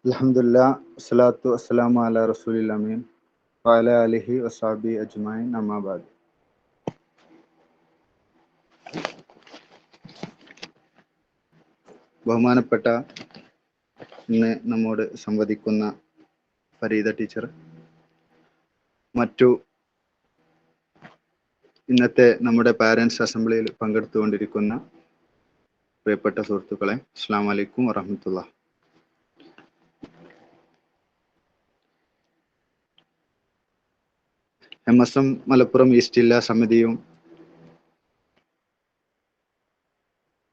അൽഹംദുലില്ലാ വസ്സലാത്തു വസ്സലാമു അലാ റസൂലിൽ അമീൻ വഅലാ ആലിഹി വസ്സഹ്ബിഹി അജ്മഈൻ അമ്മാ ബഅദ്. ബഹുമാനപ്പെട്ട ഇന്ന് നമ്മോട് സംവദിക്കുന്ന ഫരീദ ടീച്ചർ, മറ്റു ഇന്നത്തെ നമ്മുടെ പാരൻസ് അസംബ്ലിയിൽ പങ്കെടുത്തുകൊണ്ടിരിക്കുന്ന പ്രിയപ്പെട്ട സുഹൃത്തുക്കളെ, അസ്സലാമു അലൈക്കും വറഹ്മത്തുള്ളാഹി. MSM മലപ്പുറം ഈസ്റ്റ് ജില്ലാ സമിതിയും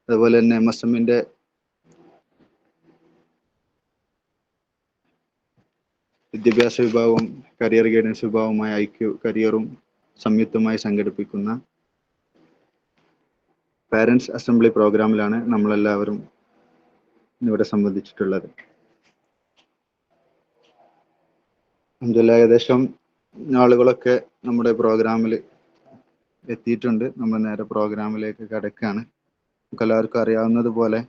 അതുപോലെ തന്നെ MSMന്റെ വിദ്യാഭ്യാസ വിഭാഗവും കരിയർ ഗൈഡൻസ് വിഭാഗവുമായ IQ കരിയറും സംയുക്തമായി സംഘടിപ്പിക്കുന്ന പാരൻസ് അസംബ്ലി പ്രോഗ്രാമിലാണ് നമ്മളെല്ലാവരും ഇവിടെ സംബന്ധിച്ചിട്ടുള്ളത്. ഏകദേശം ആളുകളൊക്കെ നമ്മുടെ പ്രോഗ്രാമിൽ എത്തിയിട്ടുണ്ട്. നമ്മൾ നേരെ പ്രോഗ്രാമിലേക്ക് കടക്കുകയാണ്. നമുക്ക് എല്ലാവർക്കും അറിയാവുന്നതുപോലെ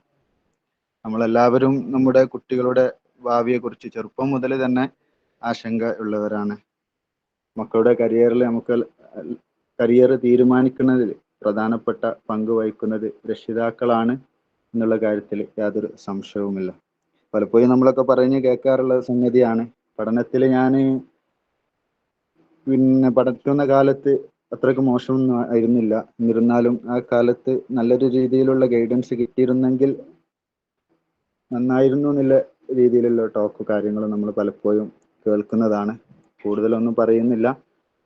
നമ്മളെല്ലാവരും നമ്മുടെ കുട്ടികളുടെ ഭാവിയെക്കുറിച്ച് ചെറുപ്പം മുതൽ തന്നെ ആശങ്ക ഉള്ളവരാണ്. മക്കളുടെ കരിയറിൽ കരിയർ തീരുമാനിക്കുന്നതിൽ പ്രധാനപ്പെട്ട പങ്ക് വഹിക്കുന്നത് രക്ഷിതാക്കളാണ് എന്നുള്ള കാര്യത്തിൽ യാതൊരു സംശയവുമില്ല. പലപ്പോഴും നമ്മളൊക്കെ പറഞ്ഞ് കേൾക്കാറുള്ള സംഗതിയാണ്. പഠനത്തിൽ ഞാൻ പഠിക്കുന്ന കാലത്ത് അത്രയ്ക്ക് മോശമൊന്നും ആയിരുന്നില്ല, എന്നിരുന്നാലും ആ കാലത്ത് നല്ലൊരു രീതിയിലുള്ള ഗൈഡൻസ് കിട്ടിയിരുന്നെങ്കിൽ നന്നായിരുന്നു എന്നുള്ള രീതിയിലുള്ള ടോക്ക് കാര്യങ്ങൾ നമ്മൾ പലപ്പോഴും കേൾക്കുന്നതാണ്. കൂടുതലൊന്നും പറയുന്നില്ല.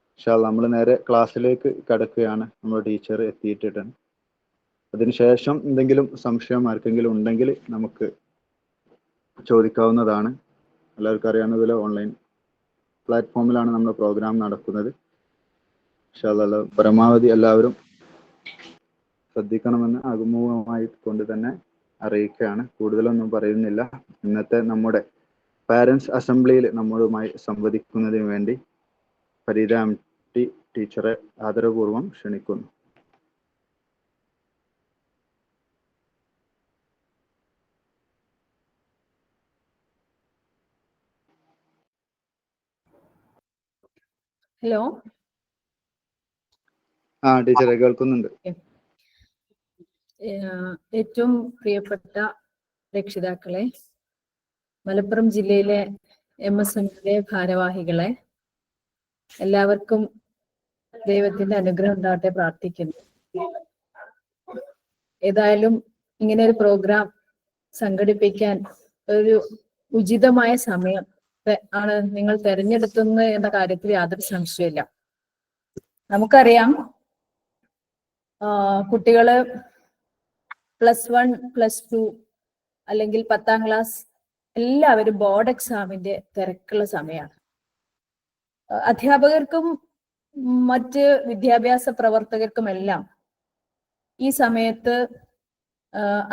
പക്ഷേ നമ്മൾ നേരെ ക്ലാസ്സിലേക്ക് കടക്കുകയാണ്. നമ്മുടെ ടീച്ചർ എത്തിയിട്ടുണ്ട്. അതിനുശേഷം എന്തെങ്കിലും സംശയം ആർക്കെങ്കിലും ഉണ്ടെങ്കിൽ നമുക്ക് ചോദിക്കാവുന്നതാണ്. എല്ലാവർക്കും അറിയാവുന്നതുപോലെ ഓൺലൈൻ പ്ലാറ്റ്ഫോമിലാണ് നമ്മൾ പ്രോഗ്രാം നടക്കുന്നത്. ഇൻഷാ അല്ലാഹ് പരമാവധി എല്ലാവരും ശ്രദ്ധിക്കണമെന്ന് ആമുഖമായി കൊണ്ട് തന്നെ അറിയിക്കുകയാണ്. കൂടുതലൊന്നും പറയുന്നില്ല. ഇന്നത്തെ നമ്മുടെ പാരൻസ് അസംബ്ലിയിൽ നമ്മളുമായി സംവദിക്കുന്നതിന് വേണ്ടി ഫരീദ MT ടീച്ചറെ ആദരപൂർവ്വം ക്ഷണിക്കുന്നു. ഹലോ. ടീച്ചറെ കേൾക്കുന്നുണ്ട്. ഏറ്റവും പ്രിയപ്പെട്ട രക്ഷിതാക്കളെ, മലപ്പുറം ജില്ലയിലെ MSMന്റെ ഭാരവാഹികളെ, എല്ലാവർക്കും ദൈവത്തിന്റെ അനുഗ്രഹം ഉണ്ടാവട്ടെ പ്രാർത്ഥിക്കുന്നു. ഏതായാലും ഇങ്ങനെ ഒരു പ്രോഗ്രാം സംഘടിപ്പിക്കാൻ ഒരു ഉചിതമായ സമയം ആണ് നിങ്ങൾ തെരഞ്ഞെടുക്കുന്നത് എന്ന കാര്യത്തിൽ യാതൊരു സംശയമില്ല. നമുക്കറിയാം, കുട്ടികള് +1, +2 അല്ലെങ്കിൽ 10ാം ക്ലാസ് എല്ലാവരും ബോർഡ് എക്സാമിന്റെ തിരക്കുള്ള സമയമാണ്. അധ്യാപകർക്കും മറ്റ് വിദ്യാഭ്യാസ പ്രവർത്തകർക്കുമെല്ലാം ഈ സമയത്ത്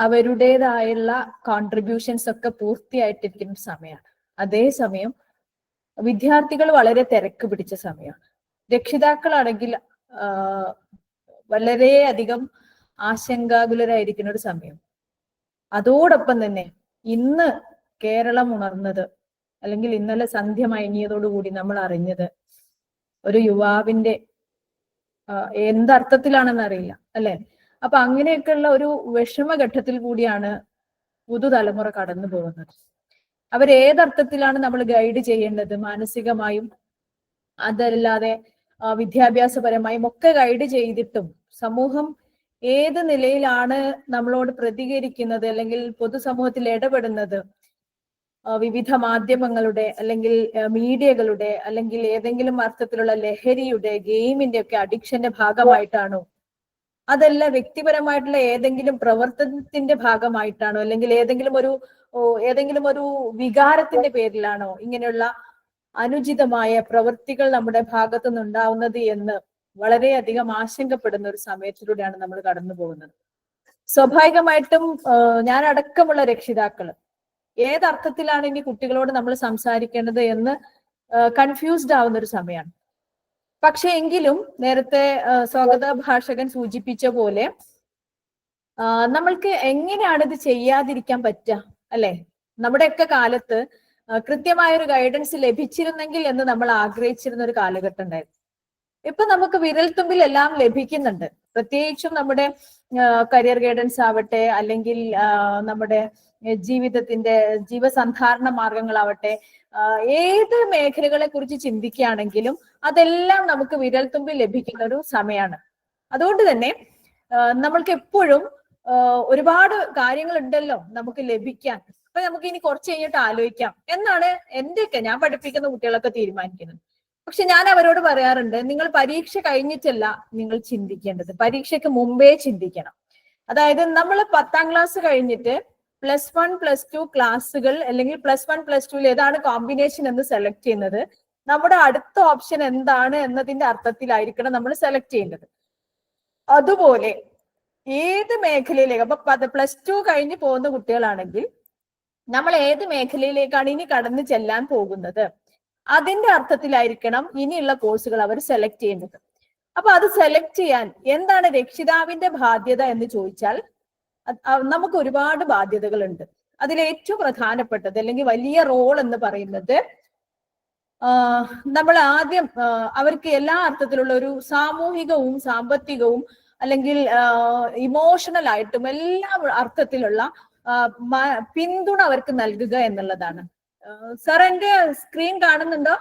അവരുടേതായുള്ള കോൺട്രിബ്യൂഷൻസ് ഒക്കെ പൂർത്തിയായിട്ടിരിക്കുന്ന സമയമാണ്. അതേസമയം വിദ്യാർത്ഥികൾ വളരെ തിരക്ക് പിടിച്ച സമയമാണ്. രക്ഷിതാക്കളാണെങ്കിൽ വളരെയധികം ആശങ്കാകുലരായിരിക്കുന്ന ഒരു സമയം. അതോടൊപ്പം തന്നെ ഇന്ന് കേരളം ഉണർന്നത്, അല്ലെങ്കിൽ ഇന്നലെ സന്ധ്യ മയങ്ങിയതോടുകൂടി നമ്മൾ അറിഞ്ഞത്, ഒരു യുവാവിന്റെ എന്തർത്ഥത്തിലാണെന്ന് അറിയില്ല അല്ലെ. അപ്പൊ അങ്ങനെയൊക്കെയുള്ള ഒരു വിഷമഘട്ടത്തിൽ കൂടിയാണ് പുതുതലമുറ കടന്നു പോകുന്നത്. അവരേതർത്ഥത്തിലാണ് നമ്മൾ ഗൈഡ് ചെയ്യേണ്ടത്? മാനസികമായും അതല്ലാതെ വിദ്യാഭ്യാസപരമായും ഒക്കെ ഗൈഡ് ചെയ്തിട്ടും സമൂഹം ഏത് നിലയിലാണ് നമ്മളോട് പ്രതികരിക്കുന്നത്, അല്ലെങ്കിൽ പൊതുസമൂഹത്തിൽ ഇടപെടുന്നത്? വിവിധ മാധ്യമങ്ങളുടെ അല്ലെങ്കിൽ മീഡിയകളുടെ അല്ലെങ്കിൽ ഏതെങ്കിലും അർത്ഥത്തിലുള്ള ലഹരിയുടെ, ഗെയിമിന്റെ ഒക്കെ അഡിക്ഷന്റെ ഭാഗമായിട്ടാണോ? അതല്ല വ്യക്തിപരമായിട്ടുള്ള ഏതെങ്കിലും പ്രവർത്തനത്തിന്റെ ഭാഗമായിട്ടാണോ? അല്ലെങ്കിൽ ഏതെങ്കിലും ഒരു വികാരത്തിന്റെ പേരിലാണോ ഇങ്ങനെയുള്ള അനുചിതമായ പ്രവൃത്തികൾ നമ്മുടെ ഭാഗത്തു നിന്നുണ്ടാവുന്നത് എന്ന് വളരെയധികം ആശങ്കപ്പെടുന്ന ഒരു സമയത്തിലൂടെയാണ് നമ്മൾ കടന്നു പോകുന്നത്. സ്വാഭാവികമായിട്ടും ഞാൻ അടക്കമുള്ള രക്ഷിതാക്കള് ഏതർത്ഥത്തിലാണ് ഇനി കുട്ടികളോട് നമ്മൾ സംസാരിക്കേണ്ടത് എന്ന് കൺഫ്യൂസ്ഡ് ആവുന്ന ഒരു സമയമാണ്. പക്ഷെ എങ്കിലും നേരത്തെ സ്വാഗത ഭാഷകൻ സൂചിപ്പിച്ച പോലെ നമ്മൾക്ക് എങ്ങനെയാണ് ഇത് ചെയ്യാതിരിക്കാൻ പറ്റുക അല്ലെ? നമ്മുടെയൊക്കെ കാലത്ത് കൃത്യമായ ഒരു ഗൈഡൻസ് ലഭിച്ചിരുന്നെങ്കിൽ എന്ന് നമ്മൾ ആഗ്രഹിച്ചിരുന്ന ഒരു കാലഘട്ടം ഉണ്ടായിരുന്നു. ഇപ്പൊ നമുക്ക് വിരൽത്തുമ്പിൽ എല്ലാം ലഭിക്കുന്നുണ്ട്. പ്രത്യേകിച്ചും നമ്മുടെ കരിയർ ഗൈഡൻസ് ആവട്ടെ, അല്ലെങ്കിൽ നമ്മുടെ ജീവിതത്തിന്റെ ജീവസന്ധാരണ മാർഗങ്ങളാവട്ടെ, ഏത് മേഖലകളെ കുറിച്ച് ചിന്തിക്കുകയാണെങ്കിലും അതെല്ലാം നമുക്ക് വിരൽത്തുമ്പിൽ ലഭിക്കുന്ന ഒരു സമയമാണ്. അതുകൊണ്ട് തന്നെ നമ്മൾക്ക് എപ്പോഴും ഒരുപാട് കാര്യങ്ങൾ ഉണ്ടല്ലോ നമുക്ക് ലഭിക്കാൻ. അപ്പൊ നമുക്ക് ഇനി കുറച്ച് കഴിഞ്ഞിട്ട് ആലോചിക്കാം എന്നാണ് എന്റെയൊക്കെ, ഞാൻ പഠിപ്പിക്കുന്ന കുട്ടികളൊക്കെ തീരുമാനിക്കുന്നത്. പക്ഷെ ഞാൻ അവരോട് പറയാറുണ്ട്, നിങ്ങൾ പരീക്ഷ കഴിഞ്ഞിട്ടല്ല നിങ്ങൾ ചിന്തിക്കേണ്ടത്, പരീക്ഷയ്ക്ക് മുമ്പേ ചിന്തിക്കണം. അതായത് നമ്മൾ 10ാം ക്ലാസ് കഴിഞ്ഞിട്ട് +1 +2 ക്ലാസ്സുകൾ, അല്ലെങ്കിൽ +1 +2 ഏതാണ് കോമ്പിനേഷൻ എന്ന് സെലക്ട് ചെയ്യുന്നത് നമ്മുടെ അടുത്ത ഓപ്ഷൻ എന്താണ് എന്നതിന്റെ അർത്ഥത്തിലായിരിക്കണം നമ്മൾ സെലക്ട് ചെയ്യേണ്ടത്. അതുപോലെ ഏത് മേഖലയിലേക്ക്, അപ്പൊ +2 കഴിഞ്ഞ് പോകുന്ന കുട്ടികളാണെങ്കിൽ നമ്മൾ ഏത് മേഖലയിലേക്കാണ് ഇനി കടന്നു ചെല്ലാൻ പോകുന്നത് അതിന്റെ അർത്ഥത്തിലായിരിക്കണം ഇനിയുള്ള കോഴ്സുകൾ അവർ സെലക്ട് ചെയ്യുന്നത്. അപ്പൊ അത് സെലക്ട് ചെയ്യാൻ എന്താണ് രക്ഷിതാവിന്റെ ബാധ്യത എന്ന് ചോദിച്ചാൽ, നമുക്ക് ഒരുപാട് ബാധ്യതകളുണ്ട്. അതിൽ ഏറ്റവും പ്രധാനപ്പെട്ടത് അല്ലെങ്കിൽ വലിയ റോൾ എന്ന് പറയുന്നത്, നമ്മൾ ആദ്യം അവർക്ക് എല്ലാ അർത്ഥത്തിലുള്ള ഒരു സാമൂഹികവും സാമ്പത്തികവും അല്ലെങ്കിൽ ഇമോഷണൽ ആയിട്ടും എല്ലാ അർത്ഥത്തിലുള്ള പിന്തുണ അവർക്ക് നൽകുക എന്നുള്ളതാണ്. സർ, എന്റെ സ്ക്രീൻ കാണുന്നുണ്ടോ?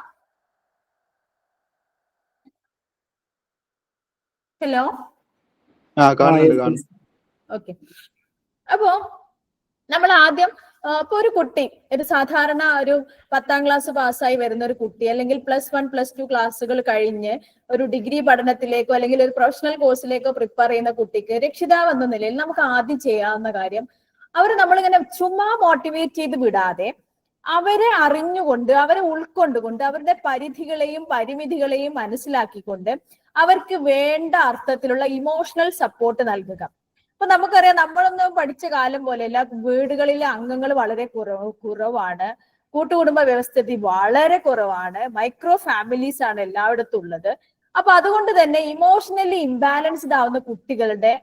Hello, okay. അപ്പോ നമ്മൾ ആദ്യം ഇപ്പൊ ഒരു കുട്ടി, ഒരു സാധാരണ ഒരു 10ാം ക്ലാസ് പാസ്സായി വരുന്ന ഒരു കുട്ടി, അല്ലെങ്കിൽ +1 +2 ക്ലാസ്സുകൾ കഴിഞ്ഞ് ഒരു ഡിഗ്രി പഠനത്തിലേക്കോ അല്ലെങ്കിൽ ഒരു പ്രൊഫഷണൽ കോഴ്സിലേക്കോ പ്രിപ്പയർ ചെയ്യുന്ന കുട്ടിക്ക് രക്ഷിതാവ് എന്ന നിലയിൽ നമുക്ക് ആദ്യം ചെയ്യാവുന്ന കാര്യം, നമ്മളിങ്ങനെ ചുമ്മാ മോട്ടിവേറ്റ് ചെയ്ത് വിടാതെ അവരെ അറിഞ്ഞുകൊണ്ട്, അവരെ ഉൾക്കൊണ്ടുകൊണ്ട്, അവരുടെ പരിധികളെയും പരിമിതികളെയും മനസ്സിലാക്കിക്കൊണ്ട് അവർക്ക് വേണ്ട അർത്ഥത്തിലുള്ള ഇമോഷണൽ സപ്പോർട്ട് നൽകുക. അപ്പൊ നമുക്കറിയാം, നമ്മളൊന്നും പഠിച്ച കാലം പോലെയല്ല, വീടുകളിലെ അംഗങ്ങൾ വളരെ കുറവാണ്, കൂട്ടുകുടുംബ വ്യവസ്ഥിതി വളരെ കുറവാണ്, മൈക്രോ ഫാമിലീസ് ആണ് എല്ലായിടത്തും ഉള്ളത്. അപ്പൊ അതുകൊണ്ട് തന്നെ ഇമോഷണലി ഇംബാലൻസ്ഡ് ആവുന്ന കുട്ടികളുടെ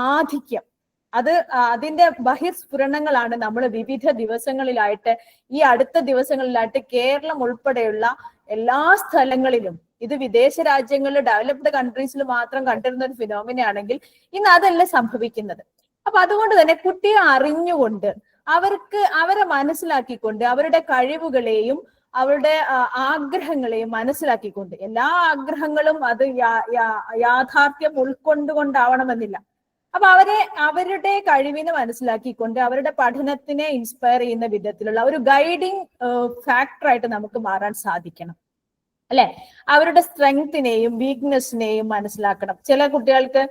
ആധിക്യം, അതിന്റെ ബഹിർസ്ഫുരണങ്ങളാണ് നമ്മൾ വിവിധ ദിവസങ്ങളിലായിട്ട്, ഈ അടുത്ത ദിവസങ്ങളിലായിട്ട് കേരളം ഉൾപ്പെടെയുള്ള എല്ലാ സ്ഥലങ്ങളിലും, ഇത് വിദേശ രാജ്യങ്ങളിൽ, ഡെവലപ്ഡ് കൺട്രീസിൽ മാത്രം കണ്ടിരുന്ന ഒരു ഫിനോമിനയാണെങ്കിൽ ഇന്ന് അതല്ല സംഭവിക്കുന്നത്. അപ്പൊ അതുകൊണ്ട് തന്നെ കുട്ടിയെ അറിഞ്ഞുകൊണ്ട്, അവരെ മനസ്സിലാക്കിക്കൊണ്ട്, അവരുടെ കഴിവുകളെയും അവരുടെ ആഗ്രഹങ്ങളെയും മനസ്സിലാക്കിക്കൊണ്ട്, എല്ലാ ആഗ്രഹങ്ങളും അത് യാഥാർത്ഥ്യം ഉൾക്കൊണ്ടുകൊണ്ടാവണമെന്നില്ല. അപ്പൊ അവരുടെ കഴിവിനെ മനസ്സിലാക്കിക്കൊണ്ട് അവരുടെ പഠനത്തിനെ ഇൻസ്പയർ ചെയ്യുന്ന വിധത്തിലുള്ള ഒരു ഗൈഡിങ് ഫാക്ടറായിട്ട് നമുക്ക് മാറാൻ സാധിക്കണം, അല്ലെ? അവരുടെ സ്ട്രെങ്ത്തിനെയും വീക്ക്നെസ്സിനെയും മനസ്സിലാക്കണം. ചില കുട്ടികൾക്ക്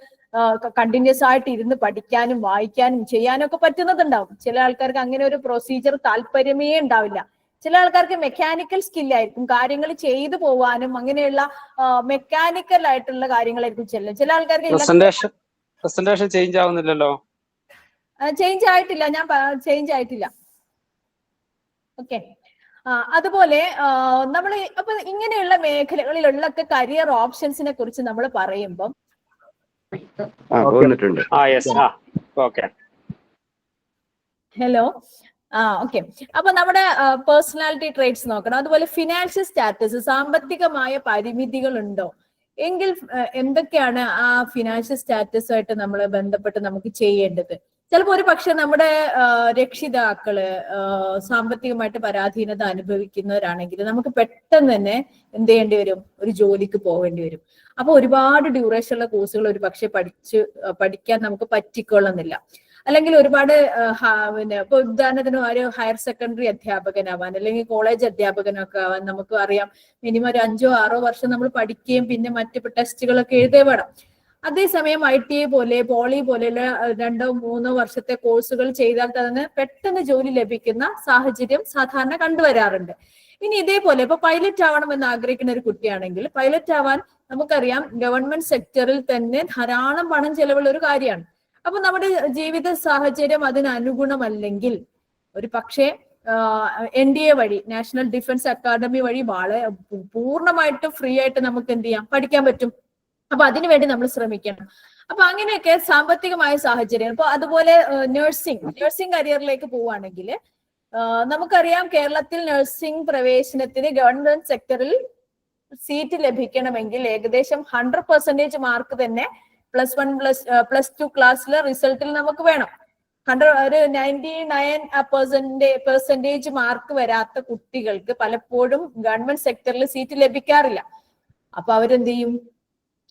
കണ്ടിന്യൂസ് ആയിട്ട് ഇരുന്ന് പഠിക്കാനും വായിക്കാനും ചെയ്യാനും ഒക്കെ പറ്റുന്നതുണ്ടാവും. ചില ആൾക്കാർക്ക് അങ്ങനെ ഒരു പ്രൊസീജിയർ താല്പര്യമേ ഉണ്ടാവില്ല. ചില ആൾക്കാർക്ക് മെക്കാനിക്കൽ സ്കില്ലായിരിക്കും, കാര്യങ്ങൾ ചെയ്തു പോവാനും അങ്ങനെയുള്ള മെക്കാനിക്കൽ ആയിട്ടുള്ള കാര്യങ്ങളായിരിക്കും ചില ആൾക്കാർക്ക്. Presentation change ആവുന്നില്ലല്ലോ. ചേഞ്ച് ആയിട്ടില്ല, ഞാൻ ചേഞ്ച് ആയിട്ടില്ല. ഓക്കെ. അതുപോലെ നമ്മൾ അപ്പൊ ഇങ്ങനെയുള്ള മേഖലകളിലുള്ള കരിയർ ഓപ്ഷൻസിനെ കുറിച്ച് നമ്മൾ പറയുമ്പം, ഹലോ, ഓക്കെ. അപ്പൊ നമ്മുടെ പേഴ്സണാലിറ്റി ട്രേറ്റ്സ് നോക്കണം. അതുപോലെ ഫിനാൻഷ്യൽ സ്റ്റാറ്റസ്, സാമ്പത്തികമായ പരിമിതികൾ ഉണ്ടോ എങ്കിൽ എന്തൊക്കെയാണ് ആ ഫിനാൻഷ്യൽ സ്റ്റാറ്റസുമായിട്ട് നമ്മൾ ബന്ധപ്പെട്ട് നമുക്ക് ചെയ്യേണ്ടത്? ചിലപ്പോൾ ഒരു പക്ഷെ നമ്മുടെ രക്ഷിതാക്കള് സാമ്പത്തികമായിട്ട് പരാധീനത അനുഭവിക്കുന്നവരാണെങ്കിൽ നമുക്ക് പെട്ടെന്ന് തന്നെ എന്ത് ചെയ്യേണ്ടി വരും? ഒരു ജോലിക്ക് പോവേണ്ടി വരും. അപ്പൊ ഒരുപാട് ഡ്യൂറേഷനുള്ള കോഴ്സുകൾ ഒരു പക്ഷെ പഠിക്കാൻ നമുക്ക് പറ്റിക്കൊള്ളുന്നില്ല. അല്ലെങ്കിൽ ഒരുപാട് ഇപ്പൊ ഉദാഹരണത്തിന് ഒരു ഹയർ സെക്കൻഡറി അധ്യാപകനാവാൻ അല്ലെങ്കിൽ കോളേജ് അധ്യാപകനൊക്കെ ആവാൻ നമുക്ക് അറിയാം മിനിമം ഒരു 5-6 വർഷം നമ്മൾ പഠിക്കുകയും പിന്നെ മറ്റു ടെസ്റ്റുകളൊക്കെ എഴുതേ വേണം. അതേസമയം ITA പോലെ പോളി പോലെയുള്ള 2-3 വർഷത്തെ കോഴ്സുകൾ ചെയ്താൽ തന്നെ പെട്ടെന്ന് ജോലി ലഭിക്കുന്ന സാഹചര്യം സാധാരണ കണ്ടുവരാറുണ്ട്. ഇനി ഇതേപോലെ ഇപ്പൊ പൈലറ്റ് ആവണം എന്ന് ആഗ്രഹിക്കുന്ന ഒരു കുട്ടിയാണെങ്കിൽ, പൈലറ്റ് ആവാൻ നമുക്കറിയാം ഗവൺമെന്റ് സെക്ടറിൽ തന്നെ ധാരാളം പണം ചെലവുള്ള ഒരു കാര്യമാണ്. അപ്പൊ നമ്മുടെ ജീവിത സാഹചര്യം അതിന് അനുഗുണമല്ലെങ്കിൽ ഒരു പക്ഷേ NDA വഴി, നാഷണൽ ഡിഫൻസ് അക്കാദമി വഴി വളരെ പൂർണ്ണമായിട്ടും ഫ്രീ ആയിട്ട് നമുക്ക് എന്ത് ചെയ്യാം, പഠിക്കാൻ പറ്റും. അപ്പൊ അതിനുവേണ്ടി നമ്മൾ ശ്രമിക്കണം. അപ്പൊ അങ്ങനെയൊക്കെ സാമ്പത്തികമായ സാഹചര്യം. അപ്പൊ അതുപോലെ നഴ്സിംഗ് കരിയറിലേക്ക് പോവുകയാണെങ്കിൽ നമുക്കറിയാം കേരളത്തിൽ നഴ്സിംഗ് പ്രവേശനത്തിന് ഗവൺമെന്റ് സെക്ടറിൽ സീറ്റ് ലഭിക്കണമെങ്കിൽ ഏകദേശം 100% മാർക്ക് തന്നെ +1 +2 ക്ലാസ്സിലെ റിസൾട്ടിൽ നമുക്ക് വേണം. ഒരു 99% മാർക്ക് വരാത്ത കുട്ടികൾക്ക് പലപ്പോഴും ഗവൺമെന്റ് സെക്ടറിൽ സീറ്റ് ലഭിക്കാറില്ല. അപ്പൊ അവരെന്ത് ചെയ്യും?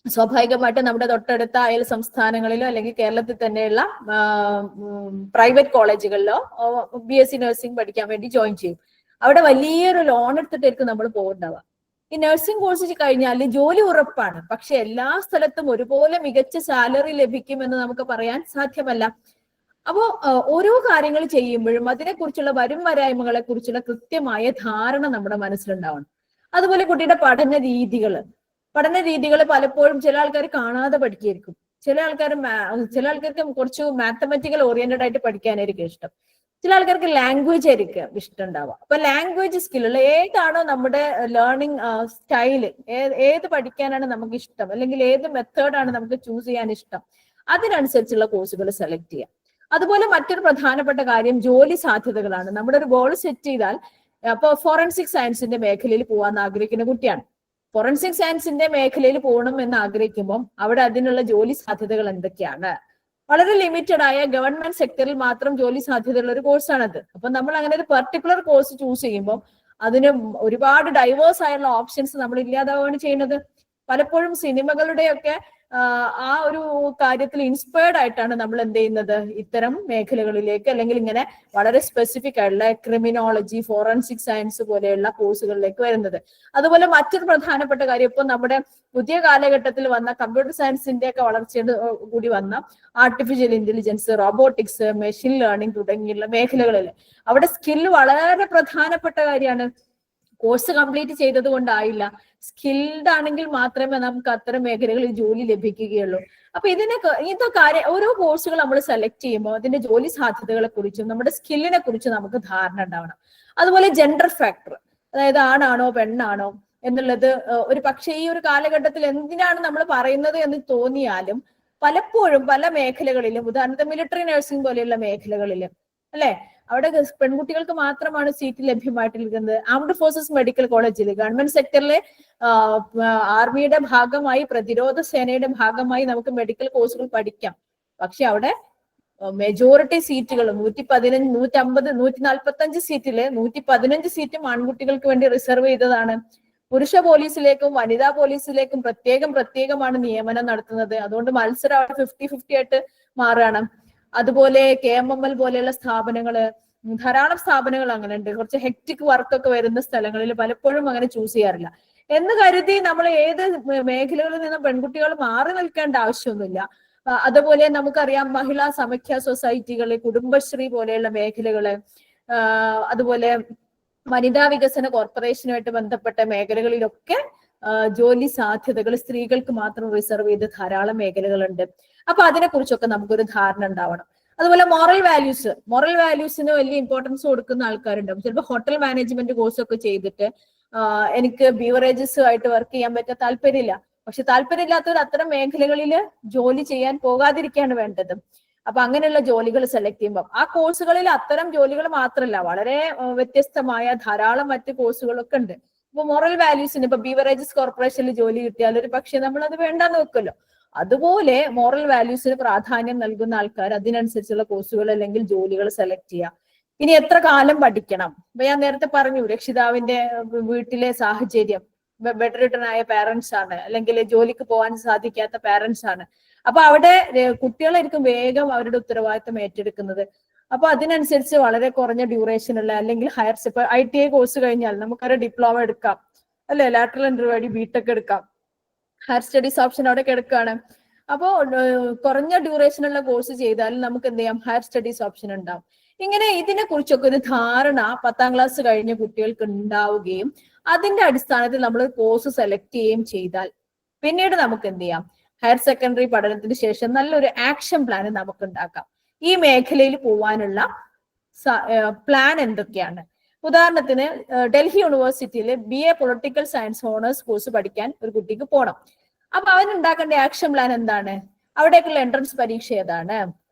സ്വാഭാവികമായിട്ട് നമ്മുടെ തൊട്ടടുത്ത അയൽ സംസ്ഥാനങ്ങളിലോ അല്ലെങ്കിൽ കേരളത്തിൽ തന്നെയുള്ള പ്രൈവറ്റ് കോളേജുകളിലോ BSc നഴ്സിംഗ് പഠിക്കാൻ വേണ്ടി ജോയിൻ ചെയ്യും. അവിടെ വലിയൊരു ലോൺ എടുത്തിട്ടായിരിക്കും നമ്മൾ പോകുന്നുണ്ടാവുക. ഈ നഴ്സിംഗ് കോഴ്സ് കഴിഞ്ഞാൽ ജോലി ഉറപ്പാണ്, പക്ഷെ എല്ലാ സ്ഥലത്തും ഒരുപോലെ മികച്ച സാലറി ലഭിക്കുമെന്ന് നമുക്ക് പറയാൻ സാധ്യമല്ല. അപ്പോ ഓരോ കാര്യങ്ങൾ ചെയ്യുമ്പോഴും അതിനെക്കുറിച്ചുള്ള വരും വരായ്മകളെ കുറിച്ചുള്ള കൃത്യമായ ധാരണ നമ്മുടെ മനസ്സിലുണ്ടാവണം. അതുപോലെ കുട്ടിയുടെ പഠന രീതികൾ പലപ്പോഴും ചില ആൾക്കാർ കാണാതെ പഠിക്കായിരിക്കും, ചില ആൾക്കാർക്ക് കുറച്ച് മാത്തമാറ്റിക്കൽ ഓറിയന്റഡ് ആയിട്ട് പഠിക്കാനായിരിക്കും ഇഷ്ടം, ചില ആൾക്കാർക്ക് ലാംഗ്വേജ് ആയിരിക്കും ഇഷ്ടം ഉണ്ടാവുക. അപ്പൊ ലാംഗ്വേജ് സ്കില്ലുള്ള ഏതാണോ നമ്മുടെ ലേണിംഗ് സ്റ്റൈല്, ഏത് പഠിക്കാനാണ് നമുക്ക് ഇഷ്ടം, അല്ലെങ്കിൽ ഏത് മെത്തേഡാണ് നമുക്ക് ചൂസ് ചെയ്യാൻ ഇഷ്ടം, അതിനനുസരിച്ചുള്ള കോഴ്സുകൾ സെലക്ട് ചെയ്യാം. അതുപോലെ മറ്റൊരു പ്രധാനപ്പെട്ട കാര്യം ജോലി സാധ്യതകളാണ്. നമ്മുടെ ഒരു ഗോൾ സെറ്റ് ചെയ്താൽ, അപ്പൊ ഫോറൻസിക് സയൻസിന്റെ മേഖലയിൽ പോകാൻ ആഗ്രഹിക്കുന്ന കുട്ടിയാണ്, ഫോറൻസിക് സയൻസിന്റെ മേഖലയിൽ പോകണം എന്ന് ആഗ്രഹിക്കുമ്പോൾ അവിടെ അതിനുള്ള ജോലി സാധ്യതകൾ എന്തൊക്കെയാണ്? വളരെ ലിമിറ്റഡ് ആയ ഗവൺമെന്റ് സെക്ടറിൽ മാത്രം ജോലി സാധ്യതയുള്ള ഒരു കോഴ്സാണത്. അപ്പൊ നമ്മൾ അങ്ങനെ ഒരു പെർട്ടിക്കുലർ കോഴ്സ് ചൂസ് ചെയ്യുമ്പോൾ അതിന് ഒരുപാട് ഡൈവേഴ്സ് ആയുള്ള ഓപ്ഷൻസ് നമ്മൾ ഇല്ലാതാവുകയാണ് ചെയ്യുന്നത്. പലപ്പോഴും സിനിമകളുടെയൊക്കെ ആ ഒരു കാര്യത്തിൽ ഇൻസ്പയർഡ് ആയിട്ടാണ് നമ്മൾ എന്ത് ചെയ്യുന്നത്, ഇത്തരം മേഖലകളിലേക്ക് അല്ലെങ്കിൽ ഇങ്ങനെ വളരെ സ്പെസിഫിക് ആയിട്ടുള്ള ക്രിമിനോളജി, ഫോറൻസിക് സയൻസ് പോലെയുള്ള കോഴ്സുകളിലേക്ക് വരുന്നത്. അതുപോലെ മറ്റൊരു പ്രധാനപ്പെട്ട കാര്യം, ഇപ്പൊ നമ്മുടെ പുതിയ കാലഘട്ടത്തിൽ വന്ന കമ്പ്യൂട്ടർ സയൻസിന്റെ ഒക്കെ വളർച്ചയോട് കൂടി വന്ന artificial intelligence, robotics, machine learning തുടങ്ങിയുള്ള മേഖലകളിൽ അവിടെ സ്കില്ല് വളരെ പ്രധാനപ്പെട്ട കാര്യമാണ്. കോഴ്സ് കംപ്ലീറ്റ് ചെയ്തത് കൊണ്ടായില്ല, സ്കിൽഡ് ആണെങ്കിൽ മാത്രമേ നമുക്ക് അത്തരം മേഖലകളിൽ ജോലി ലഭിക്കുകയുള്ളൂ. അപ്പൊ ഓരോ കോഴ്സുകൾ നമ്മൾ സെലക്ട് ചെയ്യുമ്പോൾ അതിന്റെ ജോലി സാധ്യതകളെ കുറിച്ചും നമ്മുടെ സ്കില്ലിനെ കുറിച്ചും നമുക്ക് ധാരണ ഉണ്ടാവണം. അതുപോലെ ജെൻഡർ ഫാക്ടർ, അതായത് ആണാണോ പെണ്ണാണോ എന്നുള്ളത് ഒരു പക്ഷേ ഈ ഒരു കാലഘട്ടത്തിൽ എന്തിനാണ് നമ്മൾ പറയുന്നത് എന്ന് തോന്നിയാലും പലപ്പോഴും പല മേഖലകളിലും, ഉദാഹരണത്തിന് മിലിറ്ററി നഴ്സിംഗ് പോലെയുള്ള മേഖലകളിലും അല്ലെ, അവിടെ പെൺകുട്ടികൾക്ക് മാത്രമാണ് സീറ്റ് ലഭ്യമായിട്ടിരിക്കുന്നത്. ആംഡ് ഫോഴ്സസ് മെഡിക്കൽ കോളേജിൽ ഗവൺമെന്റ് സെക്ടറിലെ ആർമിയുടെ ഭാഗമായി, പ്രതിരോധ സേനയുടെ ഭാഗമായി നമുക്ക് മെഡിക്കൽ കോഴ്സുകൾ പഠിക്കാം. പക്ഷെ അവിടെ മെജോറിറ്റി സീറ്റുകൾ 115, 150, 145 സീറ്റില് 115 സീറ്റും ആൺകുട്ടികൾക്ക് വേണ്ടി റിസർവ് ചെയ്തതാണ്. പുരുഷ പോലീസിലേക്കും വനിതാ പോലീസിലേക്കും പ്രത്യേകമാണ് നിയമനം നടത്തുന്നത്. അതുകൊണ്ട് മത്സരം 50-50 ആയിട്ട് മാറുകയാണ്. അതുപോലെ KMML പോലെയുള്ള സ്ഥാപനങ്ങള്, ധാരാളം സ്ഥാപനങ്ങൾ അങ്ങനെ ഉണ്ട്. കുറച്ച് ഹെക്ടിക് വർക്കൊക്കെ വരുന്ന സ്ഥലങ്ങളിൽ പലപ്പോഴും അങ്ങനെ ചൂസ് ചെയ്യാറില്ല എന്ന് കരുതി നമ്മൾ ഏത് മേഖലകളിൽ നിന്നും പെൺകുട്ടികൾ മാറി നിൽക്കേണ്ട ആവശ്യമൊന്നുമില്ല. അതുപോലെ നമുക്കറിയാം മഹിളാ സമാഖ്യ സൊസൈറ്റികള്, കുടുംബശ്രീ പോലെയുള്ള മേഖലകള്, അതുപോലെ വനിതാ വികസന കോർപ്പറേഷനുമായിട്ട് ബന്ധപ്പെട്ട മേഖലകളിലൊക്കെ ജോലി സാധ്യതകൾ സ്ത്രീകൾക്ക് മാത്രം റിസർവ് ചെയ്ത് ധാരാളം മേഖലകളുണ്ട്. അപ്പൊ അതിനെ കുറിച്ചൊക്കെ നമുക്കൊരു ധാരണ ഉണ്ടാവണം. അതുപോലെ മോറൽ വാല്യൂസിന് വലിയ ഇമ്പോർട്ടൻസ് കൊടുക്കുന്ന ആൾക്കാരുണ്ടാവും. ചിലപ്പോൾ ഹോട്ടൽ മാനേജ്മെന്റ് കോഴ്സ് ഒക്കെ ചെയ്തിട്ട് എനിക്ക് ബീവറേജസ് ആയിട്ട് വർക്ക് ചെയ്യാൻ പറ്റാൻ താല്പര്യമില്ല, പക്ഷെ താല്പര്യമില്ലാത്തവർ അത്തരം മേഖലകളിൽ ജോലി ചെയ്യാൻ പോകാതിരിക്കുകയാണ് വേണ്ടത്. അപ്പൊ അങ്ങനെയുള്ള ജോലികൾ സെലക്ട് ചെയ്യുമ്പോൾ ആ കോഴ്സുകളിൽ അത്തരം ജോലികൾ മാത്രമല്ല, വളരെ വ്യത്യസ്തമായ ധാരാളം മറ്റ് കോഴ്സുകളൊക്കെ ഉണ്ട്. ഇപ്പൊ മോറൽ വാല്യൂസിന് ഇപ്പൊ ബീവറേജസ് കോർപ്പറേഷനിൽ ജോലി കിട്ടിയാൽ ഒരു പക്ഷെ നമ്മൾ അത് വേണ്ടാന്ന് വെക്കുമല്ലോ. അതുപോലെ മോറൽ വാല്യൂസിന് പ്രാധാന്യം നൽകുന്ന ആൾക്കാർ അതിനനുസരിച്ചുള്ള കോഴ്സുകൾ അല്ലെങ്കിൽ ജോലികൾ സെലക്ട് ചെയ്യുക. ഇനി എത്ര കാലം പഠിക്കണം? ഇപ്പൊ ഞാൻ നേരത്തെ പറഞ്ഞു, രക്ഷിതാവിന്റെ വീട്ടിലെ സാഹചര്യം, ബെഡ് റിട്ടൺ ആയ പാരന്റ്സ് ആണ്, അല്ലെങ്കിൽ ജോലിക്ക് പോകാൻ സാധിക്കാത്ത പാരന്റ്സ് ആണ്. അപ്പൊ അവിടെ കുട്ടികളായിരിക്കും വേഗം അവരുടെ ഉത്തരവാദിത്തം ഏറ്റെടുക്കുന്നത്. അപ്പൊ അതിനനുസരിച്ച് വളരെ കുറഞ്ഞ ഡ്യൂറേഷനുള്ള അല്ലെങ്കിൽ ഹയർ ഇപ്പൊ ITI കോഴ്സ് കഴിഞ്ഞാൽ നമുക്കൊരു ഡിപ്ലോമ എടുക്കാം അല്ലെ, ലാറ്ററൽ എൻട്രി വഴി BTech എടുക്കാം, ഹയർ സ്റ്റഡീസ് ഓപ്ഷൻ അവിടെ കിടക്കുകയാണ്. അപ്പോ കുറഞ്ഞ ഡ്യൂറേഷനുള്ള കോഴ്സ് ചെയ്താൽ നമുക്ക് എന്ത് ചെയ്യാം, ഹയർ സ്റ്റഡീസ് ഓപ്ഷൻ ഉണ്ടാവും. ഇങ്ങനെ ഇതിനെ കുറിച്ചൊക്കെ ഒരു ധാരണ 10ാം ക്ലാസ് കഴിഞ്ഞ കുട്ടികൾക്ക് ഉണ്ടാവുകയും അതിന്റെ അടിസ്ഥാനത്തിൽ നമ്മൾ കോഴ്സ് സെലക്ട് ചെയ്യുകയും ചെയ്താൽ പിന്നീട് നമുക്ക് എന്ത് ചെയ്യാം, ഹയർ സെക്കൻഡറി പഠനത്തിന് ശേഷം നല്ലൊരു ആക്ഷൻ പ്ലാൻ നമുക്ക് ഉണ്ടാക്കാം. ഈ മേഖലയിൽ പോവാനുള്ള പ്ലാൻ എന്തൊക്കെയാണ്? ഉദാഹരണത്തിന് ഡൽഹി യൂണിവേഴ്സിറ്റിയിൽ BA political science owners course പഠിക്കാൻ ഒരു കുട്ടിക്ക് പോകണം. അപ്പൊ അവൻ ഉണ്ടാക്കേണ്ട ആക്ഷൻ പ്ലാൻ എന്താണ്? അവിടേക്കുള്ള എൻട്രൻസ് പരീക്ഷ ഏതാണ്?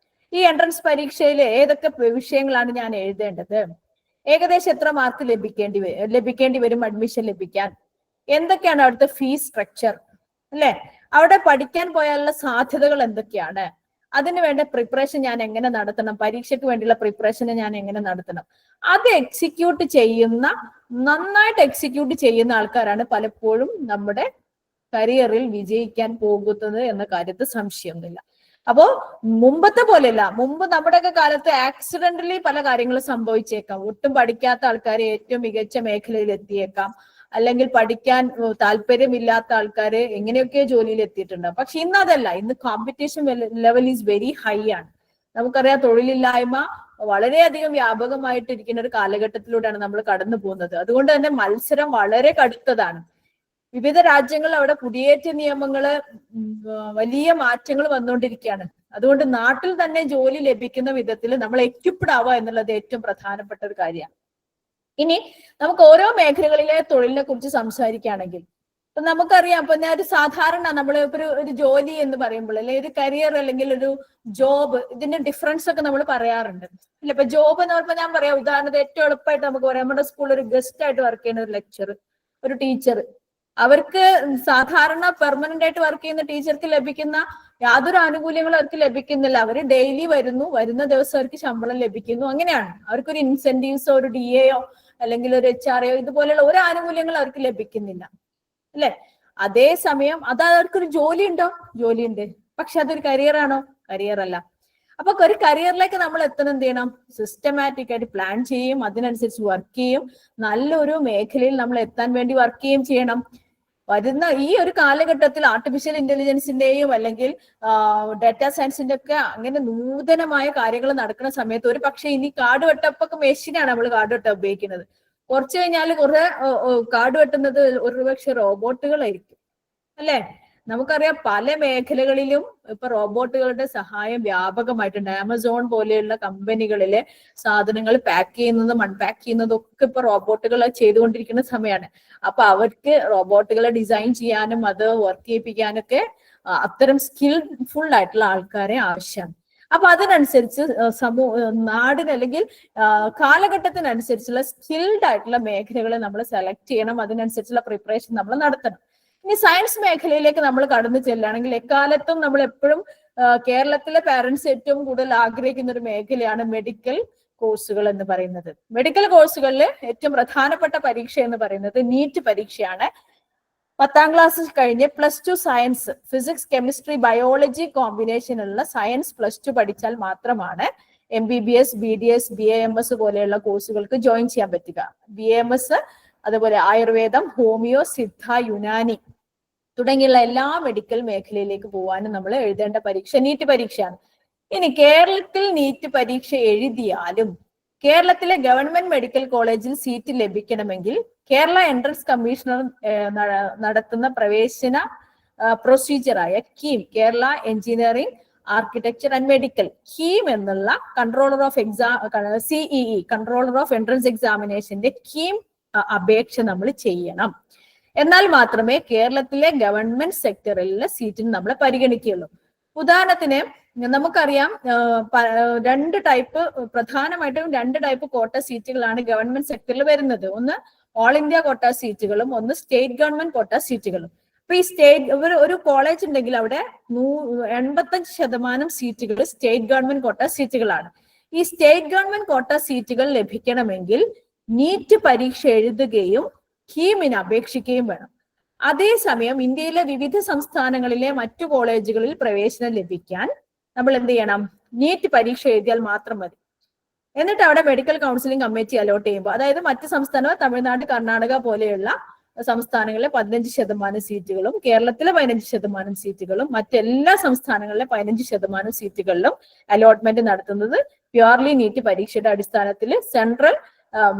ഈ എൻട്രൻസ് പരീക്ഷയിൽ ഏതൊക്കെ വിഷയങ്ങളാണ് ഞാൻ എഴുതേണ്ടത്? ഏകദേശം എത്ര മാർക്ക് ലഭിക്കേണ്ടി വരും അഡ്മിഷൻ ലഭിക്കാൻ, എന്തൊക്കെയാണ് അവിടുത്തെ ഫീസ് സ്ട്രക്ചർ, അല്ലെ, അവിടെ പഠിക്കാൻ പോയാലുള്ള സാധ്യതകൾ എന്തൊക്കെയാണ്, അതിന് വേണ്ട പ്രിപ്പറേഷൻ ഞാൻ എങ്ങനെ നടത്തണം, പരീക്ഷയ്ക്ക് വേണ്ടിയുള്ള പ്രിപ്പറേഷൻ ഞാൻ എങ്ങനെ നടത്തണം, അത് നന്നായിട്ട് എക്സിക്യൂട്ട് ചെയ്യുന്ന ആൾക്കാരാണ് പലപ്പോഴും നമ്മുടെ കരിയറിൽ വിജയിക്കാൻ പോകുന്നത് എന്ന കാര്യത്തിൽ സംശയമൊന്നുമില്ല. അപ്പോ മുമ്പത്തെ പോലെയല്ല, മുമ്പ് നമ്മുടെയൊക്കെ കാലത്ത് ആക്സിഡന്റലി പല കാര്യങ്ങളും സംഭവിച്ചേക്കാം. ഒട്ടും പഠിക്കാത്ത ആൾക്കാരെ ഏറ്റവും മികച്ച മേഖലയിൽ എത്തിയേക്കാം, അല്ലെങ്കിൽ പഠിക്കാൻ താല്പര്യമില്ലാത്ത ആൾക്കാര് എങ്ങനെയൊക്കെയോ ജോലിയിൽ എത്തിയിട്ടുണ്ട്. പക്ഷെ ഇന്ന് അതല്ല, ഇന്ന് competition level is very high ആണ്. നമുക്കറിയാം തൊഴിലില്ലായ്മ വളരെയധികം വ്യാപകമായിട്ടിരിക്കുന്ന ഒരു കാലഘട്ടത്തിലൂടെയാണ് നമ്മൾ കടന്നു പോകുന്നത്. അതുകൊണ്ട് തന്നെ മത്സരം വളരെ കടുത്തതാണ്. വിവിധ രാജ്യങ്ങളിൽ അവിടെ കുടിയേറ്റ നിയമങ്ങള് വലിയ മാറ്റങ്ങൾ വന്നുകൊണ്ടിരിക്കുകയാണ്. അതുകൊണ്ട് നാട്ടിൽ തന്നെ ജോലി ലഭിക്കുന്ന വിധത്തിൽ നമ്മൾ എക്യുപ്ഡ് ആവുക എന്നുള്ളത് ഏറ്റവും പ്രധാനപ്പെട്ട ഒരു കാര്യമാണ്. ഇനി നമുക്ക് ഓരോ മേഖലകളിലെ തൊഴിലിനെ കുറിച്ച് സംസാരിക്കുകയാണെങ്കിൽ ഇപ്പൊ നമുക്കറിയാം, ഇപ്പൊ ഞാൻ ഒരു സാധാരണ നമ്മൾ ഒരു ജോലി എന്ന് പറയുമ്പോൾ, അല്ലെങ്കിൽ ഒരു കരിയർ അല്ലെങ്കിൽ ഒരു ജോബ്, ഇതിന്റെ ഡിഫറൻസ് ഒക്കെ നമ്മൾ പറയാറുണ്ട്. ഇല്ല, ഇപ്പൊ ജോബ് എന്ന് പറയുമ്പോൾ ഞാൻ പറയാം, ഉദാഹരണത്തിന് ഏറ്റവും എളുപ്പമായിട്ട് നമുക്ക് പറയാം, നമ്മുടെ സ്കൂളിൽ ഒരു ഗസ്റ്റ് ആയിട്ട് വർക്ക് ചെയ്യുന്ന ഒരു ലെക്ചർ, ഒരു ടീച്ചർ, അവർക്ക് സാധാരണ പെർമനന്റ് ആയിട്ട് വർക്ക് ചെയ്യുന്ന ടീച്ചർക്ക് ലഭിക്കുന്ന യാതൊരു ആനുകൂല്യങ്ങളും അവർക്ക് ലഭിക്കുന്നില്ല. അവർ ഡെയിലി വരുന്ന ദിവസം അവർക്ക് ശമ്പളം ലഭിക്കുന്നു, അങ്ങനെയാണ്. അവർക്കൊരു ഇൻസെന്റീവ്സോ ഒരു DAയോ അല്ലെങ്കിൽ ഒരു HRയോ ഇതുപോലെയുള്ള ഒരു ആനുകൂല്യങ്ങൾ അവർക്ക് ലഭിക്കുന്നില്ല, അല്ലെ? അതേസമയം അത് അവർക്കൊരു ജോലി ഉണ്ടോ? ജോലിയുണ്ട്. പക്ഷെ അതൊരു കരിയർ ആണോ? കരിയർ അല്ല. അപ്പൊ ഒരു കരിയറിലേക്ക് നമ്മൾ എത്തണം, എന്ത് ചെയ്യണം? സിസ്റ്റമാറ്റിക് ആയിട്ട് പ്ലാൻ ചെയ്യും, അതിനനുസരിച്ച് വർക്ക് ചെയ്യും, നല്ലൊരു മേഖലയിൽ നമ്മൾ എത്താൻ വേണ്ടി വർക്ക് ചെയ്യുകയും ചെയ്യണം. വരുന്ന ഈ ഒരു കാലഘട്ടത്തിൽ ആർട്ടിഫിഷ്യൽ ഇന്റലിജൻസിന്റെയും അല്ലെങ്കിൽ ഡാറ്റാ സയൻസിന്റെ ഒക്കെ അങ്ങനെ നൂതനമായ കാര്യങ്ങൾ നടക്കുന്ന സമയത്ത് ഒരു പക്ഷെ ഇനി കാട് വെട്ടപ്പൊക്കെ മെഷീനാണ് നമ്മൾ കാട് വെട്ട ഉപയോഗിക്കുന്നത്. കുറച്ചു കഴിഞ്ഞാൽ കുറെ കാട് വെട്ടുന്നത് ഒരു പക്ഷെ റോബോട്ടുകളായിരിക്കും, അല്ലെ? നമുക്കറിയാം പല മേഖലകളിലും ഇപ്പൊ റോബോട്ടുകളുടെ സഹായം വ്യാപകമായിട്ടുണ്ട്. ആമസോൺ പോലെയുള്ള കമ്പനികളിലെ സാധനങ്ങൾ പാക്ക് ചെയ്യുന്നതും അൺപാക്ക് ചെയ്യുന്നതും ഒക്കെ ഇപ്പൊ റോബോട്ടുകൾ ചെയ്തുകൊണ്ടിരിക്കുന്ന സമയമാണ്. അപ്പൊ അവർക്ക് റോബോട്ടുകളെ ഡിസൈൻ ചെയ്യാനും അത് വർക്ക് ചെയ്യിപ്പിക്കാനൊക്കെ അത്തരം സ്കിൽഫുൾ ആയിട്ടുള്ള ആൾക്കാരെ ആവശ്യമാണ്. അപ്പൊ അതിനനുസരിച്ച് നാടിന് അല്ലെങ്കിൽ കാലഘട്ടത്തിനനുസരിച്ചുള്ള സ്കിൽഡ് ആയിട്ടുള്ള മേഖലകളെ നമ്മൾ സെലക്ട് ചെയ്യണം, അതിനനുസരിച്ചുള്ള പ്രിപ്പറേഷൻ നമ്മൾ നടത്തണം. ഇനി സയൻസ് മേഖലയിലേക്ക് നമ്മൾ കടന്നു ചെല്ലുകയാണെങ്കിൽ എക്കാലത്തും നമ്മൾ എപ്പോഴും കേരളത്തിലെ പാരന്റ്സ് ഏറ്റവും കൂടുതൽ ആഗ്രഹിക്കുന്ന ഒരു മേഖലയാണ് മെഡിക്കൽ കോഴ്സുകൾ എന്ന് പറയുന്നത്. മെഡിക്കൽ കോഴ്സുകളിൽ ഏറ്റവും പ്രധാനപ്പെട്ട പരീക്ഷ എന്ന് പറയുന്നത് നീറ്റ് പരീക്ഷയാണ്. 10ാം ക്ലാസ് കഴിഞ്ഞ് +2 സയൻസ്, ഫിസിക്സ്, കെമിസ്ട്രി, ബയോളജി കോമ്പിനേഷനുള്ള സയൻസ് +2 പഠിച്ചാൽ മാത്രമാണ് MBBS, BDS, BAMS പോലെയുള്ള കോഴ്സുകൾക്ക് ജോയിൻ ചെയ്യാൻ പറ്റുക. BAMS, അതുപോലെ ആയുർവേദം, ഹോമിയോ, സിദ്ധ, യുനാനി തുടങ്ങിയുള്ള എല്ലാ മെഡിക്കൽ മേഖലയിലേക്ക് പോകാനും നമ്മൾ എഴുതേണ്ട പരീക്ഷ നീറ്റ് പരീക്ഷയാണ്. ഇനി കേരളത്തിൽ നീറ്റ് പരീക്ഷ എഴുതിയാലും കേരളത്തിലെ ഗവൺമെന്റ് മെഡിക്കൽ കോളേജിൽ സീറ്റ് ലഭിക്കണമെങ്കിൽ കേരള എൻട്രൻസ് കമ്മീഷണർ നടത്തുന്ന പ്രവേശന പ്രൊസീജിയറായ KEAM, Kerala engineering architecture and medical, KEAM എന്നുള്ള controller of CEE, controller of entrance എക്സാമിനേഷന്റെ കീം അപേക്ഷ നമ്മൾ ചെയ്യണം. എന്നാൽ മാത്രമേ കേരളത്തിലെ ഗവൺമെന്റ് സെക്ടറിലെ സീറ്റിന് നമ്മൾ പരിഗണിക്കുകയുള്ളൂ. ഉദാഹരണത്തിന് നമുക്കറിയാം പ്രധാനമായിട്ടും രണ്ട് ടൈപ്പ് കോട്ട സീറ്റുകളാണ് ഗവൺമെന്റ് സെക്ടറിൽ വരുന്നത്. ഒന്ന് ഓൾ ഇന്ത്യ കോട്ട സീറ്റുകളും ഒന്ന് സ്റ്റേറ്റ് ഗവൺമെന്റ് കോട്ട സീറ്റുകളും. അപ്പൊ ഈ ഒരു കോളേജ് ഉണ്ടെങ്കിൽ അവിടെ 85% സീറ്റുകൾ സ്റ്റേറ്റ് ഗവൺമെന്റ് കോട്ട സീറ്റുകളാണ്. ഈ സ്റ്റേറ്റ് ഗവൺമെന്റ് കോട്ട സീറ്റുകൾ ലഭിക്കണമെങ്കിൽ നീറ്റ് പരീക്ഷ എഴുതുകയും കീമിന് അപേക്ഷിക്കുകയും വേണം. അതേസമയം ഇന്ത്യയിലെ വിവിധ സംസ്ഥാനങ്ങളിലെ മറ്റു കോളേജുകളിൽ പ്രവേശനം ലഭിക്കാൻ നമ്മൾ എന്ത് ചെയ്യണം? നീറ്റ് പരീക്ഷ എഴുതിയാൽ മാത്രം മതി. എന്നിട്ട് അവിടെ മെഡിക്കൽ കൗൺസിലിംഗ് കമ്മിറ്റി അലോട്ട് ചെയ്യുമ്പോൾ, അതായത് മറ്റ് സംസ്ഥാനങ്ങൾ തമിഴ്നാട്, കർണാടക പോലെയുള്ള സംസ്ഥാനങ്ങളിലെ 15% സീറ്റുകളും കേരളത്തിലെ 15% സീറ്റുകളും മറ്റെല്ലാ സംസ്ഥാനങ്ങളിലെ 15% സീറ്റുകളിലും അലോട്ട്മെന്റ് നടത്തുന്നത് പ്യുവർലി നീറ്റ് പരീക്ഷയുടെ അടിസ്ഥാനത്തിൽ സെൻട്രൽ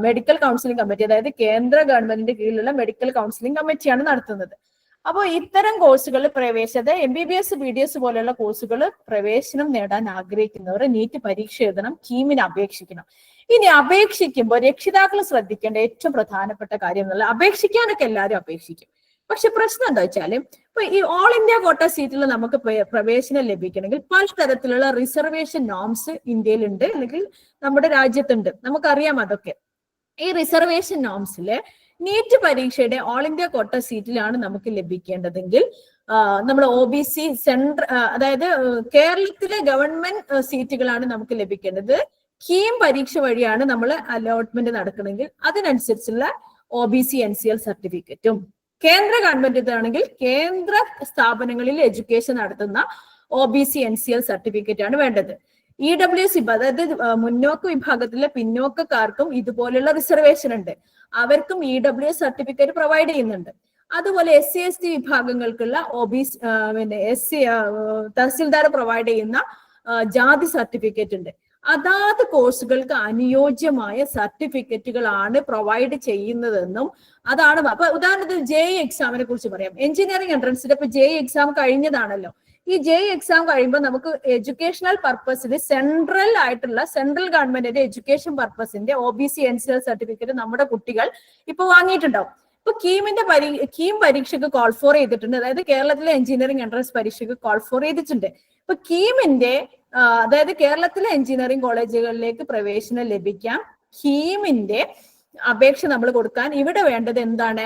മെഡിക്കൽ കൗൺസിലിംഗ് കമ്മിറ്റി, അതായത് കേന്ദ്ര ഗവൺമെന്റിന്റെ കീഴിലുള്ള മെഡിക്കൽ കൗൺസിലിംഗ് കമ്മിറ്റിയാണ് നടത്തുന്നത്. അപ്പോൾ ഇത്തരം കോഴ്സുകളിൽ MBBS, BDS പോലെയുള്ള കോഴ്സുകൾ പ്രവേശനം നേടാൻ ആഗ്രഹിക്കുന്നവർ നീറ്റ് പരീക്ഷ എഴുതണം, കീമിന് അപേക്ഷിക്കണം. ഇനി അപേക്ഷിക്കുമ്പോൾ രക്ഷിതാക്കൾ ശ്രദ്ധിക്കേണ്ട ഏറ്റവും പ്രധാനപ്പെട്ട കാര്യം എന്നുള്ള, അപേക്ഷിക്കാനൊക്കെ എല്ലാവരും അപേക്ഷിക്കും. പക്ഷെ പ്രശ്നം എന്താ വെച്ചാല്, ഇപ്പൊ ഈ ഓൾ ഇന്ത്യ കോട്ട സീറ്റിൽ നമുക്ക് പ്രവേശനം ലഭിക്കണമെങ്കിൽ പലതരത്തിലുള്ള റിസർവേഷൻ നോംസ് ഇന്ത്യയിലുണ്ട്, അല്ലെങ്കിൽ നമ്മുടെ രാജ്യത്തുണ്ട്, നമുക്കറിയാം അതൊക്കെ. ഈ റിസർവേഷൻ നോംസില് നീറ്റ് പരീക്ഷയുടെ ഓൾ ഇന്ത്യ കോട്ട സീറ്റിലാണ് നമുക്ക് ലഭിക്കേണ്ടതെങ്കിൽ നമ്മൾ OBC സെൻട്രൽ, അതായത് കേരളത്തിലെ ഗവൺമെന്റ് സീറ്റുകളാണ് നമുക്ക് ലഭിക്കേണ്ടത്. കീം പരീക്ഷ വഴിയാണ് നമ്മൾ അലോട്ട്മെന്റ് നടക്കണമെങ്കിൽ അതിനനുസരിച്ചുള്ള OBC NCL സർട്ടിഫിക്കറ്റും, കേന്ദ്ര ഗവൺമെന്റ് ആണെങ്കിൽ കേന്ദ്ര സ്ഥാപനങ്ങളിൽ എഡ്യൂക്കേഷൻ നടത്തുന്ന OBC NCL സർട്ടിഫിക്കറ്റ് ആണ് വേണ്ടത്. EWS, അതായത് മുന്നോക്ക വിഭാഗത്തിലെ പിന്നോക്കക്കാർക്കും ഇതുപോലുള്ള റിസർവേഷൻ ഉണ്ട്, അവർക്കും EWS സർട്ടിഫിക്കറ്റ് പ്രൊവൈഡ് ചെയ്യുന്നുണ്ട്. അതുപോലെ SC ST വിഭാഗങ്ങൾക്കുള്ള OBC tahsildar provide ചെയ്യുന്ന ജാതി സർട്ടിഫിക്കറ്റ് ഉണ്ട്. അതാത് കോഴ്സുകൾക്ക് അനുയോജ്യമായ സർട്ടിഫിക്കറ്റുകളാണ് പ്രൊവൈഡ് ചെയ്യുന്നതെന്നും അതാണ്. അപ്പൊ ഉദാഹരണത്തിന് JEE എക്സാമിനെ കുറിച്ച് പറയാം. എഞ്ചിനീയറിംഗ് എൻട്രൻസിന്റെ ഇപ്പൊ JEE എക്സാം കഴിഞ്ഞതാണല്ലോ. ഈ JEE എക്സാം കഴിയുമ്പോൾ നമുക്ക് എഡ്യൂക്കേഷണൽ പർപ്പസിന് സെൻട്രൽ ഗവൺമെന്റിന്റെ എഡ്യൂക്കേഷൻ പർപ്പസിന്റെ OBC NCL സർട്ടിഫിക്കറ്റ് നമ്മുടെ കുട്ടികൾ ഇപ്പൊ വാങ്ങിയിട്ടുണ്ടാവും. ഇപ്പൊ കീം പരീക്ഷയ്ക്ക് കോൾ ഫോർ ചെയ്തിട്ടുണ്ട്, അതായത് കേരളത്തിലെ എഞ്ചിനീയറിംഗ് എൻട്രൻസ് പരീക്ഷയ്ക്ക് കോൾ ഫോർ ചെയ്തിട്ടുണ്ട്. ഇപ്പൊ കീമിന്റെ അതായത് കേരളത്തിലെ എഞ്ചിനീയറിംഗ് കോളേജുകളിലേക്ക് പ്രവേശനം ലഭിക്കാം കീമിന്റെ അപേക്ഷ നമ്മൾ കൊടുക്കാൻ ഇവിടെ വേണ്ടത് എന്താണ്?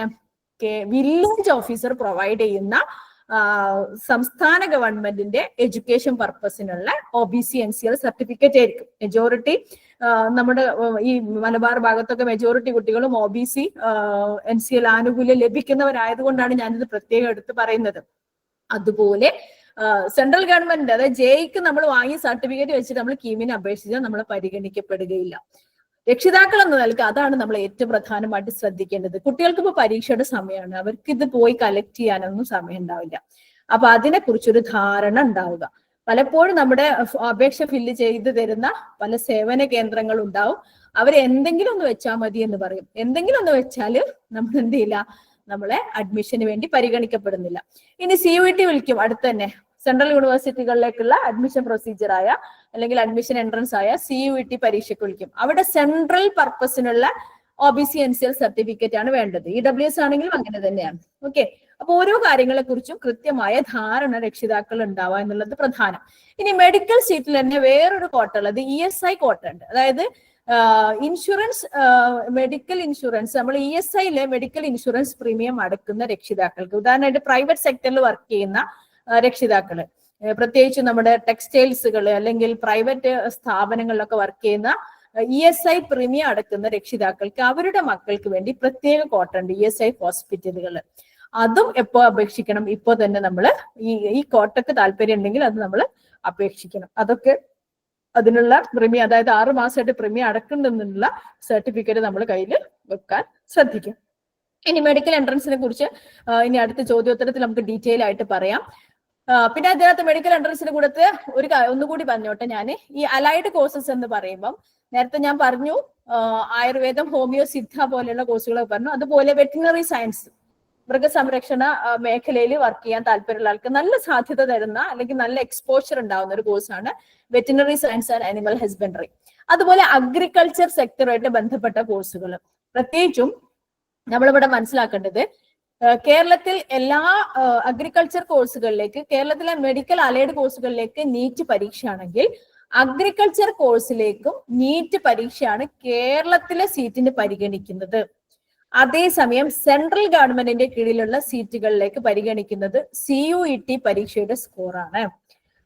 വില്ലേജ് ഓഫീസർ പ്രൊവൈഡ് ചെയ്യുന്ന സംസ്ഥാന ഗവൺമെന്റിന്റെ എഡ്യൂക്കേഷൻ പർപ്പസിനുള്ള OBC NCL സർട്ടിഫിക്കറ്റ് ആയിരിക്കും. മെജോറിറ്റി നമ്മുടെ ഈ മലബാർ ഭാഗത്തൊക്കെ മെജോറിറ്റി കുട്ടികളും OBC NCL ആനുകൂല്യം ലഭിക്കുന്നവരായതുകൊണ്ടാണ് ഞാനിത് പ്രത്യേകം എടുത്ത് പറയുന്നത്. അതുപോലെ സെൻട്രൽ ഗവൺമെന്റ്, അതായത് JEEക്ക് നമ്മൾ വാങ്ങിയ സർട്ടിഫിക്കറ്റ് വെച്ചിട്ട് നമ്മൾ കീമിനെ അപേക്ഷിച്ചാൽ നമ്മൾ പരിഗണിക്കപ്പെടുകയില്ല. രക്ഷിതാക്കൾ എന്ന നിലയ്ക്ക് അതാണ് നമ്മൾ ഏറ്റവും പ്രധാനമായിട്ട് ശ്രദ്ധിക്കേണ്ടത്. കുട്ടികൾക്ക് ഇപ്പൊ പരീക്ഷയുടെ സമയമാണ്, അവർക്ക് ഇത് പോയി കളക്ട് ചെയ്യാനൊന്നും സമയം ഉണ്ടാവില്ല. അപ്പൊ അതിനെക്കുറിച്ചൊരു ധാരണ ഉണ്ടാവുക. പലപ്പോഴും നമ്മുടെ അപേക്ഷ ഫില്ല് ചെയ്ത് തരുന്ന പല സേവന കേന്ദ്രങ്ങൾ ഉണ്ടാവും. അവർ എന്തെങ്കിലും ഒന്ന് വെച്ചാൽ മതി എന്ന് പറയും. എന്തെങ്കിലും ഒന്ന് വെച്ചാല് നമ്മൾ എന്ത് ചെയ്യില്ല, നമ്മളെ അഡ്മിഷന് വേണ്ടി പരിഗണിക്കപ്പെടുന്നില്ല. ഇനി CUET വിളിക്കും, അടുത്ത് തന്നെ സെൻട്രൽ യൂണിവേഴ്സിറ്റികളിലേക്കുള്ള അഡ്മിഷൻ പ്രൊസീജിയർ ആയ അല്ലെങ്കിൽ അഡ്മിഷൻ എൻട്രൻസ് ആയ CUET പരീക്ഷയ്ക്ക് വിളിക്കും. അവിടെ സെൻട്രൽ പർപ്പസിനുള്ള OBC NCL സർട്ടിഫിക്കറ്റ് ആണ് വേണ്ടത്. EWS ആണെങ്കിലും അങ്ങനെ തന്നെയാണ്. ഓക്കെ, അപ്പൊ ഓരോ കാര്യങ്ങളെ കുറിച്ചും കൃത്യമായ ധാരണ രക്ഷിതാക്കൾ ഉണ്ടാവുക എന്നുള്ളത് പ്രധാനം. ഇനി മെഡിക്കൽ സീറ്റിൽ തന്നെ വേറൊരു കോട്ട ഉള്ളത് ESI കോട്ട ഉണ്ട്. അതായത് ഇൻഷുറൻസ്, മെഡിക്കൽ ഇൻഷുറൻസ്, നമ്മൾ ESIയിലെ മെഡിക്കൽ ഇൻഷുറൻസ് പ്രീമിയം അടക്കുന്ന രക്ഷിതാക്കൾക്ക്, ഉദാഹരണമായിട്ട് പ്രൈവറ്റ് സെക്ടറിൽ വർക്ക് ചെയ്യുന്ന രക്ഷിതാക്കള്, പ്രത്യേകിച്ച് നമ്മുടെ ടെക്സ്റ്റൈൽസുകൾ അല്ലെങ്കിൽ പ്രൈവറ്റ് സ്ഥാപനങ്ങളിലൊക്കെ വർക്ക് ചെയ്യുന്ന ESI പ്രീമിയം അടക്കുന്ന രക്ഷിതാക്കൾക്ക് അവരുടെ മക്കൾക്ക് വേണ്ടി പ്രത്യേക കോട്ട ഉണ്ട്, ESI ഹോസ്പിറ്റലുകൾ. അതും എപ്പോ അപേക്ഷിക്കണം? ഇപ്പോ തന്നെ നമ്മൾ ഈ കോട്ടക്ക് താല്പര്യം ഉണ്ടെങ്കിൽ അത് നമ്മൾ അപേക്ഷിക്കണം. അതൊക്കെ അതിനുള്ള പ്രീമിയം, അതായത് 6 മാസമായിട്ട് പ്രീമിയം അടക്കുന്നുള്ള സർട്ടിഫിക്കറ്റ് നമ്മൾ കയ്യിൽ വെക്കാൻ ശ്രദ്ധിക്കും. ഇനി മെഡിക്കൽ എൻട്രൻസിനെ കുറിച്ച് ഇനി അടുത്ത ചോദ്യോത്തരത്തിൽ നമുക്ക് ഡീറ്റെയിൽ ആയിട്ട് പറയാം. പിന്നെ അതിനകത്ത് മെഡിക്കൽ എൻട്രൻസിനെ കൂടത്ത് ഒന്നുകൂടി പറഞ്ഞോട്ടെ ഞാൻ. ഈ അലൈഡ് കോഴ്സസ് എന്ന് പറയുമ്പം നേരത്തെ ഞാൻ പറഞ്ഞു ആയുർവേദം, ഹോമിയോ, സിദ്ധ പോലെയുള്ള കോഴ്സുകളൊക്കെ പറഞ്ഞു. അതുപോലെ വെറ്റിനറി സയൻസ്, മൃഗസംരക്ഷണ മേഖലയിൽ വർക്ക് ചെയ്യാൻ താല്പര്യമുള്ള ആൾക്ക് നല്ല സാധ്യത തരുന്ന അല്ലെങ്കിൽ നല്ല എക്സ്പോഷർ ഉണ്ടാവുന്ന ഒരു കോഴ്സാണ് veterinary science and animal husbandry. അതുപോലെ അഗ്രികൾച്ചർ സെക്ടറുമായിട്ട് ബന്ധപ്പെട്ട കോഴ്സുകൾ. പ്രത്യേകിച്ചും നമ്മളിവിടെ മനസ്സിലാക്കേണ്ടത്, കേരളത്തിൽ എല്ലാ അഗ്രികൾച്ചർ കോഴ്സുകളിലേക്ക്, കേരളത്തിലെ മെഡിക്കൽ അലൈഡ് കോഴ്സുകളിലേക്ക് നീറ്റ് പരീക്ഷയാണെങ്കിൽ അഗ്രികൾച്ചർ കോഴ്സിലേക്കും നീറ്റ് പരീക്ഷയാണ് കേരളത്തിലെ സീറ്റിന് പരിഗണിക്കുന്നത്. അതേസമയം സെൻട്രൽ ഗവൺമെന്റിന്റെ കീഴിലുള്ള സീറ്റുകളിലേക്ക് പരിഗണിക്കുന്നത് CUET പരീക്ഷയുടെ സ്കോറാണ്.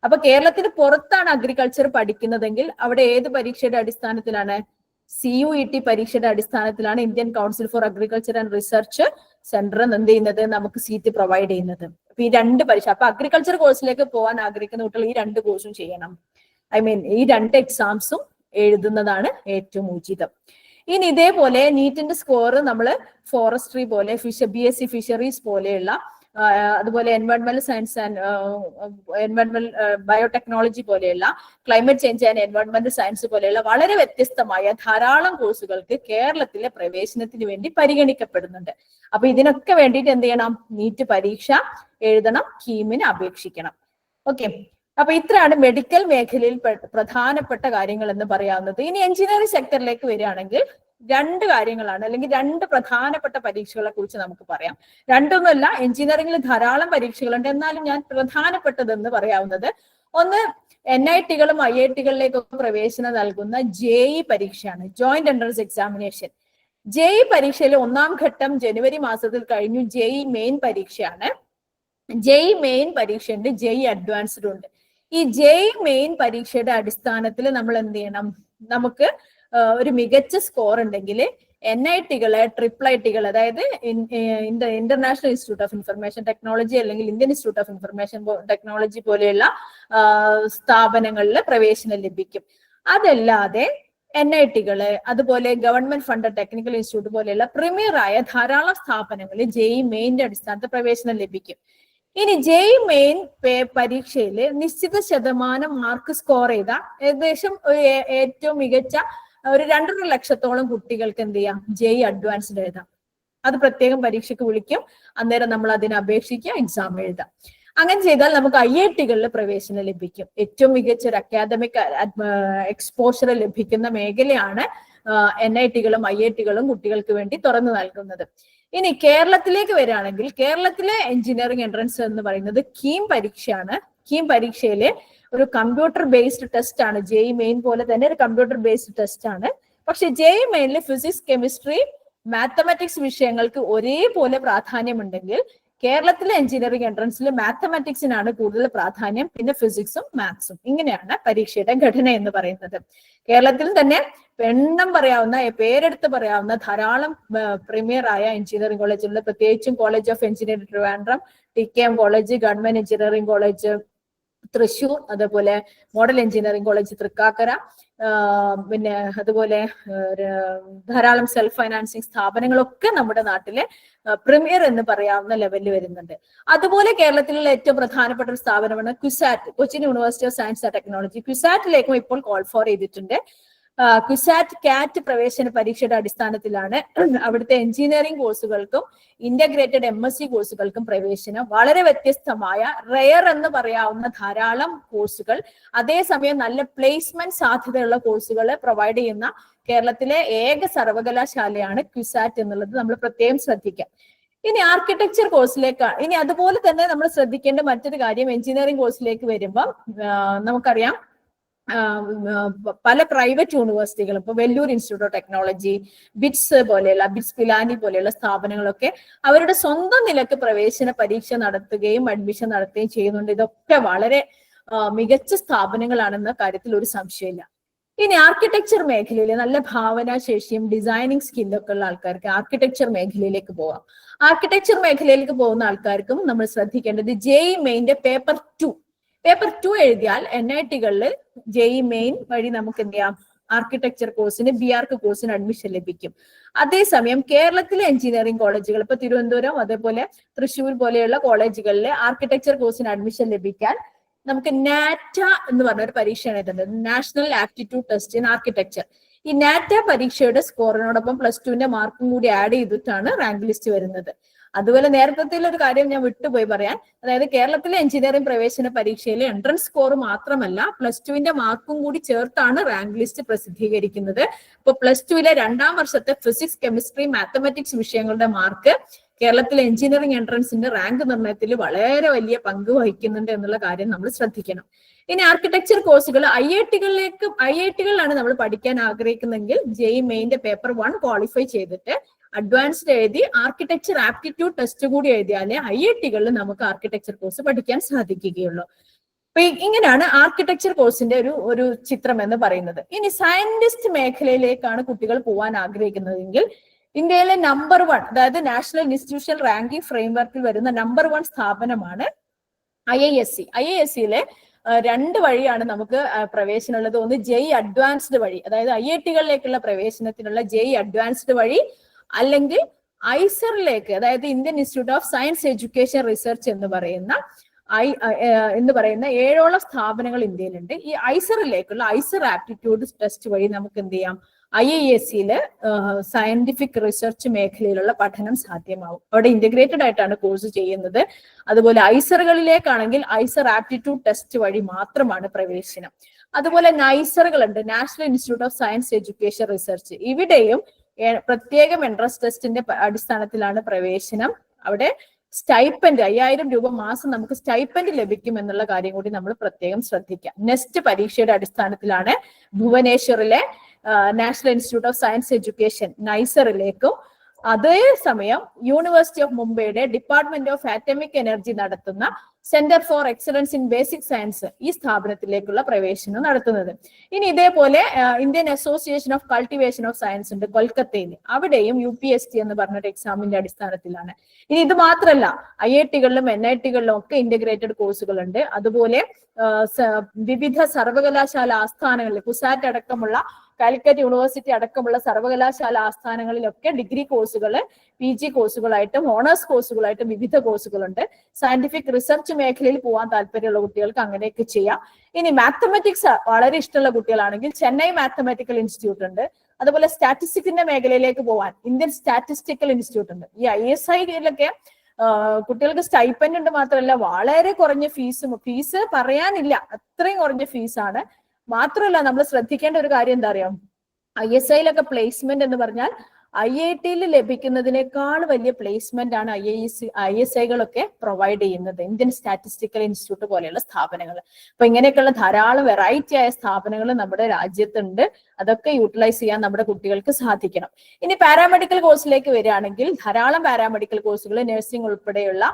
അപ്പൊ കേരളത്തിന് പുറത്താണ് അഗ്രികൾച്ചർ പഠിക്കുന്നതെങ്കിൽ അവിടെ ഏത് പരീക്ഷയുടെ അടിസ്ഥാനത്തിലാണ്? CUET പരീക്ഷയുടെ അടിസ്ഥാനത്തിലാണ് Indian council four agriculture and research centre എന്ത് ചെയ്യുന്നത്, നമുക്ക് സീറ്റ് പ്രൊവൈഡ് ചെയ്യുന്നത്. അപ്പൊ ഈ 2 പരീക്ഷ, അപ്പൊ അഗ്രികൾച്ചർ കോഴ്സിലേക്ക് പോകാൻ ആഗ്രഹിക്കുന്ന കുട്ടികൾ ഈ 2 കോഴ്സും ചെയ്യണം. ഈ 2 എക്സാംസും എഴുതുന്നതാണ് ഏറ്റവും ഉചിതം. ഇനി ഇതേപോലെ നീറ്റിന്റെ സ്കോർ നമ്മൾ ഫോറസ്ട്രി പോലെ, BSc ഫിഷറീസ് പോലെയുള്ള, അതുപോലെ എൻവയോൺമെന്റൽ സയൻസ് ആൻഡ് എൻവയോൺമെന്റൽ ബയോടെക്നോളജി പോലെയുള്ള, ക്ലൈമറ്റ് ചേഞ്ച് ആൻഡ് എൻവയോൺമെന്റൽ സയൻസ് പോലെയുള്ള വളരെ വ്യത്യസ്തമായ ധാരാളം കോഴ്സുകൾക്ക് കേരളത്തിലെ പ്രവേശനത്തിന് വേണ്ടി പരിഗണിക്കപ്പെടുന്നുണ്ട്. അപ്പൊ ഇതിനൊക്കെ വേണ്ടിയിട്ട് എന്ത് ചെയ്യണം? നീറ്റ് പരീക്ഷ എഴുതണം, കീമിന് അപേക്ഷിക്കണം. ഓക്കെ, അപ്പൊ ഇത്രയാണ് മെഡിക്കൽ മേഖലയിൽ പ്രധാനപ്പെട്ട കാര്യങ്ങൾ എന്ന് പറയാവുന്നത്. ഇനി എഞ്ചിനീയറിംഗ് സെക്ടറിലേക്ക് വരികയാണെങ്കിൽ 2 കാര്യങ്ങളാണ്, അല്ലെങ്കിൽ 2 പ്രധാനപ്പെട്ട പരീക്ഷകളെ കുറിച്ച് നമുക്ക് പറയാം. രണ്ടൊന്നുമല്ല, എഞ്ചിനീയറിംഗിൽ ധാരാളം പരീക്ഷകളുണ്ട്, എന്നാലും ഞാൻ പ്രധാനപ്പെട്ടതെന്ന് പറയാവുന്നത്, ഒന്ന് NIT-കളും IIT-കളിലേക്കൊക്കെ പ്രവേശനം നൽകുന്ന JEE പരീക്ഷയാണ്, ജോയിന്റ് എൻട്രൻസ് എക്സാമിനേഷൻ. ജെഇ പരീക്ഷയിലെ 1ാം ഘട്ടം ജനുവരി മാസത്തിൽ കഴിഞ്ഞു. ജെഇ മെയിൻ പരീക്ഷയാണ്. ജെഇ മെയിൻ പരീക്ഷയുണ്ട്, ജെഇ അഡ്വാൻസ്ഡ് ഉണ്ട്. ഈ ജെഇ മെയിൻ പരീക്ഷയുടെ അടിസ്ഥാനത്തിൽ നമ്മൾ എന്ത് ചെയ്യണം? നമുക്ക് ഒരു മികച്ച സ്കോർ ഉണ്ടെങ്കിൽ NIT-കള്, IIIT-കൾ, അതായത് international institute of information technology അല്ലെങ്കിൽ Indian institute of information technology പോലെയുള്ള സ്ഥാപനങ്ങളിൽ പ്രവേശനം ലഭിക്കും. അതല്ലാതെ NIT-കള്, അതുപോലെ ഗവൺമെന്റ് ഫണ്ടഡ് ടെക്നിക്കൽ ഇൻസ്റ്റിറ്റ്യൂട്ട് പോലെയുള്ള പ്രീമിയർ ആയ ധാരാളം സ്ഥാപനങ്ങളിൽ ജെഇ മെയിന്റെ അടിസ്ഥാനത്തിൽ പ്രവേശനം ലഭിക്കും. ഇനി ജെഇ മെയിൻ പരീക്ഷയിൽ നിശ്ചിത ശതമാനം മാർക്ക് സ്കോർ ചെയ്ത ഏകദേശം ഏറ്റവും മികച്ച ഒരു 2.5 ലക്ഷത്തോളം കുട്ടികൾക്ക് എന്ത് ചെയ്യാം? ജെഇ അഡ്വാൻസ്ഡ് എഴുതാം. അത് പ്രത്യേകം പരീക്ഷയ്ക്ക് വിളിക്കും. അന്നേരം നമ്മൾ അതിന് അപേക്ഷിക്കുക, എക്സാം എഴുതാം. അങ്ങനെ ചെയ്താൽ നമുക്ക് IIT-കളിൽ പ്രവേശനം ലഭിക്കും. ഏറ്റവും മികച്ച ഒരു അക്കാദമിക് എക്സ്പോഷർ ലഭിക്കുന്ന മേഖലയാണ് NIT-കളും IIT-കളും കുട്ടികൾക്ക് വേണ്ടി തുറന്നു നൽകുന്നത്. ഇനി കേരളത്തിലേക്ക് വരികയാണെങ്കിൽ കേരളത്തിലെ എഞ്ചിനീയറിംഗ് എൻട്രൻസ് എന്ന് പറയുന്നത് കീം പരീക്ഷയാണ്. കീം പരീക്ഷയിലെ ഒരു കമ്പ്യൂട്ടർ ബേസ്ഡ് ടെസ്റ്റ് ആണ്. ജെഇ മെയിൻ പോലെ തന്നെ ഒരു കമ്പ്യൂട്ടർ ബേസ്ഡ് ടെസ്റ്റ് ആണ്. പക്ഷെ ജെഇ മെയിനിൽ ഫിസിക്സ്, കെമിസ്ട്രി, മാത്തമാറ്റിക്സ് വിഷയങ്ങൾക്ക് ഒരേപോലെ പ്രാധാന്യമുണ്ടെങ്കിൽ കേരളത്തിലെ എഞ്ചിനീയറിംഗ് എൻട്രൻസിൽ മാത്തമാറ്റിക്സിനാണ് കൂടുതൽ പ്രാധാന്യം, പിന്നെ ഫിസിക്സും മാത്സും. ഇങ്ങനെയാണ് പരീക്ഷയുടെ ഘടന എന്ന് പറയുന്നത്. കേരളത്തിൽ തന്നെ പറയാവുന്ന, പേരെടുത്ത് പറയാവുന്ന ധാരാളം പ്രീമിയർ ആയ എഞ്ചിനീയറിംഗ് കോളേജുകളുണ്ട്. പ്രത്യേകിച്ചും college of engineering Trivandrum, TKM college, government engineering college Thrissur, അതുപോലെ മോഡൽ എഞ്ചിനീയറിംഗ് കോളേജ് തൃക്കാക്കര, പിന്നെ അതുപോലെ ധാരാളം സെൽഫ് ഫൈനാൻസിങ് സ്ഥാപനങ്ങളൊക്കെ നമ്മുടെ നാട്ടിലെ പ്രീമിയർ എന്ന് പറയാവുന്ന ലെവലിൽ വരുന്നുണ്ട്. അതുപോലെ കേരളത്തിലുള്ള ഏറ്റവും പ്രധാനപ്പെട്ട ഒരു സ്ഥാപനമാണ് CUSAT, Cochin university of science and technology. ക്യുസാറ്റിലേക്കും ഇപ്പോൾ കോൾ ഫോർ ചെയ്തിട്ടുണ്ട്. ക്യുസാറ്റ് കാറ്റ് പ്രവേശന പരീക്ഷയുടെ അടിസ്ഥാനത്തിലാണ് അവിടുത്തെ എഞ്ചിനീയറിംഗ് കോഴ്സുകൾക്കും ഇന്റഗ്രേറ്റഡ് MSc കോഴ്സുകൾക്കും പ്രവേശനം. വളരെ വ്യത്യസ്തമായ റെയർ എന്ന് പറയാവുന്ന ധാരാളം കോഴ്സുകൾ, അതേസമയം നല്ല പ്ലേസ്മെന്റ് സാധ്യതയുള്ള കോഴ്സുകൾ പ്രൊവൈഡ് ചെയ്യുന്ന കേരളത്തിലെ ഏക സർവകലാശാലയാണ് ക്യുസാറ്റ് എന്നുള്ളത് നമ്മൾ പ്രത്യേകം ശ്രദ്ധിക്കാം. ഇനി ആർക്കിടെക്ചർ കോഴ്സിലേക്ക്, ഇനി അതുപോലെ തന്നെ നമ്മൾ ശ്രദ്ധിക്കേണ്ട മറ്റൊരു കാര്യം, എഞ്ചിനീയറിംഗ് കോഴ്സിലേക്ക് വരുമ്പോൾ നമുക്കറിയാം പല പ്രൈവറ്റ് യൂണിവേഴ്സിറ്റികളും, ഇപ്പൊ Vellore institute of technology, bits പോലെയുള്ള, ബിറ്റ്സ് പിലാനി പോലെയുള്ള സ്ഥാപനങ്ങളൊക്കെ അവരുടെ സ്വന്തം നിലക്ക് പ്രവേശന പരീക്ഷ നടത്തുകയും അഡ്മിഷൻ നടത്തുകയും ചെയ്യുന്നുണ്ട്. ഇതൊക്കെ വളരെ മികച്ച സ്ഥാപനങ്ങളാണെന്ന കാര്യത്തിൽ ഒരു സംശയമില്ല. ഇനി ആർക്കിടെക്ചർ മേഖലയിൽ നല്ല ഭാവനാശേഷിയും ഡിസൈനിങ് സ്കില്ലൊക്കെ ഉള്ള ആൾക്കാർക്ക് ആർക്കിടെക്ചർ മേഖലയിലേക്ക് പോവാം. ആർക്കിടെക്ചർ മേഖലയിലേക്ക് പോകുന്ന ആൾക്കാർക്കും നമ്മൾ ശ്രദ്ധിക്കേണ്ടത് ജെഇ മെയിന്റെ പേപ്പർ 2 എഴുതിയാൽ NIT-കളിൽ ജെഇ മെയിൻ വഴി നമുക്ക് എന്ത് ചെയ്യാം? ആർക്കിടെക്ചർ കോഴ്സിന്, BArch കോഴ്സിന് അഡ്മിഷൻ ലഭിക്കും. അതേസമയം കേരളത്തിലെ എഞ്ചിനീയറിംഗ് കോളേജുകൾ, ഇപ്പൊ തിരുവനന്തപുരം, അതേപോലെ തൃശ്ശൂർ പോലെയുള്ള കോളേജുകളിൽ ആർക്കിടെക്ചർ കോഴ്സിന് അഡ്മിഷൻ ലഭിക്കാൻ നമുക്ക് നാറ്റ എന്ന് പറഞ്ഞ ഒരു പരീക്ഷയാണ് എഴുതുന്നത്, national aptitude test in architecture. ഈ നാറ്റ പരീക്ഷയുടെ സ്കോറിനോടൊപ്പം +2ന്റെ മാർക്കും കൂടി ആഡ് ചെയ്തിട്ടാണ് റാങ്ക് ലിസ്റ്റ് വരുന്നത്. അതുപോലെ നേരത്തെ ഒരു കാര്യം ഞാൻ വിട്ടുപോയി പറയാൻ, അതായത് കേരളത്തിലെ എഞ്ചിനീയറിംഗ് പ്രവേശന പരീക്ഷയിലെ എൻട്രൻസ് സ്കോർ മാത്രമല്ല +2ന്റെ മാർക്കും കൂടി ചേർത്താണ് റാങ്ക് ലിസ്റ്റ് പ്രസിദ്ധീകരിക്കുന്നത്. ഇപ്പൊ +2ലെ 2ാം വർഷത്തെ ഫിസിക്സ്, കെമിസ്ട്രി, മാത്തമാറ്റിക്സ് വിഷയങ്ങളുടെ മാർക്ക് കേരളത്തിലെ എഞ്ചിനീയറിംഗ് എൻട്രൻസിന്റെ റാങ്ക് നിർണ്ണയത്തിൽ വളരെ വലിയ പങ്ക് വഹിക്കുന്നുണ്ട് എന്നുള്ള കാര്യം നമ്മൾ ശ്രദ്ധിക്കണം. ഇനി ആർക്കിടെക്ചർ കോഴ്സുകൾ IIT-കളിലാണ് നമ്മൾ പഠിക്കാൻ ആഗ്രഹിക്കുന്നെങ്കിൽ ജെഇ മെയിന്റെ പേപ്പർ 1 ക്വാളിഫൈ ചെയ്തിട്ട് അഡ്വാൻസ്ഡ് എഴുതി ആർക്കിടെക്ചർ ആപ്റ്റിറ്റ്യൂഡ് ടെസ്റ്റ് കൂടി എഴുതിയാലേ IIT-കളിൽ നമുക്ക് ആർക്കിടെക്ചർ കോഴ്സ് പഠിക്കാൻ സാധിക്കുകയുള്ളൂ. അപ്പൊ ഇങ്ങനെയാണ് ആർക്കിടെക്ചർ കോഴ്സിന്റെ ഒരു ചിത്രം എന്ന് പറയുന്നത്. ഇനി സയന്റിസ്റ്റ് മേഖലയിലേക്കാണ് കുട്ടികൾ പോകാൻ ആഗ്രഹിക്കുന്നതെങ്കിൽ ഇന്ത്യയിലെ നമ്പർ 1, അതായത് നാഷണൽ ഇൻസ്റ്റിറ്റ്യൂഷൻ റാങ്കിംഗ് ഫ്രെയിംവർക്കിൽ വരുന്ന നമ്പർ 1 സ്ഥാപനമാണ് IISc. IISc-യിലെ 2 വഴിയാണ് നമുക്ക് പ്രവേശനമുള്ളത്. ഒന്ന് ജെഇ അഡ്വാൻസ്ഡ് വഴി, അതായത് IIT-കളിലേക്കുള്ള പ്രവേശനത്തിനുള്ള ജെഇ അഡ്വാൻസ്ഡ് വഴി, അല്ലെങ്കിൽ ഐസറിലേക്ക്, അതായത് Indian institute of science education research എന്ന് പറയുന്ന 7ഓളം സ്ഥാപനങ്ങൾ ഇന്ത്യയിലുണ്ട്. ഈ ഐസറിലേക്കുള്ള ഐസർ ആപ്റ്റിറ്റ്യൂഡ് ടെസ്റ്റ് വഴി നമുക്ക് എന്ത് ചെയ്യാം? IISc-യില് സയന്റിഫിക് റിസർച്ച് മേഖലയിലുള്ള പഠനം സാധ്യമാവും. അവിടെ ഇന്റഗ്രേറ്റഡ് ആയിട്ടാണ് കോഴ്സ് ചെയ്യുന്നത്. അതുപോലെ ഐസറുകളിലേക്കാണെങ്കിൽ ഐസർ ആപ്റ്റിറ്റ്യൂഡ് ടെസ്റ്റ് വഴി മാത്രമാണ് പ്രവേശനം. അതുപോലെ നൈസറുകളുണ്ട്, national institute of science education research. ഇവിടെയും പ്രത്യേകം എൻട്രൻസ് ടെസ്റ്റിന്റെ അടിസ്ഥാനത്തിലാണ് പ്രവേശനം. അവിടെ സ്റ്റൈപ്പൻഡ് 5000 രൂപ മാസം നമുക്ക് സ്റ്റൈപ്പൻഡ് ലഭിക്കും എന്നുള്ള കാര്യം കൂടി നമ്മൾ പ്രത്യേകം ശ്രദ്ധിക്കാം. നെക്സ്റ്റ് പരീക്ഷയുടെ അടിസ്ഥാനത്തിലാണ് ഭുവനേശ്വറിലെ national institute of science education നൈസറിലേക്കും അതേസമയം യൂണിവേഴ്സിറ്റി ഓഫ് മുംബൈയുടെ ഡിപ്പാർട്ട്മെന്റ് ഓഫ് ആറ്റമിക് എനർജി നടത്തുന്ന centre for excellence in basic science ഈ സ്ഥാപനത്തിലേക്കുള്ള പ്രവേശനം നടത്തുന്നത്. ഇനി ഇതേപോലെ Indian association of cultivation of science ഉണ്ട് കൊൽക്കത്തയിൽ, അവിടെയും UPSC എന്ന് പറഞ്ഞൊരു എക്സാമിന്റെ അടിസ്ഥാനത്തിലാണ്. ഇനി ഇത് മാത്രമല്ല, IIT-കളിലും NIT-കളിലും ഒക്കെ ഇന്റഗ്രേറ്റഡ് കോഴ്സുകളുണ്ട്. അതുപോലെ വിവിധ സർവകലാശാല ആസ്ഥാനങ്ങളിൽ കുസാറ്റ് അടക്കമുള്ള കാലിക്കറ്റ് യൂണിവേഴ്സിറ്റി അടക്കമുള്ള സർവകലാശാല ആസ്ഥാനങ്ങളിലൊക്കെ ഡിഗ്രി കോഴ്സുകൾ, PG കോഴ്സുകളായിട്ടും ഓണേഴ്സ് കോഴ്സുകളായിട്ടും വിവിധ കോഴ്സുകളുണ്ട്. സയന്റിഫിക് റിസർച്ച് മേഖലയിൽ പോകാൻ താല്പര്യമുള്ള കുട്ടികൾക്ക് അങ്ങനെയൊക്കെ ചെയ്യാം. ഇനി മാത്തമാറ്റിക്സ് വളരെ ഇഷ്ടമുള്ള കുട്ടികളാണെങ്കിൽ ചെന്നൈ മാത്തമാറ്റിക്കൽ ഇൻസ്റ്റിറ്റ്യൂട്ട് ഉണ്ട്. അതുപോലെ സ്റ്റാറ്റിസ്റ്റിക്സിന്റെ മേഖലയിലേക്ക് പോകാൻ ഇന്ത്യൻ സ്റ്റാറ്റിസ്റ്റിക്കൽ ഇൻസ്റ്റിറ്റ്യൂട്ട് ഉണ്ട്. ഈ ISI-യിലൊക്കെ കുട്ടികൾക്ക് സ്റ്റൈപ്പൻഡ് ഉണ്ട് മാത്രമല്ല വളരെ കുറഞ്ഞ ഫീസ് പറയാനില്ല, അത്രയും കുറഞ്ഞ ഫീസാണ്. മാത്രമല്ല നമ്മൾ ശ്രദ്ധിക്കേണ്ട ഒരു കാര്യം എന്താ അറിയാം, ISI-യിലൊക്കെ പ്ലേസ്മെന്റ് എന്ന് പറഞ്ഞാൽ IIT-യിൽ ലഭിക്കുന്നതിനേക്കാൾ വലിയ പ്ലേസ്മെന്റ് ആണ് ISI-കളൊക്കെ പ്രൊവൈഡ് ചെയ്യുന്നത്, ഇന്ത്യൻ സ്റ്റാറ്റിസ്റ്റിക്കൽ ഇൻസ്റ്റിറ്റ്യൂട്ട് പോലെയുള്ള സ്ഥാപനങ്ങൾ. അപ്പൊ ഇങ്ങനെയൊക്കെയുള്ള ധാരാളം വെറൈറ്റി ആയ സ്ഥാപനങ്ങൾ നമ്മുടെ രാജ്യത്തുണ്ട്. അതൊക്കെ യൂട്ടിലൈസ് ചെയ്യാൻ നമ്മുടെ കുട്ടികൾക്ക് സാധിക്കണം. ഇനി പാരാമെഡിക്കൽ കോഴ്സിലേക്ക് വരികയാണെങ്കിൽ ധാരാളം പാരാമെഡിക്കൽ കോഴ്സുകൾ, നഴ്സിംഗ് ഉൾപ്പെടെയുള്ള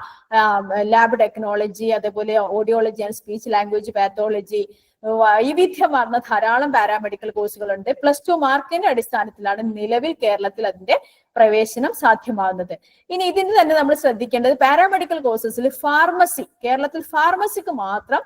ലാബ് ടെക്നോളജി, അതേപോലെ audiology and speech language pathology, വൈവിധ്യമാർന്ന ധാരാളം പാരാമെഡിക്കൽ കോഴ്സുകളുണ്ട്. +2 മാർക്കിന്റെ അടിസ്ഥാനത്തിലാണ് നിലവിൽ കേരളത്തിൽ അതിന്റെ പ്രവേശനം സാധ്യമാകുന്നത്. ഇനി ഇതിന് തന്നെ നമ്മൾ ശ്രദ്ധിക്കേണ്ടത് പാരാമെഡിക്കൽ കോഴ്സസിൽ ഫാർമസി, കേരളത്തിൽ ഫാർമസിക്ക് മാത്രം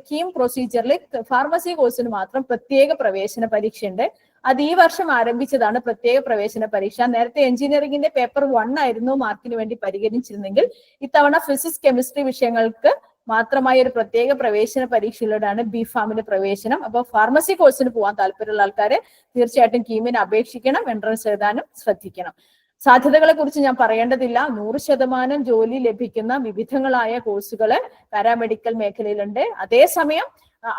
കീം പ്രൊസീജിയറിൽ ഫാർമസി കോഴ്സിന് മാത്രം പ്രത്യേക പ്രവേശന പരീക്ഷയുണ്ട്. അത് ഈ വർഷം ആരംഭിച്ചതാണ് പ്രത്യേക പ്രവേശന പരീക്ഷ. നേരത്തെ എഞ്ചിനീയറിംഗിന്റെ പേപ്പർ 1 ആയിരുന്നു മാർക്കിന് വേണ്ടി പരിഗണിച്ചിരുന്നെങ്കിൽ ഇത്തവണ ഫിസിക്സ് കെമിസ്ട്രി വിഷയങ്ങൾക്ക് മാത്രമായ ഒരു പ്രത്യേക പ്രവേശന പരീക്ഷയിലൂടെയാണ് B.Pharm-ന് പ്രവേശനം. അപ്പോൾ ഫാർമസി കോഴ്സിന് പോകാൻ താല്പര്യമുള്ള ആൾക്കാരെ തീർച്ചയായിട്ടും കീമിന് അപേക്ഷിക്കണം, എൻട്രൻസ് എഴുതാനും ശ്രദ്ധിക്കണം. സാധ്യതകളെ കുറിച്ച് ഞാൻ പറയേണ്ടതില്ല. 100% ജോലി ലഭിക്കുന്ന വിവിധങ്ങളായ കോഴ്സുകൾ പാരാമെഡിക്കൽ മേഖലയിലുണ്ട്. അതേസമയം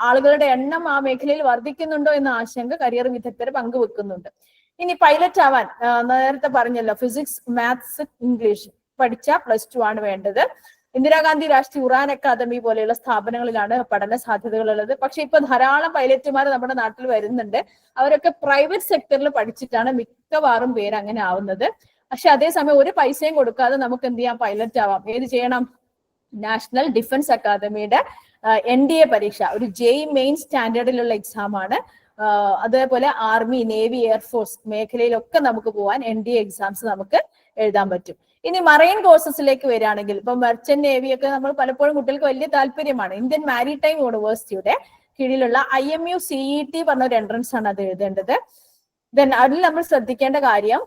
ആളുകളുടെ എണ്ണം ആ മേഖലയിൽ വർദ്ധിക്കുന്നുണ്ടോ എന്ന ആശങ്ക കരിയർ വിദഗ്ധർ പങ്കുവെക്കുന്നുണ്ട്. ഇനി പൈലറ്റ് ആവാൻ നേരത്തെ പറഞ്ഞല്ലോ, ഫിസിക്സ്, മാത്സ്, ഇംഗ്ലീഷ് പഠിച്ച +2 ആണ് വേണ്ടത്. ഇന്ദിരാഗാന്ധി രാഷ്ട്രീയ ഉറാൻ അക്കാദമി പോലെയുള്ള സ്ഥാപനങ്ങളിലാണ് പഠന സാധ്യതകൾ ഉള്ളത്. പക്ഷെ ഇപ്പൊ ധാരാളം പൈലറ്റുമാർ നമ്മുടെ നാട്ടിൽ വരുന്നുണ്ട്. അവരൊക്കെ പ്രൈവറ്റ് സെക്ടറിൽ പഠിച്ചിട്ടാണ് മിക്കവാറും പേര് അങ്ങനെ ആവുന്നത്. പക്ഷെ അതേസമയം ഒരു പൈസയും കൊടുക്കാതെ നമുക്ക് എന്ത് ചെയ്യാം, പൈലറ്റ് ആവാം. ഏത് ചെയ്യണം? നാഷണൽ ഡിഫൻസ് അക്കാദമിയുടെ NDA പരീക്ഷ, ഒരു JEE മെയിൻ സ്റ്റാൻഡേർഡിലുള്ള എക്സാം ആണ്. അതേപോലെ ആർമി, നേവി, എയർഫോഴ്സ് മേഖലയിലൊക്കെ നമുക്ക് പോകാൻ NDA എക്സാംസ് നമുക്ക് എഴുതാൻ പറ്റും. ഇനി മറൈൻ കോഴ്സസിലേക്ക് വരികയാണെങ്കിൽ ഇപ്പൊ മെർച്ചന്റ് നേവി ഒക്കെ നമ്മൾ പലപ്പോഴും കുട്ടികൾക്ക് വലിയ താല്പര്യമാണ്. ഇന്ത്യൻ മാരിടൈം യൂണിവേഴ്സിറ്റിയുടെ കീഴിലുള്ള IMU CET പറഞ്ഞ ഒരു എൻട്രൻസ് ആണ് അത് എഴുതേണ്ടത്. അതിൽ നമ്മൾ ശ്രദ്ധിക്കേണ്ട കാര്യം,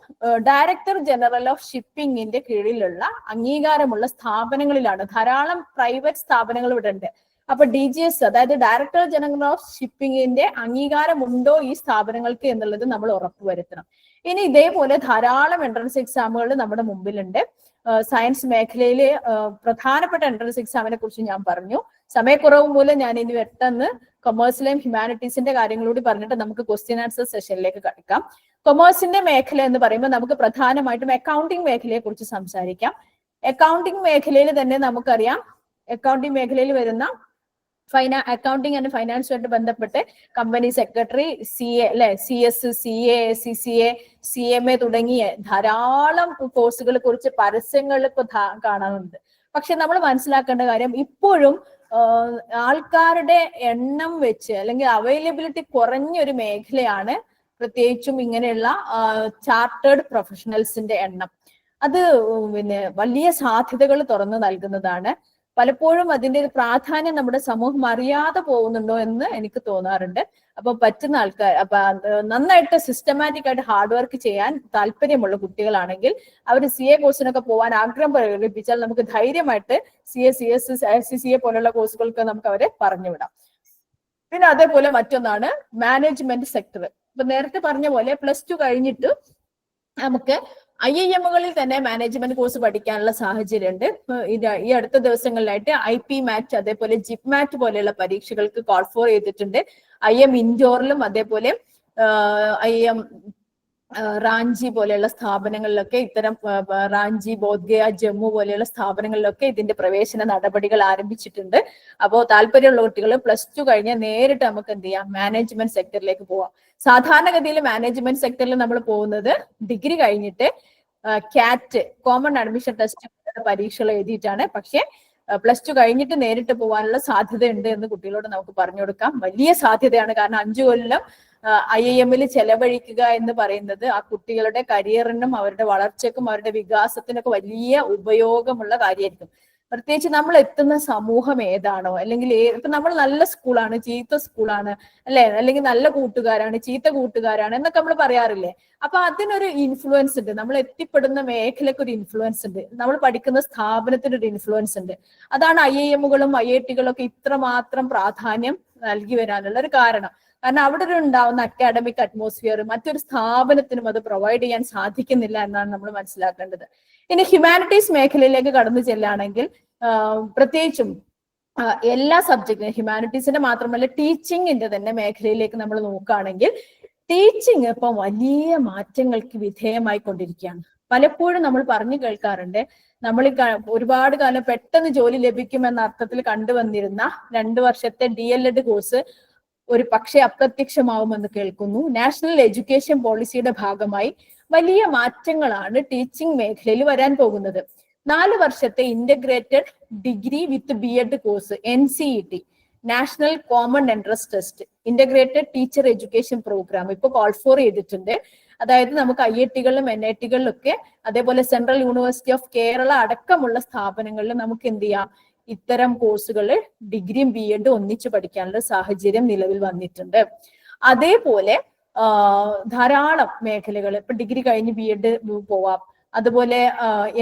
ഡയറക്ടർ ജനറൽ ഓഫ് ഷിപ്പിംഗിന്റെ കീഴിലുള്ള അംഗീകാരമുള്ള സ്ഥാപനങ്ങളിലാണ്. ധാരാളം പ്രൈവറ്റ് സ്ഥാപനങ്ങൾ ഇവിടെ ഉണ്ട്. അപ്പൊ DGS, അതായത് ഡയറക്ടർ ജനറൽ ഓഫ് ഷിപ്പിംഗിന്റെ അംഗീകാരമുണ്ടോ ഈ സ്ഥാപനങ്ങൾക്ക് എന്നുള്ളത് നമ്മൾ ഉറപ്പുവരുത്തണം. ഇനി ഇതേപോലെ ധാരാളം എൻട്രൻസ് എക്സാമുകൾ നമ്മുടെ മുമ്പിലുണ്ട്. സയൻസ് മേഖലയിലെ പ്രധാനപ്പെട്ട എൻട്രൻസ് എക്സാമിനെ കുറിച്ച് ഞാൻ പറഞ്ഞു. സമയക്കുറവ് മൂലം ഞാൻ ഇനി പെട്ടെന്ന് കൊമേഴ്സിലെയും ഹ്യൂമാനിറ്റീസിന്റെ കാര്യങ്ങളൂടി പറഞ്ഞിട്ട് നമുക്ക് ക്വസ്റ്റ്യൻ ആൻസർ സെഷനിലേക്ക് കടക്കാം. കൊമേഴ്സിന്റെ മേഖല എന്ന് പറയുമ്പോൾ നമുക്ക് പ്രധാനമായിട്ടും അക്കൗണ്ടിങ് മേഖലയെ കുറിച്ച് സംസാരിക്കാം. അക്കൗണ്ടിങ് മേഖലയിൽ തന്നെ നമുക്കറിയാം, അക്കൗണ്ടിങ് മേഖലയിൽ വരുന്ന അക്കൗണ്ടിങ് ആൻഡ് ഫൈനാൻസുമായിട്ട് ബന്ധപ്പെട്ട് കമ്പനി സെക്രട്ടറി, CA അല്ലെ, CS, CA, CCA, CMA തുടങ്ങിയ ധാരാളം കോഴ്സുകളെ കുറിച്ച് പരസ്യങ്ങളിൽ ഇപ്പൊ കാണാറുണ്ട്. പക്ഷെ നമ്മൾ മനസ്സിലാക്കേണ്ട കാര്യം, ഇപ്പോഴും ആൾക്കാരുടെ എണ്ണം വെച്ച് അല്ലെങ്കിൽ അവൈലബിലിറ്റി കുറഞ്ഞൊരു മേഖലയാണ് പ്രത്യേകിച്ചും ഇങ്ങനെയുള്ള ചാർട്ടേഡ് പ്രൊഫഷണൽസിന്റെ എണ്ണം. അത് വലിയ സാധ്യതകൾ തുറന്നു നൽകുന്നതാണ്. പലപ്പോഴും അതിന്റെ ഒരു പ്രാധാന്യം നമ്മുടെ സമൂഹം അറിയാതെ പോകുന്നുണ്ടോ എന്ന് എനിക്ക് തോന്നാറുണ്ട്. അപ്പൊ പറ്റുന്ന ആൾക്കാർ, അപ്പൊ നന്നായിട്ട് സിസ്റ്റമാറ്റിക് ആയിട്ട് ഹാർഡ് വർക്ക് ചെയ്യാൻ താല്പര്യമുള്ള കുട്ടികളാണെങ്കിൽ അവർ CA കോഴ്സിനൊക്കെ പോകാൻ ആഗ്രഹം പ്രകടിപ്പിച്ചാൽ നമുക്ക് ധൈര്യമായിട്ട് CA, CS, CCA പോലുള്ള കോഴ്സുകൾക്ക് നമുക്ക് അവരെ പറഞ്ഞുവിടാം. പിന്നെ അതേപോലെ മറ്റൊന്നാണ് മാനേജ്മെന്റ് സെക്ടർ. ഇപ്പൊ നേരത്തെ പറഞ്ഞ പോലെ +2 കഴിഞ്ഞിട്ട് നമുക്ക് IIM-കളിൽ തന്നെ മാനേജ്മെന്റ് കോഴ്സ് പഠിക്കാനുള്ള സാഹചര്യമുണ്ട്. ഈ അടുത്ത ദിവസങ്ങളിലായിട്ട് IP MAT, അതേപോലെ JIPMAT പോലെയുള്ള പരീക്ഷകൾക്ക് കോൾ ഫോർ ചെയ്തിട്ടുണ്ട്. IIM ഇൻഡോറിലും അതേപോലെ IIM റാഞ്ചി പോലെയുള്ള സ്ഥാപനങ്ങളിലൊക്കെ ഇത്തരം റാഞ്ചി, ബോധ്ഗയ, ജമ്മു പോലെയുള്ള സ്ഥാപനങ്ങളിലൊക്കെ ഇതിന്റെ പ്രവേശന നടപടികൾ ആരംഭിച്ചിട്ടുണ്ട്. അപ്പോൾ താല്പര്യമുള്ള കുട്ടികൾ +2 കഴിഞ്ഞാൽ നേരിട്ട് നമുക്ക് എന്ത് ചെയ്യാം, മാനേജ്മെന്റ് സെക്ടറിലേക്ക് പോവാം. സാധാരണഗതിയിൽ മാനേജ്മെന്റ് സെക്ടറിൽ നമ്മൾ പോകുന്നത് ഡിഗ്രി കഴിഞ്ഞിട്ട് കാറ്റ്, കോമൺ അഡ്മിഷൻ ടെസ്റ്റ് പരീക്ഷകൾ എഴുതിയിട്ടാണ്. പക്ഷെ +2 കഴിഞ്ഞിട്ട് നേരിട്ട് പോകാനുള്ള സാധ്യതയുണ്ട് എന്ന് കുട്ടികളോട് നമുക്ക് പറഞ്ഞു കൊടുക്കാം. വലിയ സാധ്യതയാണ്. കാരണം 5 കൊല്ലം IIM-ൽ ചെലവഴിക്കുക എന്ന് പറയുന്നത് ആ കുട്ടികളുടെ കരിയറിനും അവരുടെ വളർച്ചയ്ക്കും അവരുടെ വികാസത്തിനൊക്കെ വലിയ ഉപയോഗമുള്ള കാര്യമായിരിക്കും. പ്രത്യേകിച്ച് നമ്മൾ എത്തുന്ന സമൂഹം ഏതാണോ, അല്ലെങ്കിൽ ഇപ്പൊ നമ്മൾ നല്ല സ്കൂളാണ്, ചീത്ത സ്കൂളാണ്, അല്ലെ, അല്ലെങ്കിൽ നല്ല കൂട്ടുകാരാണ്, ചീത്ത കൂട്ടുകാരാണ് എന്നൊക്കെ നമ്മൾ പറയാറില്ലേ. അപ്പൊ അതിനൊരു ഇൻഫ്ലുവൻസ് ഉണ്ട്. നമ്മൾ എത്തിപ്പെടുന്ന മേഖലയ്ക്ക് ഒരു ഇൻഫ്ലുവൻസ് ഉണ്ട്. നമ്മൾ പഠിക്കുന്ന സ്ഥാപനത്തിന് ഒരു ഇൻഫ്ലുവൻസ് ഉണ്ട്. അതാണ് IIM-കളും IIT-കളും ഒക്കെ ഇത്രമാത്രം പ്രാധാന്യം നൽകി വരാനുള്ള ഒരു കാരണം. കാരണം അവിടെ ഉണ്ടാവുന്ന അക്കാഡമിക് അറ്റ്മോസ്ഫിയർ മറ്റൊരു സ്ഥാപനത്തിനും അത് പ്രൊവൈഡ് ചെയ്യാൻ സാധിക്കുന്നില്ല എന്നാണ് നമ്മൾ മനസ്സിലാക്കേണ്ടത്. ഇനി ഹ്യൂമാനിറ്റീസ് മേഖലയിലേക്ക് കടന്നു ചെല്ലുകയാണെങ്കിൽ പ്രത്യേകിച്ചും എല്ലാ സബ്ജക്റ്റിനും, ഹ്യൂമാനിറ്റീസിന്റെ മാത്രമല്ല ടീച്ചിങ്ങിന്റെ തന്നെ മേഖലയിലേക്ക് നമ്മൾ നോക്കുകയാണെങ്കിൽ ടീച്ചിങ് ഇപ്പൊ വലിയ മാറ്റങ്ങൾക്ക് വിധേയമായി കൊണ്ടിരിക്കുകയാണ്. പലപ്പോഴും നമ്മൾ പറഞ്ഞു കേൾക്കാറുണ്ട്, നമ്മൾ ഒരുപാട് കാലം പെട്ടെന്ന് ജോലി ലഭിക്കുമെന്ന അർത്ഥത്തിൽ കണ്ടുവന്നിരുന്ന 2 വർഷത്തെ DLED കോഴ്സ് ഒരു പക്ഷേ അപ്രത്യക്ഷമാവുമെന്ന് കേൾക്കുന്നു. നാഷണൽ എഡ്യൂക്കേഷൻ പോളിസിയുടെ ഭാഗമായി വലിയ മാറ്റങ്ങളാണ് ടീച്ചിങ് മേഖലയിൽ വരാൻ പോകുന്നത്. 4 വർഷത്തെ integrated degree with BEd course, NCET, national common entrance test, integrated teacher education programme ഇപ്പൊ കോൾ ഫോർ ചെയ്തിട്ടുണ്ട്. അതായത് നമുക്ക് IIT-കളിലും NIT-കളിലൊക്കെ അതേപോലെ സെൻട്രൽ യൂണിവേഴ്സിറ്റി ഓഫ് കേരള അടക്കമുള്ള സ്ഥാപനങ്ങളിൽ നമുക്ക് എന്ത് ചെയ്യാം, ഇത്തരം കോഴ്സുകൾ ഡിഗ്രിയും BEd ഒന്നിച്ച് പഠിക്കാനുള്ള സാഹചര്യം നിലവിൽ വന്നിട്ടുണ്ട്. അതേപോലെ ധാരാളം മേഖലകൾ, ഇപ്പൊ ഡിഗ്രി കഴിഞ്ഞ് BEd പോവാം, അതുപോലെ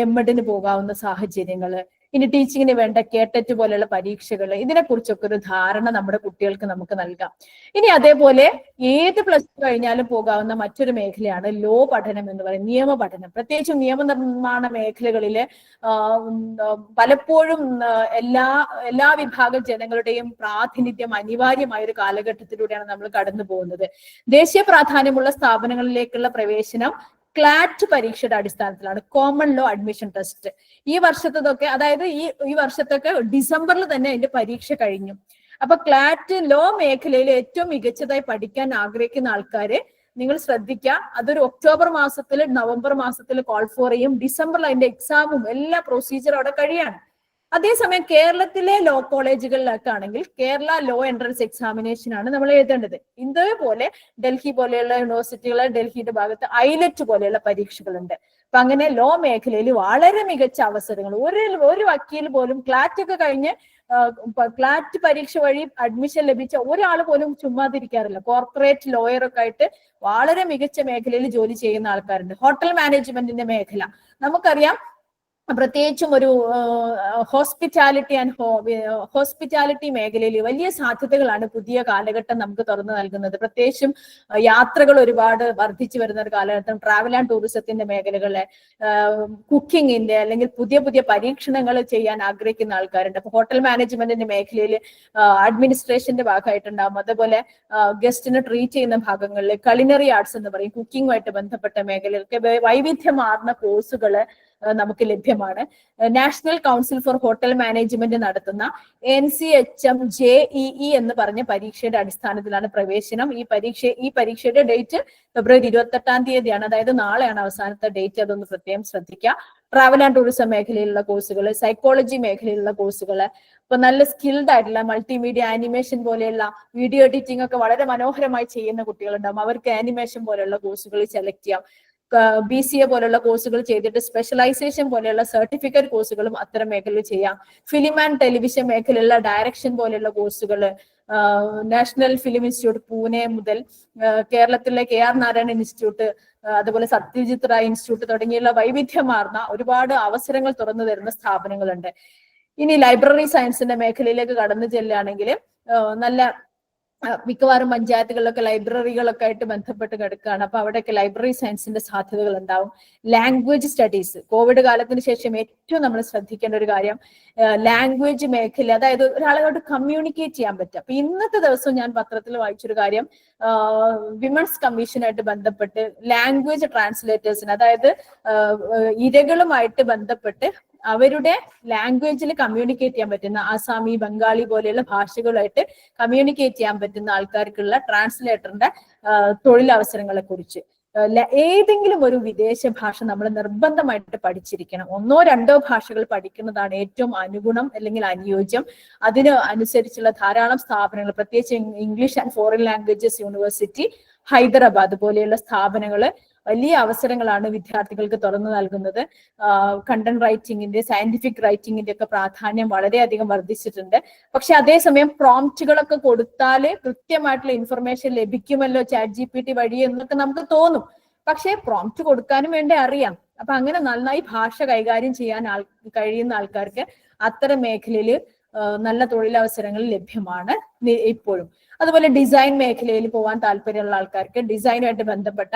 MEd-ന് പോകാവുന്ന സാഹചര്യങ്ങൾ, ഇനി ടീച്ചിങ്ങിന് വേണ്ട കേട്ടറ്റ് പോലെയുള്ള പരീക്ഷകൾ, ഇതിനെക്കുറിച്ചൊക്കെ ഒരു ധാരണ നമ്മുടെ കുട്ടികൾക്ക് നമുക്ക് നൽകാം. ഇനി അതേപോലെ ഏത് +2 കഴിഞ്ഞാലും പോകാവുന്ന മറ്റൊരു മേഖലയാണ് ലോ പഠനം എന്ന് പറയുന്നത്, നിയമ പഠനം. പ്രത്യേകിച്ചും നിയമനിർമ്മാണ മേഖലകളില് പലപ്പോഴും എല്ലാ വിഭാഗം ജനങ്ങളുടെയും പ്രാതിനിധ്യം അനിവാര്യമായ ഒരു കാലഘട്ടത്തിലൂടെയാണ് നമ്മൾ കടന്നു പോകുന്നത്. ദേശീയ പ്രാധാന്യമുള്ള സ്ഥാപനങ്ങളിലേക്കുള്ള പ്രവേശനം ക്ലാറ്റ് പരീക്ഷയുടെ അടിസ്ഥാനത്തിലാണ്, കോമൺ ലോ അഡ്മിഷൻ ടെസ്റ്റ്. ഈ വർഷത്തതൊക്കെ, അതായത് ഈ വർഷത്തൊക്കെ ഡിസംബറിൽ തന്നെ അതിന്റെ പരീക്ഷ കഴിഞ്ഞു. അപ്പൊ ക്ലാറ്റ് ലോ മേഖലയിൽ ഏറ്റവും മികച്ചതായി പഠിക്കാൻ ആഗ്രഹിക്കുന്ന ആൾക്കാര് നിങ്ങൾ ശ്രദ്ധിക്കുക. അതൊരു ഒക്ടോബർ മാസത്തിൽ, നവംബർ മാസത്തിൽ കോൾ ഫോർ ചെയ്യും. ഡിസംബറിൽ അതിന്റെ എക്സാമും എല്ലാ പ്രൊസീജിയറും അവിടെ കഴിയാണ്. അതേസമയം കേരളത്തിലെ ലോ കോളേജുകളിലൊക്കെ ആണെങ്കിൽ കേരള ലോ എൻട്രൻസ് എക്സാമിനേഷൻ ആണ് നമ്മൾ എഴുതേണ്ടത്. ഇതേപോലെ ഡൽഹി പോലെയുള്ള യൂണിവേഴ്സിറ്റികളെ, ഡൽഹിയുടെ ഭാഗത്ത് ILET പോലെയുള്ള പരീക്ഷകളുണ്ട്. അപ്പൊ അങ്ങനെ ലോ മേഖലയിൽ വളരെ മികച്ച അവസരങ്ങൾ, ഒരു വക്കീൽ പോലും ക്ലാറ്റ് ഒക്കെ കഴിഞ്ഞ് ക്ലാറ്റ് പരീക്ഷ വഴി അഡ്മിഷൻ ലഭിച്ച ഒരാൾ പോലും ചുമ്മാതിരിക്കാറില്ല. കോർപ്പറേറ്റ് ലോയർ ഒക്കെ ആയിട്ട് വളരെ മികച്ച മേഖലയിൽ ജോലി ചെയ്യുന്ന ആൾക്കാരുണ്ട്. ഹോട്ടൽ മാനേജ്മെന്റിന്റെ മേഖല നമുക്കറിയാം. പ്രത്യേകിച്ചും ഒരു ഹോസ്പിറ്റാലിറ്റി മേഖലയിൽ വലിയ സാധ്യതകളാണ് പുതിയ കാലഘട്ടം നമുക്ക് തുറന്നു നൽകുന്നത്. പ്രത്യേകിച്ചും യാത്രകൾ ഒരുപാട് വർദ്ധിച്ചു വരുന്ന ഒരു കാലഘട്ടം, ട്രാവൽ ആൻഡ് ടൂറിസത്തിന്റെ മേഖലകളെ, കുക്കിങ്ങിന്റെ അല്ലെങ്കിൽ പുതിയ പുതിയ പരീക്ഷണങ്ങൾ ചെയ്യാൻ ആഗ്രഹിക്കുന്ന ആൾക്കാരുണ്ട്. അപ്പൊ ഹോട്ടൽ മാനേജ്മെന്റിന്റെ മേഖലയിൽ അഡ്മിനിസ്ട്രേഷന്റെ ഭാഗമായിട്ടുണ്ടാവും. അതുപോലെ ഗസ്റ്റിനെ ട്രീറ്റ് ചെയ്യുന്ന ഭാഗങ്ങളിൽ കലിനറി ആർട്സ് എന്ന് പറയും, കുക്കിങ്ങുമായിട്ട് ബന്ധപ്പെട്ട മേഖലയിലൊക്കെ വൈവിധ്യമാർന്ന കോഴ്സുകൾ നമുക്ക് ലഭ്യമാണ്. National council for hotel management നടത്തുന്ന NCHM JEE എന്ന് പറഞ്ഞ പരീക്ഷയുടെ അടിസ്ഥാനത്തിലാണ് പ്രവേശനം. ഈ പരീക്ഷയുടെ ഡേറ്റ് ഫെബ്രുവരി 28-ാം തീയതിയാണ്. അതായത് നാളെയാണ് അവസാനത്തെ ഡേറ്റ്. അതൊന്ന് പ്രത്യേകം ശ്രദ്ധിക്കുക. ട്രാവൽ ആൻഡ് ടൂറിസം മേഖലയിലുള്ള കോഴ്സുകൾ, സൈക്കോളജി മേഖലയിലുള്ള കോഴ്സുകൾ, ഇപ്പൊ നല്ല സ്കിൽഡ് ആയിട്ടുള്ള മൾട്ടിമീഡിയ ആനിമേഷൻ പോലെയുള്ള വീഡിയോ എഡിറ്റിംഗ് ഒക്കെ വളരെ മനോഹരമായി ചെയ്യുന്ന കുട്ടികളുണ്ടാവും. അവർക്ക് ആനിമേഷൻ പോലെയുള്ള കോഴ്സുകൾ സെലക്ട് ചെയ്യാം. BCA പോലുള്ള കോഴ്സുകൾ ചെയ്തിട്ട് സ്പെഷ്യലൈസേഷൻ പോലെയുള്ള സർട്ടിഫിക്കറ്റ് കോഴ്സുകളും അത്തരം മേഖലയിൽ ചെയ്യാം. ഫിലിം ആൻഡ് ടെലിവിഷൻ മേഖലയിലുള്ള ഡയറക്ഷൻ പോലെയുള്ള കോഴ്സുകൾ നാഷണൽ ഫിലിം ഇൻസ്റ്റിറ്റ്യൂട്ട് പൂനെ മുതൽ കേരളത്തിലെ KR നാരായണൻ ഇൻസ്റ്റിറ്റ്യൂട്ട്, അതുപോലെ സത്യജിത് റായ് ഇൻസ്റ്റിറ്റ്യൂട്ട് തുടങ്ങിയുള്ള വൈവിധ്യമാർന്ന ഒരുപാട് അവസരങ്ങൾ തുറന്നു തരുന്ന സ്ഥാപനങ്ങളുണ്ട്. ഇനി ലൈബ്രറി സയൻസിന്റെ മേഖലയിലേക്ക് കടന്നു ചെല്ലുകയാണെങ്കിൽ നല്ല മിക്കവാറും പഞ്ചായത്തുകളിലൊക്കെ ലൈബ്രറികളൊക്കെ ആയിട്ട് ബന്ധപ്പെട്ട് കിടക്കുകയാണ്. അപ്പൊ അവിടെയൊക്കെ ലൈബ്രറി സയൻസിന്റെ സാധ്യതകൾ ഉണ്ടാവും. ലാംഗ്വേജ് സ്റ്റഡീസ്, കോവിഡ് കാലത്തിന് ശേഷം ഏറ്റവും നമ്മൾ ശ്രദ്ധിക്കേണ്ട ഒരു കാര്യം ലാംഗ്വേജ് മേഖല, അതായത് ഒരാളോട് കമ്മ്യൂണിക്കേറ്റ് ചെയ്യാൻ പറ്റുക. അപ്പൊ ഇന്നത്തെ ദിവസം ഞാൻ പത്രത്തിൽ വായിച്ചൊരു കാര്യം, വിമൻസ് കമ്മീഷനായിട്ട് ബന്ധപ്പെട്ട് ലാംഗ്വേജ് ട്രാൻസ്ലേറ്റേഴ്സിന്, അതായത് ഇരകളുമായിട്ട് ബന്ധപ്പെട്ട് അവരുടെ ലാംഗ്വേജിൽ കമ്മ്യൂണിക്കേറ്റ് ചെയ്യാൻ പറ്റുന്ന ആസാമി, ബംഗാളി പോലെയുള്ള ഭാഷകളുമായിട്ട് കമ്മ്യൂണിക്കേറ്റ് ചെയ്യാൻ പറ്റുന്ന ആൾക്കാർക്കുള്ള ട്രാൻസ്ലേറ്ററിന്റെ തൊഴിലവസരങ്ങളെ കുറിച്ച്. ഏതെങ്കിലും ഒരു വിദേശ ഭാഷ നമ്മൾ നിർബന്ധമായിട്ട് പഠിച്ചിരിക്കണം. 1-2 ഭാഷകൾ പഠിക്കുന്നതാണ് ഏറ്റവും അനുഗുണം അല്ലെങ്കിൽ അനുയോജ്യം. അതിന് അനുസരിച്ചുള്ള ധാരാളം സ്ഥാപനങ്ങൾ, പ്രത്യേകിച്ച് English and foreign languages university Hyderabad പോലെയുള്ള സ്ഥാപനങ്ങൾ വലിയ അവസരങ്ങളാണ് വിദ്യാർത്ഥികൾക്ക് തുറന്നു നൽകുന്നത്. കണ്ടന്റ് റൈറ്റിംഗിന്റെ, സയന്റിഫിക് റൈറ്റിംഗിന്റെ ഒക്കെ പ്രാധാന്യം വളരെയധികം വർദ്ധിച്ചിട്ടുണ്ട്. പക്ഷെ അതേസമയം പ്രോംപ്റ്റുകളൊക്കെ കൊടുത്താൽ കൃത്യമായിട്ടുള്ള ഇൻഫർമേഷൻ ലഭിക്കുമല്ലോ ChatGPT വഴി എന്നൊക്കെ നമുക്ക് തോന്നും. പക്ഷെ പ്രോംപ്റ്റ് കൊടുക്കാനും വേണ്ടി അറിയാം. അപ്പൊ അങ്ങനെ നന്നായി ഭാഷ കൈകാര്യം ചെയ്യാൻ കഴിയുന്ന ആൾക്കാർക്ക് അത്തരം മേഖലയിൽ നല്ല തൊഴിലവസരങ്ങൾ ലഭ്യമാണ് ഇപ്പോഴും. അതുപോലെ ഡിസൈൻ മേഖലയിൽ പോകാൻ താല്പര്യമുള്ള ആൾക്കാർക്ക് ഡിസൈനുമായിട്ട് ബന്ധപ്പെട്ട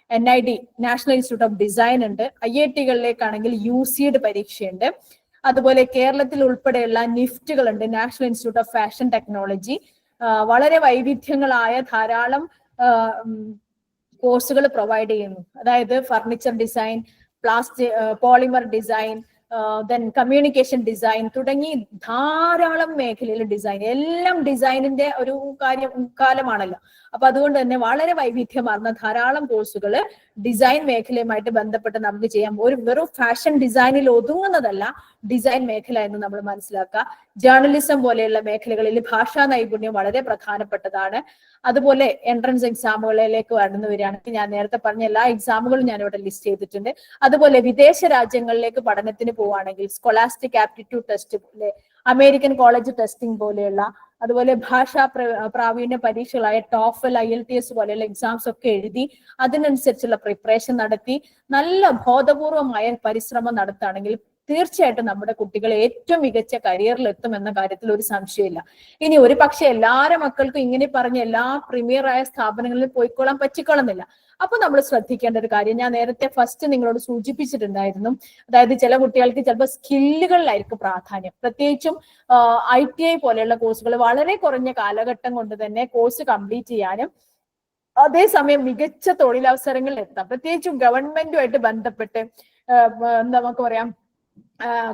NID, national institute of design ഉണ്ട്. IIT-കളിലേക്കാണെങ്കിൽ UCED പരീക്ഷയുണ്ട്. അതുപോലെ കേരളത്തിൽ ഉൾപ്പെടെയുള്ള നിഫ്റ്റുകളുണ്ട്, national institute of fashion technology. വളരെ വൈവിധ്യങ്ങളായ ധാരാളം കോഴ്സുകൾ പ്രൊവൈഡ് ചെയ്യുന്നു. അതായത് furniture design, polymer design, then communication design തുടങ്ങി ധാരാളം മേഖലയിൽ ഡിസൈൻ, എല്ലാം ഡിസൈനിന്റെ ഒരു കാലമാണല്ലോ. അപ്പൊ അതുകൊണ്ട് തന്നെ വളരെ വൈവിധ്യമാർന്ന ധാരാളം കോഴ്സുകൾ ഡിസൈൻ മേഖലയുമായിട്ട് ബന്ധപ്പെട്ട് നമുക്ക് ചെയ്യാം. വെറും ഫാഷൻ ഡിസൈനിൽ ഒതുങ്ങുന്നതല്ല ഡിസൈൻ മേഖല എന്ന് നമ്മൾ മനസ്സിലാക്കുക. ജേർണലിസം പോലെയുള്ള മേഖലകളിൽ ഭാഷാ നൈപുണ്യം വളരെ പ്രധാനപ്പെട്ടതാണ്. അതുപോലെ എൻട്രൻസ് എക്സാമുകളിലേക്ക് കടന്നു വരികയാണെങ്കിൽ ഞാൻ നേരത്തെ പറഞ്ഞ എല്ലാ എക്സാമുകളും ഞാൻ ഇവിടെ ലിസ്റ്റ് ചെയ്തിട്ടുണ്ട്. അതുപോലെ വിദേശ രാജ്യങ്ങളിലേക്ക് പഠനത്തിന് പോവുകയാണെങ്കിൽ സ്കോളാസ്റ്റിക് ആപ്റ്റിറ്റ്യൂഡ് ടെസ്റ്റ് പോലെ, അമേരിക്കൻ കോളേജ് ടെസ്റ്റിംഗ് പോലെയുള്ള, അതുപോലെ ഭാഷാ പ്രാവീണ്യ പരീക്ഷകളായ TOEFL, IELTS പോലെയുള്ള എക്സാംസ് ഒക്കെ എഴുതി അതിനനുസരിച്ചുള്ള പ്രിപ്പറേഷൻ നടത്തി നല്ല ബോധപൂർവമായ പരിശ്രമം നടത്തുകയാണെങ്കിൽ തീർച്ചയായിട്ടും നമ്മുടെ കുട്ടികൾ ഏറ്റവും മികച്ച കരിയറിൽ എത്തും എന്ന കാര്യത്തിൽ ഒരു സംശയമില്ല. ഇനി ഒരു പക്ഷെ എല്ലാവരുടെ മക്കൾക്കും ഇങ്ങനെ പറഞ്ഞ എല്ലാ പ്രീമിയർ ആയ സ്ഥാപനങ്ങളിൽ പോയിക്കൊള്ളാൻ പറ്റിക്കൊള്ളുന്നില്ല. അപ്പൊ നമ്മൾ ശ്രദ്ധിക്കേണ്ട ഒരു കാര്യം ഞാൻ നേരത്തെ ഫസ്റ്റ് നിങ്ങളോട് സൂചിപ്പിച്ചിട്ടുണ്ടായിരുന്നു. അതായത് ചില കുട്ടികൾക്ക് ചിലപ്പോൾ സ്കില്ലുകളിലായിരിക്കും പ്രാധാന്യം. പ്രത്യേകിച്ചും ITI പോലെയുള്ള കോഴ്സുകൾ വളരെ കുറഞ്ഞ കാലഘട്ടം കൊണ്ട് തന്നെ കോഴ്സ് കംപ്ലീറ്റ് ചെയ്യാനും അതേസമയം മികച്ച തൊഴിലവസരങ്ങളിൽ എത്താം. പ്രത്യേകിച്ചും ഗവൺമെന്റുമായിട്ട് ബന്ധപ്പെട്ട് നമുക്ക് പറയാം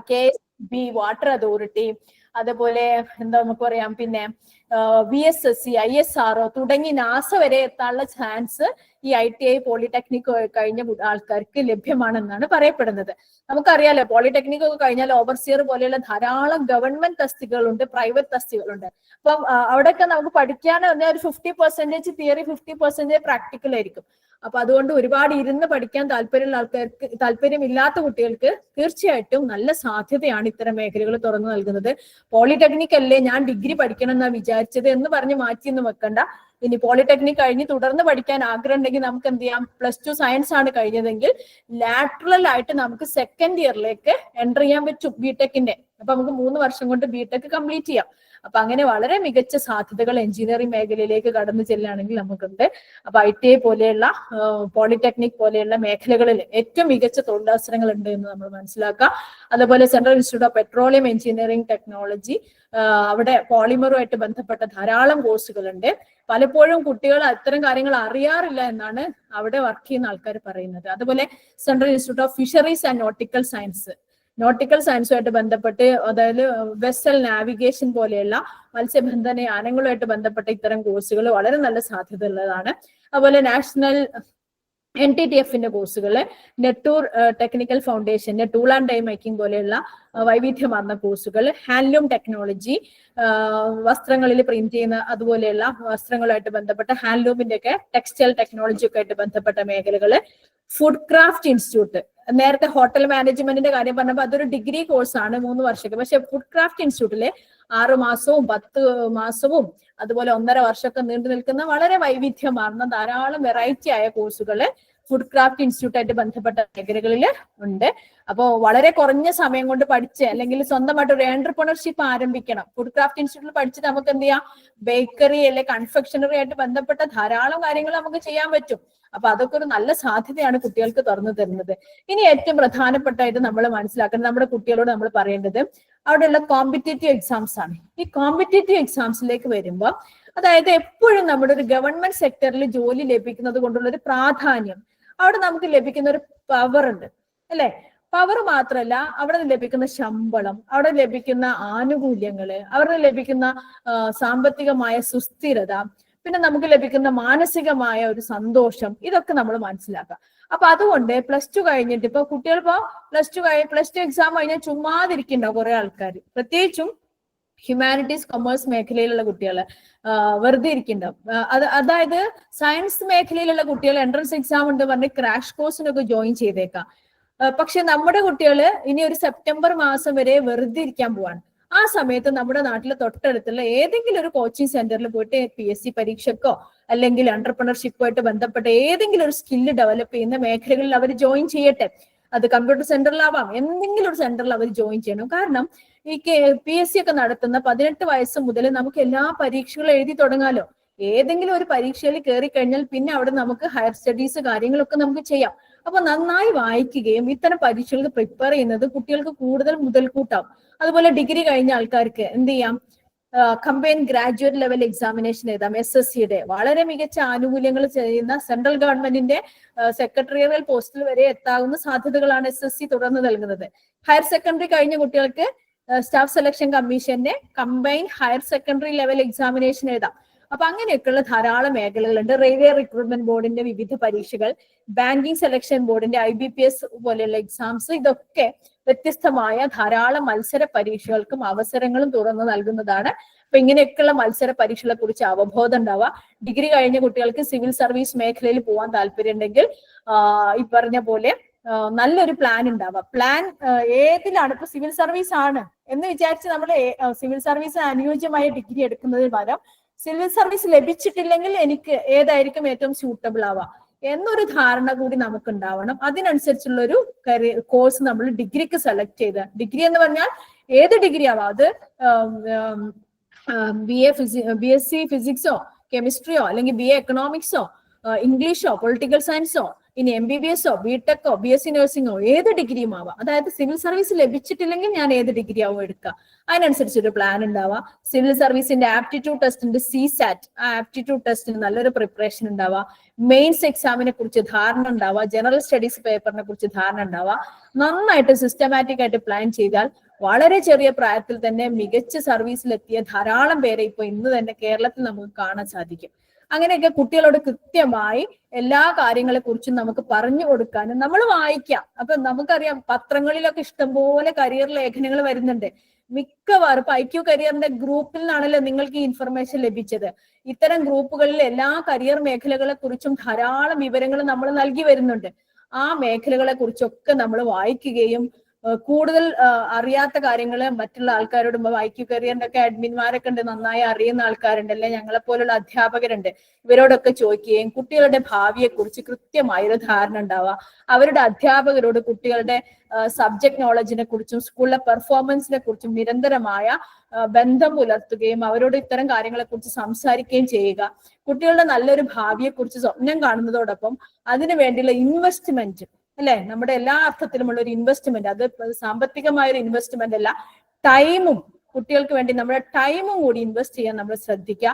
KSB, വാട്ടർ അതോറിറ്റി, അതുപോലെ നമുക്ക് പറയാം പിന്നെ VSSC, ISRO തുടങ്ങി നാസ വരെ എത്താനുള്ള ചാൻസ് ഈ ITI പോളിടെക്നിക് കഴിഞ്ഞ ആൾക്കാർക്ക് ലഭ്യമാണെന്നാണ് പറയപ്പെടുന്നത്. നമുക്കറിയാലോ പോളിടെക്നിക് ഒക്കെ കഴിഞ്ഞാൽ ഓവർസിയർ പോലെയുള്ള ധാരാളം ഗവൺമെന്റ് തസ്തികകളുണ്ട്, പ്രൈവറ്റ് തസ്തികകളുണ്ട്. അപ്പം അവിടെയൊക്കെ നമുക്ക് പഠിക്കാൻ പറഞ്ഞാൽ ഒരു 50% തിയറി, 50% പ്രാക്ടിക്കൽ ആയിരിക്കും. അപ്പൊ അതുകൊണ്ട് ഒരുപാട് ഇരുന്ന് പഠിക്കാൻ താല്പര്യമുള്ള ആൾക്കാർക്ക്, താല്പര്യമില്ലാത്ത കുട്ടികൾക്ക് തീർച്ചയായിട്ടും നല്ല സാധ്യതയാണ് ഇത്തരം മേഖലകൾ തുറന്നു നൽകുന്നത്. പോളിടെക്നിക് അല്ലേ ഞാൻ ഡിഗ്രി പഠിക്കണം എന്നാ വിചാരിച്ചത് എന്ന് പറഞ്ഞ് മാറ്റിയൊന്നും വെക്കണ്ട. ഇനി പോളിടെക്നിക് കഴിഞ്ഞ് തുടർന്ന് പഠിക്കാൻ ആഗ്രഹം ഉണ്ടെങ്കിൽ നമുക്ക് എന്ത് ചെയ്യാം, +2 സയൻസ് ആണ് കഴിഞ്ഞതെങ്കിൽ ലാറ്ററൽ ആയിട്ട് നമുക്ക് സെക്കൻഡ് ഇയറിലേക്ക് എൻ്റർ ചെയ്യാൻ പറ്റും ബിടെക്കിന്റെ. അപ്പൊ നമുക്ക് 3 വർഷം കൊണ്ട് ബിടെക് കംപ്ലീറ്റ് ചെയ്യാം. അപ്പൊ അങ്ങനെ വളരെ മികച്ച സാധ്യതകൾ എഞ്ചിനീയറിംഗ് മേഖലയിലേക്ക് കടന്നു ചെല്ലുകയാണെങ്കിൽ നമുക്കുണ്ട്. അപ്പൊ ITI പോലെയുള്ള പോളിടെക്നിക് പോലെയുള്ള മേഖലകളിൽ ഏറ്റവും മികച്ച തൊഴിലവസരങ്ങൾ ഉണ്ട് എന്ന് നമ്മൾ മനസ്സിലാക്കുക. അതുപോലെ central institute of petroleum engineering technology, അവിടെ പോളിമറുമായിട്ട് ബന്ധപ്പെട്ട ധാരാളം കോഴ്സുകളുണ്ട്. പലപ്പോഴും കുട്ടികൾ അത്തരം കാര്യങ്ങൾ അറിയാറില്ല എന്നാണ് അവിടെ വർക്ക് ചെയ്യുന്ന ആൾക്കാർ പറയുന്നത്. അതുപോലെ central institute of fisheries and nautical സയൻസുമായിട്ട് ബന്ധപ്പെട്ട്, അതായത് വെസൽ നാവിഗേഷൻ പോലെയുള്ള മത്സ്യബന്ധന യാനങ്ങളുമായിട്ട് ബന്ധപ്പെട്ട ഇത്തരം കോഴ്സുകൾ വളരെ നല്ല സാധ്യത ഉള്ളതാണ്. അതുപോലെ നാഷണൽ NTTF-ന്റെ കോഴ്സുകൾ, നെട്ടൂർ ടെക്നിക്കൽ ഫൗണ്ടേഷന്റെ ടൂൾ ആൻഡ് ഡൈ മേക്കിംഗ് പോലെയുള്ള വൈവിധ്യമാർന്ന കോഴ്സുകൾ, ഹാൻഡ്ലൂം ടെക്നോളജി, വസ്ത്രങ്ങളിൽ പ്രിന്റ് ചെയ്യുന്ന അതുപോലെയുള്ള വസ്ത്രങ്ങളുമായിട്ട് ബന്ധപ്പെട്ട ഹാൻഡ്ലൂമിന്റെ ഒക്കെ ടെക്സ്റ്റൈൽ ടെക്നോളജി ഒക്കെ ആയിട്ട് ബന്ധപ്പെട്ട മേഖലകൾ, ഫുഡ് ക്രാഫ്റ്റ് ഇൻസ്റ്റിറ്റ്യൂട്ട്, നേരത്തെ ഹോട്ടൽ മാനേജ്മെന്റിന്റെ കാര്യം പറഞ്ഞപ്പോൾ അതൊരു ഡിഗ്രി കോഴ്സാണ് 3 വർഷമൊക്കെ. പക്ഷെ ഫുഡ് ക്രാഫ്റ്റ് ഇൻസ്റ്റിറ്റ്യൂട്ടിലെ 6 മാസവും 10 മാസവും അതുപോലെ 1.5 വർഷമൊക്കെ നീണ്ടു നിൽക്കുന്ന വളരെ വൈവിധ്യമാർന്ന ധാരാളം വെറൈറ്റി ആയ കോഴ്സുകൾ ഫുഡ് ക്രാഫ്റ്റ് ഇൻസ്റ്റിറ്റ്യൂട്ട് ആയിട്ട് ബന്ധപ്പെട്ട മേഖലകളിൽ ഉണ്ട്. അപ്പോൾ വളരെ കുറഞ്ഞ സമയം കൊണ്ട് പഠിച്ച് അല്ലെങ്കിൽ സ്വന്തമായിട്ട് ഒരു എന്റർപ്രണർഷിപ്പ് ആരംഭിക്കണം. ഫുഡ് ക്രാഫ്റ്റ് ഇൻസ്റ്റിറ്റ്യൂട്ടിൽ പഠിച്ചിട്ട് നമുക്ക് എന്ത് ചെയ്യാം, ബേക്കറി അല്ലെങ്കിൽ കൺഫെക്ഷണറി ആയിട്ട് ബന്ധപ്പെട്ട ധാരാളം കാര്യങ്ങൾ നമുക്ക് ചെയ്യാൻ പറ്റും. അപ്പൊ അതൊക്കെ ഒരു നല്ല സാധ്യതയാണ് കുട്ടികൾക്ക് തുറന്നു തരുന്നത്. ഇനി ഏറ്റവും പ്രധാനപ്പെട്ടായിട്ട് നമ്മൾ മനസ്സിലാക്കുന്നത്, നമ്മുടെ കുട്ടികളോട് നമ്മൾ പറയേണ്ടത് അവിടെയുള്ള കോമ്പറ്റേറ്റീവ് എക്സാംസ് ആണ്. ഈ കോമ്പറ്റേറ്റീവ് എക്സാംസിലേക്ക് വരുമ്പോൾ, അതായത് എപ്പോഴും നമ്മുടെ ഒരു ഗവൺമെന്റ് സെക്ടറിൽ ജോലി ലഭിക്കുന്നത് കൊണ്ടുള്ള ഒരു പ്രാധാന്യം, അവിടെ നമുക്ക് ലഭിക്കുന്ന ഒരു പവർ ഉണ്ട് അല്ലെ. പവർ മാത്രമല്ല, അവിടെ ലഭിക്കുന്ന ശമ്പളം, അവിടെ ലഭിക്കുന്ന ആനുകൂല്യങ്ങള്, അവിടെ ലഭിക്കുന്ന സാമ്പത്തികമായ സുസ്ഥിരത, പിന്നെ നമുക്ക് ലഭിക്കുന്ന മാനസികമായ ഒരു സന്തോഷം, ഇതൊക്കെ നമ്മൾ മനസ്സിലാക്കാം. അപ്പൊ അതുകൊണ്ട് പ്ലസ് ടു കഴിഞ്ഞിട്ട് ഇപ്പൊ കുട്ടികൾ ഇപ്പൊ പ്ലസ് ടു എക്സാം കഴിഞ്ഞാൽ ചുമ്മാതിരിക്കണ്ടാവും കുറെ ആൾക്കാർ, പ്രത്യേകിച്ചും ഹ്യൂമാനിറ്റീസ് കൊമേഴ്സ് മേഖലയിലുള്ള കുട്ടികൾ വെറുതെ ഇരിക്കണ്ടാവും. അതായത് സയൻസ് മേഖലയിലുള്ള കുട്ടികൾ എൻട്രൻസ് എക്സാം ഉണ്ട് പറഞ്ഞ് ക്രാഷ് കോഴ്സിനൊക്കെ ജോയിൻ ചെയ്തേക്കാം. പക്ഷെ നമ്മുടെ കുട്ടികൾ ഇനി ഒരു സെപ്റ്റംബർ മാസം വരെ വെറുതെ ഇരിക്കാൻ പോവാണ്. ആ സമയത്ത് നമ്മുടെ നാട്ടിലെ തൊട്ടടുത്തുള്ള ഏതെങ്കിലും ഒരു കോച്ചിങ് സെന്ററിൽ പോയിട്ട് PSC പരീക്ഷക്കോ അല്ലെങ്കിൽ എന്റർപ്രണർഷിപ്പുമായിട്ട് ബന്ധപ്പെട്ട ഏതെങ്കിലും ഒരു സ്കില്ല് ഡെവലപ്പ് ചെയ്യുന്ന മേഖലകളിൽ അവർ ജോയിൻ ചെയ്യട്ടെ. അത് കമ്പ്യൂട്ടർ സെന്ററിലാവാം, എന്തെങ്കിലും ഒരു സെന്ററിൽ അവർ ജോയിൻ ചെയ്യണം. കാരണം ഈ PSC ഒക്കെ നടത്തുന്ന 18 വയസ്സ് മുതൽ നമുക്ക് എല്ലാ പരീക്ഷകളും എഴുതി തുടങ്ങാലോ. ഏതെങ്കിലും ഒരു പരീക്ഷയിൽ കയറി കഴിഞ്ഞാൽ പിന്നെ അവിടെ നമുക്ക് ഹയർ സ്റ്റഡീസ് കാര്യങ്ങളൊക്കെ നമുക്ക് ചെയ്യാം. അപ്പൊ നന്നായി വായിക്കുകയും ഇത്തരം പരീക്ഷകൾക്ക് പ്രിപ്പയർ ചെയ്യുന്നത് കുട്ടികൾക്ക് കൂടുതൽ മുതൽക്കൂട്ടാവും. അതുപോലെ ഡിഗ്രി കഴിഞ്ഞ ആൾക്കാർക്ക് എന്ത് ചെയ്യാം, കമ്പൈൻ ഗ്രാജുവേറ്റ് ലെവൽ എക്സാമിനേഷൻ എഴുതാം. SSCയുടെ വളരെ മികച്ച ആനുകൂല്യങ്ങൾ ചെയ്യുന്ന സെൻട്രൽ ഗവൺമെന്റിന്റെ സെക്രട്ടറിയൽ പോസ്റ്റിൽ വരെ എത്താവുന്ന സാധ്യതകളാണ് SSC തുടർന്ന് നൽകുന്നത്. ഹയർ സെക്കൻഡറി കഴിഞ്ഞ കുട്ടികൾക്ക് സ്റ്റാഫ് സെലക്ഷൻ കമ്മീഷന്റെ combine higher secondary level examination എഴുതാം. അപ്പൊ അങ്ങനെയൊക്കെയുള്ള ധാരാളം മേഖലകളുണ്ട്. റെയിൽവേ റിക്രൂട്ട്മെന്റ് ബോർഡിന്റെ വിവിധ പരീക്ഷകൾ, ബാങ്കിങ് സെലക്ഷൻ ബോർഡിന്റെ IBPS പോലെയുള്ള എക്സാംസ്, ഇതൊക്കെ വ്യത്യസ്തമായ ധാരാളം മത്സര പരീക്ഷകൾക്കും അവസരങ്ങളും തുറന്നു നൽകുന്നതാണ്. അപ്പൊ ഇങ്ങനെയൊക്കെയുള്ള മത്സര പരീക്ഷകളെ കുറിച്ച് അവബോധം ഉണ്ടാവുക. ഡിഗ്രി കഴിഞ്ഞ കുട്ടികൾക്ക് സിവിൽ സർവീസ് മേഖലയിൽ പോകാൻ താല്പര്യം ഉണ്ടെങ്കിൽ ഈ പറഞ്ഞ പോലെ നല്ലൊരു പ്ലാൻ ഉണ്ടാവുക. പ്ലാൻ ഏതിലാണ്, ഇപ്പൊ സിവിൽ സർവീസ് ആണ് എന്ന് വിചാരിച്ച് നമ്മൾ സിവിൽ സർവീസ് അനുയോജ്യമായ ഡിഗ്രി എടുക്കുന്നതിന് പകരം സിവിൽ സർവീസ് ലഭിച്ചിട്ടില്ലെങ്കിൽ എനിക്ക് ഏതായിരിക്കും ഏറ്റവും സ്യൂട്ടബിൾ ആവുക എന്നൊരു ധാരണ കൂടി നമുക്ക് ഉണ്ടാവണം. അതിനനുസരിച്ചുള്ള ഒരു കോഴ്സ് നമ്മൾ ഡിഗ്രിക്ക് സെലക്ട് ചെയ്ത്, ഡിഗ്രി എന്ന് പറഞ്ഞാൽ ഏത് ഡിഗ്രി ആവാം, അത് BSc ഫിസിക്സോ കെമിസ്ട്രിയോ അല്ലെങ്കിൽ BA എക്കണോമിക്സോ ഇംഗ്ലീഷോ പൊളിറ്റിക്കൽ സയൻസോ ഇനി MBBSോ BTechോ BSc നഴ്സിംഗോ ഏത് ഡിഗ്രിയും ആവാം. അതായത് സിവിൽ സർവീസ് ലഭിച്ചിട്ടില്ലെങ്കിൽ ഞാൻ ഏത് ഡിഗ്രി ആവും എടുക്കുക, അതിനനുസരിച്ചൊരു പ്ലാൻ ഉണ്ടാവുക. സിവിൽ സർവീസിന്റെ ആപ്റ്റിറ്റ്യൂഡ് ടെസ്റ്റിന്റെ CSAT, ആ ആപ്റ്റിറ്റ്യൂഡ് ടെസ്റ്റിന് നല്ലൊരു പ്രിപ്പറേഷൻ ഉണ്ടാവുക. മെയിൻസ് എക്സാമിനെ കുറിച്ച് ധാരണ ഉണ്ടാവുക. ജനറൽ സ്റ്റഡീസ് പേപ്പറിനെ കുറിച്ച് ധാരണ ഉണ്ടാവുക. നന്നായിട്ട് സിസ്റ്റമാറ്റിക് ആയിട്ട് പ്ലാൻ ചെയ്താൽ വളരെ ചെറിയ പ്രായത്തിൽ തന്നെ മികച്ച സർവീസിലെത്തിയ ധാരാളം പേരെ ഇപ്പൊ ഇന്ന് തന്നെ കേരളത്തിൽ നമുക്ക് കാണാൻ സാധിക്കും. അങ്ങനെയൊക്കെ കുട്ടികളോട് കൃത്യമായി എല്ലാ കാര്യങ്ങളെ കുറിച്ചും നമുക്ക് പറഞ്ഞു കൊടുക്കാനും നമ്മൾ വായിക്കാം. അപ്പൊ നമുക്കറിയാം പത്രങ്ങളിലൊക്കെ ഇഷ്ടംപോലെ കരിയർ ലേഖനങ്ങൾ വരുന്നുണ്ട്. മിക്കവാറും ഇപ്പൊ IQ കരിയറിന്റെ ഗ്രൂപ്പിൽ നിന്നാണല്ലോ നിങ്ങൾക്ക് ഈ ഇൻഫർമേഷൻ ലഭിച്ചത്. ഇത്തരം ഗ്രൂപ്പുകളിൽ എല്ലാ കരിയർ മേഖലകളെ കുറിച്ചും ധാരാളം വിവരങ്ങൾ നമ്മൾ നൽകി വരുന്നുണ്ട്. ആ മേഖലകളെ കുറിച്ചൊക്കെ നമ്മൾ വായിക്കുകയും കൂടുതൽ അറിയാത്ത കാര്യങ്ങൾ മറ്റുള്ള ആൾക്കാരോട്, IQ കരിയറിന്റെ ഒക്കെ അഡ്മിന്മാരൊക്കെ ഉണ്ട്, നന്നായി അറിയുന്ന ആൾക്കാരുണ്ട്, അല്ലെ ഞങ്ങളെ പോലുള്ള അധ്യാപകരുണ്ട്, ഇവരോടൊക്കെ ചോദിക്കുകയും കുട്ടികളുടെ ഭാവിയെ കുറിച്ച് കൃത്യമായൊരു ധാരണ ഉണ്ടാവുക. അവരുടെ അധ്യാപകരോട് കുട്ടികളുടെ സബ്ജക്ട് നോളജിനെ കുറിച്ചും സ്കൂളിലെ പെർഫോമൻസിനെ കുറിച്ചും നിരന്തരമായ ബന്ധം പുലർത്തുകയും അവരോട് ഇത്തരം കാര്യങ്ങളെ കുറിച്ച് സംസാരിക്കുകയും ചെയ്യുക. കുട്ടികളുടെ നല്ലൊരു ഭാവിയെ കുറിച്ച് സ്വപ്നം കാണുന്നതോടൊപ്പം അതിനു വേണ്ടിയുള്ള ഇൻവെസ്റ്റ്മെന്റ്, അല്ലെ, നമ്മുടെ എല്ലാ അർത്ഥത്തിലുമുള്ള ഒരു ഇൻവെസ്റ്റ്മെന്റ്, അത് സാമ്പത്തികമായ ഒരു ഇൻവെസ്റ്റ്മെന്റ് അല്ല, ടൈമും, കുട്ടികൾക്ക് വേണ്ടി നമ്മുടെ ടൈമും കൂടി ഇൻവെസ്റ്റ് ചെയ്യാൻ നമ്മൾ ശ്രദ്ധിക്കുക.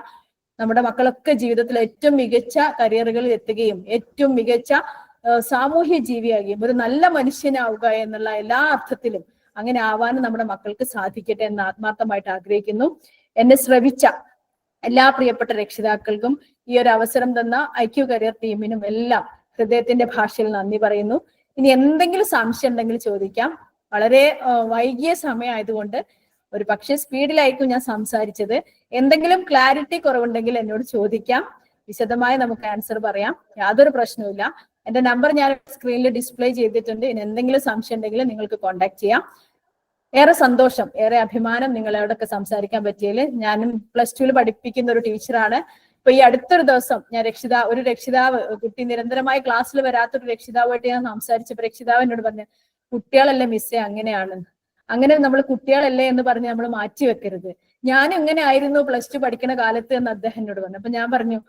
നമ്മുടെ മക്കളൊക്കെ ജീവിതത്തിൽ ഏറ്റവും മികച്ച കരിയറുകളിൽ എത്തുകയും ഏറ്റവും മികച്ച സാമൂഹ്യ ജീവിയാകുകയും ഒരു നല്ല മനുഷ്യനാവുക എന്നുള്ള എല്ലാ അർത്ഥത്തിലും അങ്ങനെ ആവാനും നമ്മുടെ മക്കൾക്ക് സാധിക്കട്ടെ എന്ന് ആത്മാർത്ഥമായിട്ട് ആഗ്രഹിക്കുന്നു. എന്നെ ശ്രവിച്ച എല്ലാ പ്രിയപ്പെട്ട രക്ഷിതാക്കൾക്കും ഈ ഒരു അവസരം തന്ന IQ കരിയർ ടീമിനും എല്ലാം ഹൃദയത്തിന്റെ ഭാഷയിൽ നന്ദി പറയുന്നു. ഇനി എന്തെങ്കിലും സംശയം ഉണ്ടെങ്കിൽ ചോദിക്കാം. വളരെ വൈകിയ സമയമായതുകൊണ്ട് ഒരു പക്ഷേ സ്പീഡിലായിരിക്കും ഞാൻ സംസാരിച്ചത്. എന്തെങ്കിലും ക്ലാരിറ്റി കുറവുണ്ടെങ്കിൽ എന്നോട് ചോദിക്കാം, വിശദമായി നമുക്ക് ആൻസർ പറയാം, യാതൊരു പ്രശ്നവുമില്ല. എന്റെ നമ്പർ ഞാൻ സ്ക്രീനിൽ ഡിസ്പ്ലേ ചെയ്തിട്ടുണ്ട്. ഇനി എന്തെങ്കിലും സംശയം ഉണ്ടെങ്കിൽ നിങ്ങൾക്ക് കോൺടാക്ട് ചെയ്യാം. ഏറെ സന്തോഷം, ഏറെ അഭിമാനം നിങ്ങളോടൊക്കെ സംസാരിക്കാൻ പറ്റിയതിൽ. ഞാനും +2 പഠിപ്പിക്കുന്ന ഒരു ടീച്ചറാണ്. ഇപ്പൊ ഈ അടുത്തൊരു ദിവസം ഞാൻ ഒരു രക്ഷിതാവ്, കുട്ടി നിരന്തരമായി ക്ലാസ്സിൽ വരാത്തൊരു രക്ഷിതാവായിട്ട് ഞാൻ സംസാരിച്ചപ്പോ രക്ഷിതാവ് എന്നോട് പറഞ്ഞു, കുട്ടികളല്ലേ മിസ്സേ അങ്ങനെയാണ്. അങ്ങനെ നമ്മൾ കുട്ടികളല്ലേ എന്ന് പറഞ്ഞ് നമ്മൾ മാറ്റി വെക്കരുത്. ഞാനും ഇങ്ങനെ ആയിരുന്നു +2 പഠിക്കുന്ന കാലത്ത് എന്ന് അദ്ദേഹം എന്നോട് പറഞ്ഞു. അപ്പൊ ഞാൻ പറഞ്ഞു,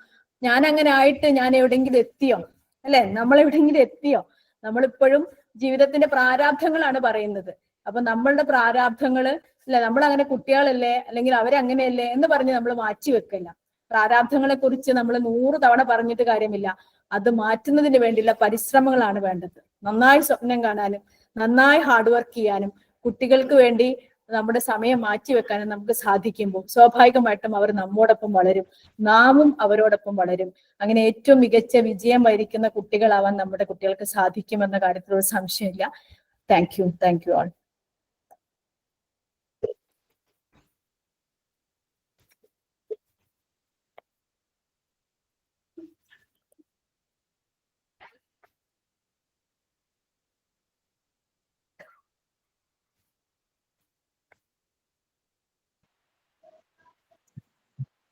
ഞാൻ അങ്ങനെ ആയിട്ട് ഞാൻ എവിടെയെങ്കിലും എത്തിയോ? അല്ലെ, നമ്മൾ എവിടെയെങ്കിലും എത്തിയോ? നമ്മളിപ്പോഴും ജീവിതത്തിന്റെ പ്രാരാബ്ധങ്ങളാണ് പറയുന്നത്. അപ്പൊ നമ്മളുടെ പ്രാരാബ്ധങ്ങള് അല്ലെ, നമ്മൾ അങ്ങനെ കുട്ടികളല്ലേ അല്ലെങ്കിൽ അവരങ്ങനെയല്ലേ എന്ന് പറഞ്ഞ് നമ്മൾ മാറ്റി വെക്കില്ല. പ്രാരാബ്ധങ്ങളെ കുറിച്ച് നമ്മൾ 100 തവണ പറഞ്ഞിട്ട് കാര്യമില്ല. അത് മാറ്റുന്നതിന് വേണ്ടിയുള്ള പരിശ്രമങ്ങളാണ് വേണ്ടത്. നന്നായി സ്വപ്നം കാണാനും നന്നായി ഹാർഡ് വർക്ക് ചെയ്യാനും കുട്ടികൾക്ക് വേണ്ടി നമ്മുടെ സമയം മാറ്റിവെക്കാനും നമുക്ക് സാധിക്കുമ്പോൾ സ്വാഭാവികമായിട്ടും അവർ നമ്മോടൊപ്പം വളരും, നാമും അവരോടൊപ്പം വളരും. അങ്ങനെ ഏറ്റവും മികച്ച വിജയം വരിക്കുന്ന കുട്ടികളാവാൻ നമ്മുടെ കുട്ടികൾക്ക് സാധിക്കുമെന്ന കാര്യത്തിൽ ഒരു സംശയമില്ല. Thank you all.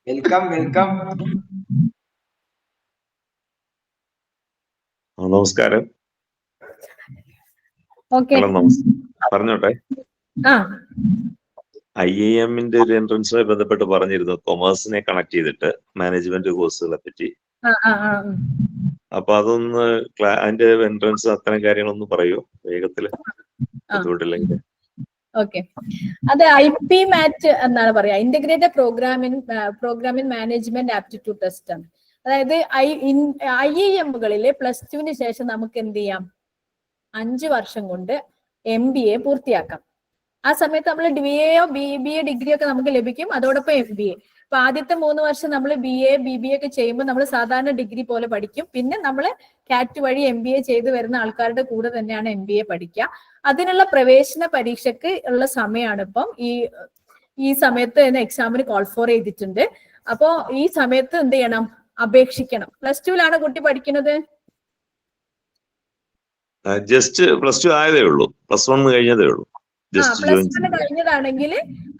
വെൽക്കം. നമസ്കാരം. പറഞ്ഞോട്ടെ. IIM-ന്റെ ഒരു എൻട്രൻസുമായി ബന്ധപ്പെട്ട് പറഞ്ഞിരുന്നു, കൊമേഴ്സിനെ കണക്ട് ചെയ്തിട്ട് മാനേജ്മെന്റ് കോഴ്സുകളെ പറ്റി. അപ്പൊ അതൊന്ന് അതിന്റെ എൻട്രൻസ് അത്തരം കാര്യങ്ങളൊന്നും പറയൂ വേഗത്തില്, ബുദ്ധിമുട്ടില്ലെങ്കിൽ. ഓക്കെ, അത് IP മാറ്റ് എന്നാണ് പറയാ, integrated programming management aptitude test ആണ്. അതായത് IIM-കളിലെ +2-ന് ശേഷം നമുക്ക് എന്ത് ചെയ്യാം, 5 വർഷം കൊണ്ട് MBA പൂർത്തിയാക്കാം. ആ സമയത്ത് നമ്മൾ BA BBA ഡിഗ്രി ഒക്കെ നമുക്ക് ലഭിക്കും, അതോടൊപ്പം MBA. അപ്പൊ ആദ്യത്തെ 3 വർഷം നമ്മൾ BA BBA ഒക്കെ ചെയ്യുമ്പോൾ നമ്മൾ സാധാരണ ഡിഗ്രി പോലെ പഠിക്കും. പിന്നെ നമ്മൾ CAT വഴി MBA ചെയ്ത് വരുന്ന ആൾക്കാരുടെ കൂടെ തന്നെയാണ് MBA പഠിക്കുക. അതിനുള്ള പ്രവേശന പരീക്ഷയ്ക്ക് ഉള്ള സമയമാണ് ഇപ്പം ഈ സമയത്ത് എക്സാമിന് കോൾ ഫോർ ചെയ്തിട്ടുണ്ട്. അപ്പോ ഈ സമയത്ത് എന്ത് ചെയ്യണം, അപേക്ഷിക്കണം. +2-ലാണ് കുട്ടി പഠിക്കുന്നത്? ജസ്റ്റ് +2 ആയതേ ഉള്ളൂ, +1 കഴിഞ്ഞതേ ഉള്ളൂ. +1 കഴിഞ്ഞതാണെങ്കിൽ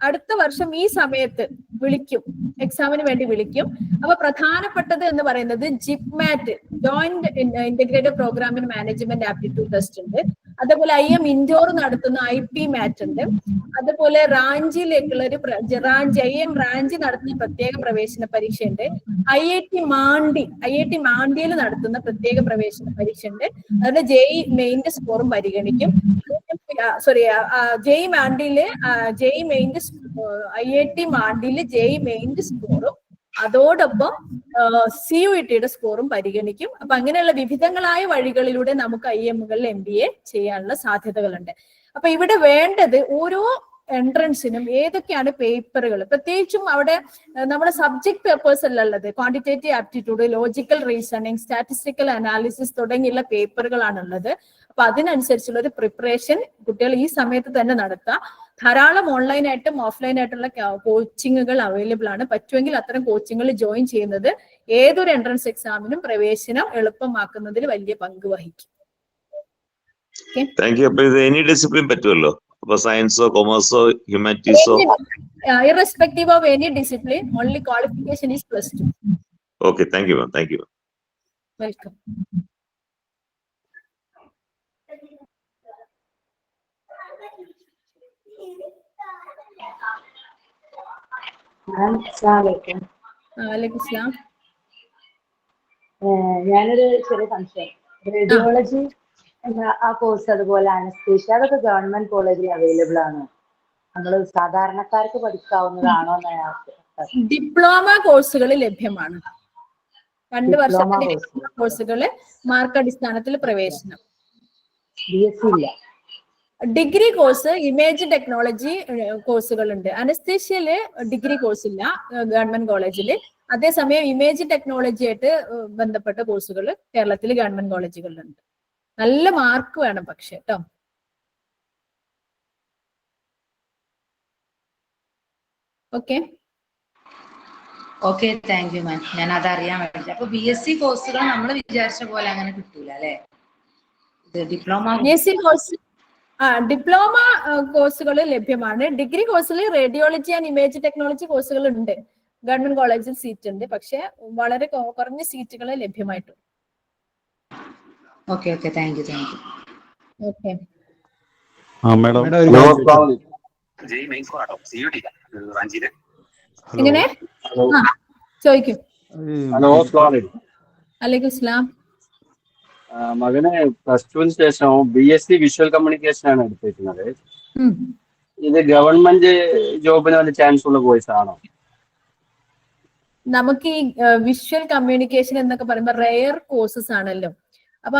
അടുത്ത വർഷം ഈ സമയത്ത് വിളിക്കും, എക്സാമിന് വേണ്ടി വിളിക്കും. അപ്പൊ പ്രധാനപ്പെട്ടത് എന്ന് പറയുന്നത് ജിപ്മാറ്റ്, joint integrated programming management aptitude test ഉണ്ട്. അതുപോലെ IIM ഇൻഡോർ നടത്തുന്ന IP മാറ്റ് ഉണ്ട്. അതുപോലെ റാഞ്ചിയിലേക്കുള്ള ഒരു IIM റാഞ്ചി നടത്തുന്ന പ്രത്യേക പ്രവേശന പരീക്ഷ ഉണ്ട്. IIT മാണ്ടിയിൽ നടത്തുന്ന പ്രത്യേക പ്രവേശന പരീക്ഷ ഉണ്ട്. അതിന്റെ JEE മെയിന്റെ സ്കോറും പരിഗണിക്കും. JEE മാണ്ടിയില് IIT മാണ്ടിയില് JEE മെയിന്റെ സ്കോറും അതോടൊപ്പം CUET-യുടെ സ്കോറും പരിഗണിക്കും. അപ്പൊ അങ്ങനെയുള്ള വിവിധങ്ങളായ വഴികളിലൂടെ നമുക്ക് IIM-കളിൽ MBA ചെയ്യാനുള്ള സാധ്യതകളുണ്ട്. അപ്പൊ ഇവിടെ വേണ്ടത് ഓരോ എൻട്രൻസിനും ഏതൊക്കെയാണ് പേപ്പറുകൾ, പ്രത്യേകിച്ചും അവിടെ നമ്മുടെ സബ്ജക്ട് പേപ്പേഴ്സ് അല്ല ഉള്ളത്, quantitative aptitude, logical reasoning, statistical analysis തുടങ്ങിയുള്ള പേപ്പറുകളാണുള്ളത്. അപ്പൊ അതിനനുസരിച്ചുള്ള ഒരു പ്രിപ്പറേഷൻ കുട്ടികൾ ഈ സമയത്ത് തന്നെ നടത്തുക. ധാരാളം ഓൺലൈനായിട്ടും ഓഫ്ലൈനായിട്ടുള്ള കോച്ചിങ്ങുകൾ അവൈലബിൾ ആണ്. പറ്റുമെങ്കിൽ അത്തരം കോച്ചിങ്ങുകൾ ജോയിൻ ചെയ്യുന്നത് ഏതൊരു എൻട്രൻസ് എക്സാമിനും പ്രവേശനം എളുപ്പമാക്കുന്നതിൽ വലിയ പങ്ക് വഹിക്കും. എനി ഡിസിപ്ലിൻ പറ്റുമല്ലോ, അപ്പൊ സയൻസോ കൊമേഴ്സോ ഹ്യൂമാനിറ്റീസോ irrespective of any discipline, only qualification is +2. Okay, thank you, ma'am. Thank you. Welcome. ഞാനൊരു ചെറിയ സംശയം, റേഡിയോളജി ആ കോഴ്സ് അതുപോലെ അനസ്തേഷ്യ അതൊക്കെ ഗവൺമെന്റ് കോളേജിൽ അവൈലബിൾ ആണോ? നമ്മൾ സാധാരണക്കാർക്ക് പഠിക്കാവുന്നതാണോ? ഡിപ്ലോമ കോഴ്സുകൾ ലഭ്യമാണ്. 2 വർഷത്തെ കോഴ്സുകൾ മാർക്ക് അടിസ്ഥാനത്തിൽ പ്രവേശനം. BSc ഇല്ല. ഡിഗ്രി കോഴ്സ് ഇമേജ് ടെക്നോളജി കോഴ്സുകളുണ്ട്. അനസ്തേഷ്യയില് ഡിഗ്രി കോഴ്സ് ഇല്ല ഗവൺമെന്റ് കോളേജില്. അതേസമയം ഇമേജ് ടെക്നോളജി ആയിട്ട് ബന്ധപ്പെട്ട കോഴ്സുകൾ കേരളത്തിൽ ഗവൺമെന്റ് കോളേജുകളിലുണ്ട്. നല്ല മാർക്ക് വേണം പക്ഷെ കേട്ടോ. Okay, thank you ma'am. ഞാൻ അതറിയാൻ വേണ്ടി. അപ്പൊ BSc കോഴ്സുകൾ നമ്മൾ വിചാരിച്ച പോലെ അങ്ങനെ കിട്ടൂല അല്ലെ? ഡിപ്ലോമ കോഴ്സുകൾ ലഭ്യമാണ്. ഡിഗ്രി കോഴ്സിൽ റേഡിയോളജി ആൻഡ് ഇമേജ് ടെക്നോളജി കോഴ്സുകൾ ഉണ്ട്. ഗവൺമെന്റ് കോളേജിൽ സീറ്റ് ഉണ്ട്, പക്ഷെ വളരെ കുറഞ്ഞ സീറ്റുകൾ ലഭ്യമായിട്ടുണ്ട്. Okay okay, thank you. Okay, ഇങ്ങനെ ചോദിക്കും. അലൈക്കും സ്ലാം. മകന് +2 ശേഷം BSc വിഷ്വൽ കമ്മ്യൂണിക്കേഷൻ ആണ് എടുത്തിരിക്കുന്നത്. ഇത് ഗവൺമെന്റ് ജോബിന് വല്ല ചാൻസ് ഉള്ള കോഴ്സ് ആണോ? നമുക്ക് ഈ വിഷ്വൽ കമ്മ്യൂണിക്കേഷൻ എന്നൊക്കെ പറയുമ്പോൾ റെയർ കോഴ്സസ് ആണല്ലോ. അപ്പൊ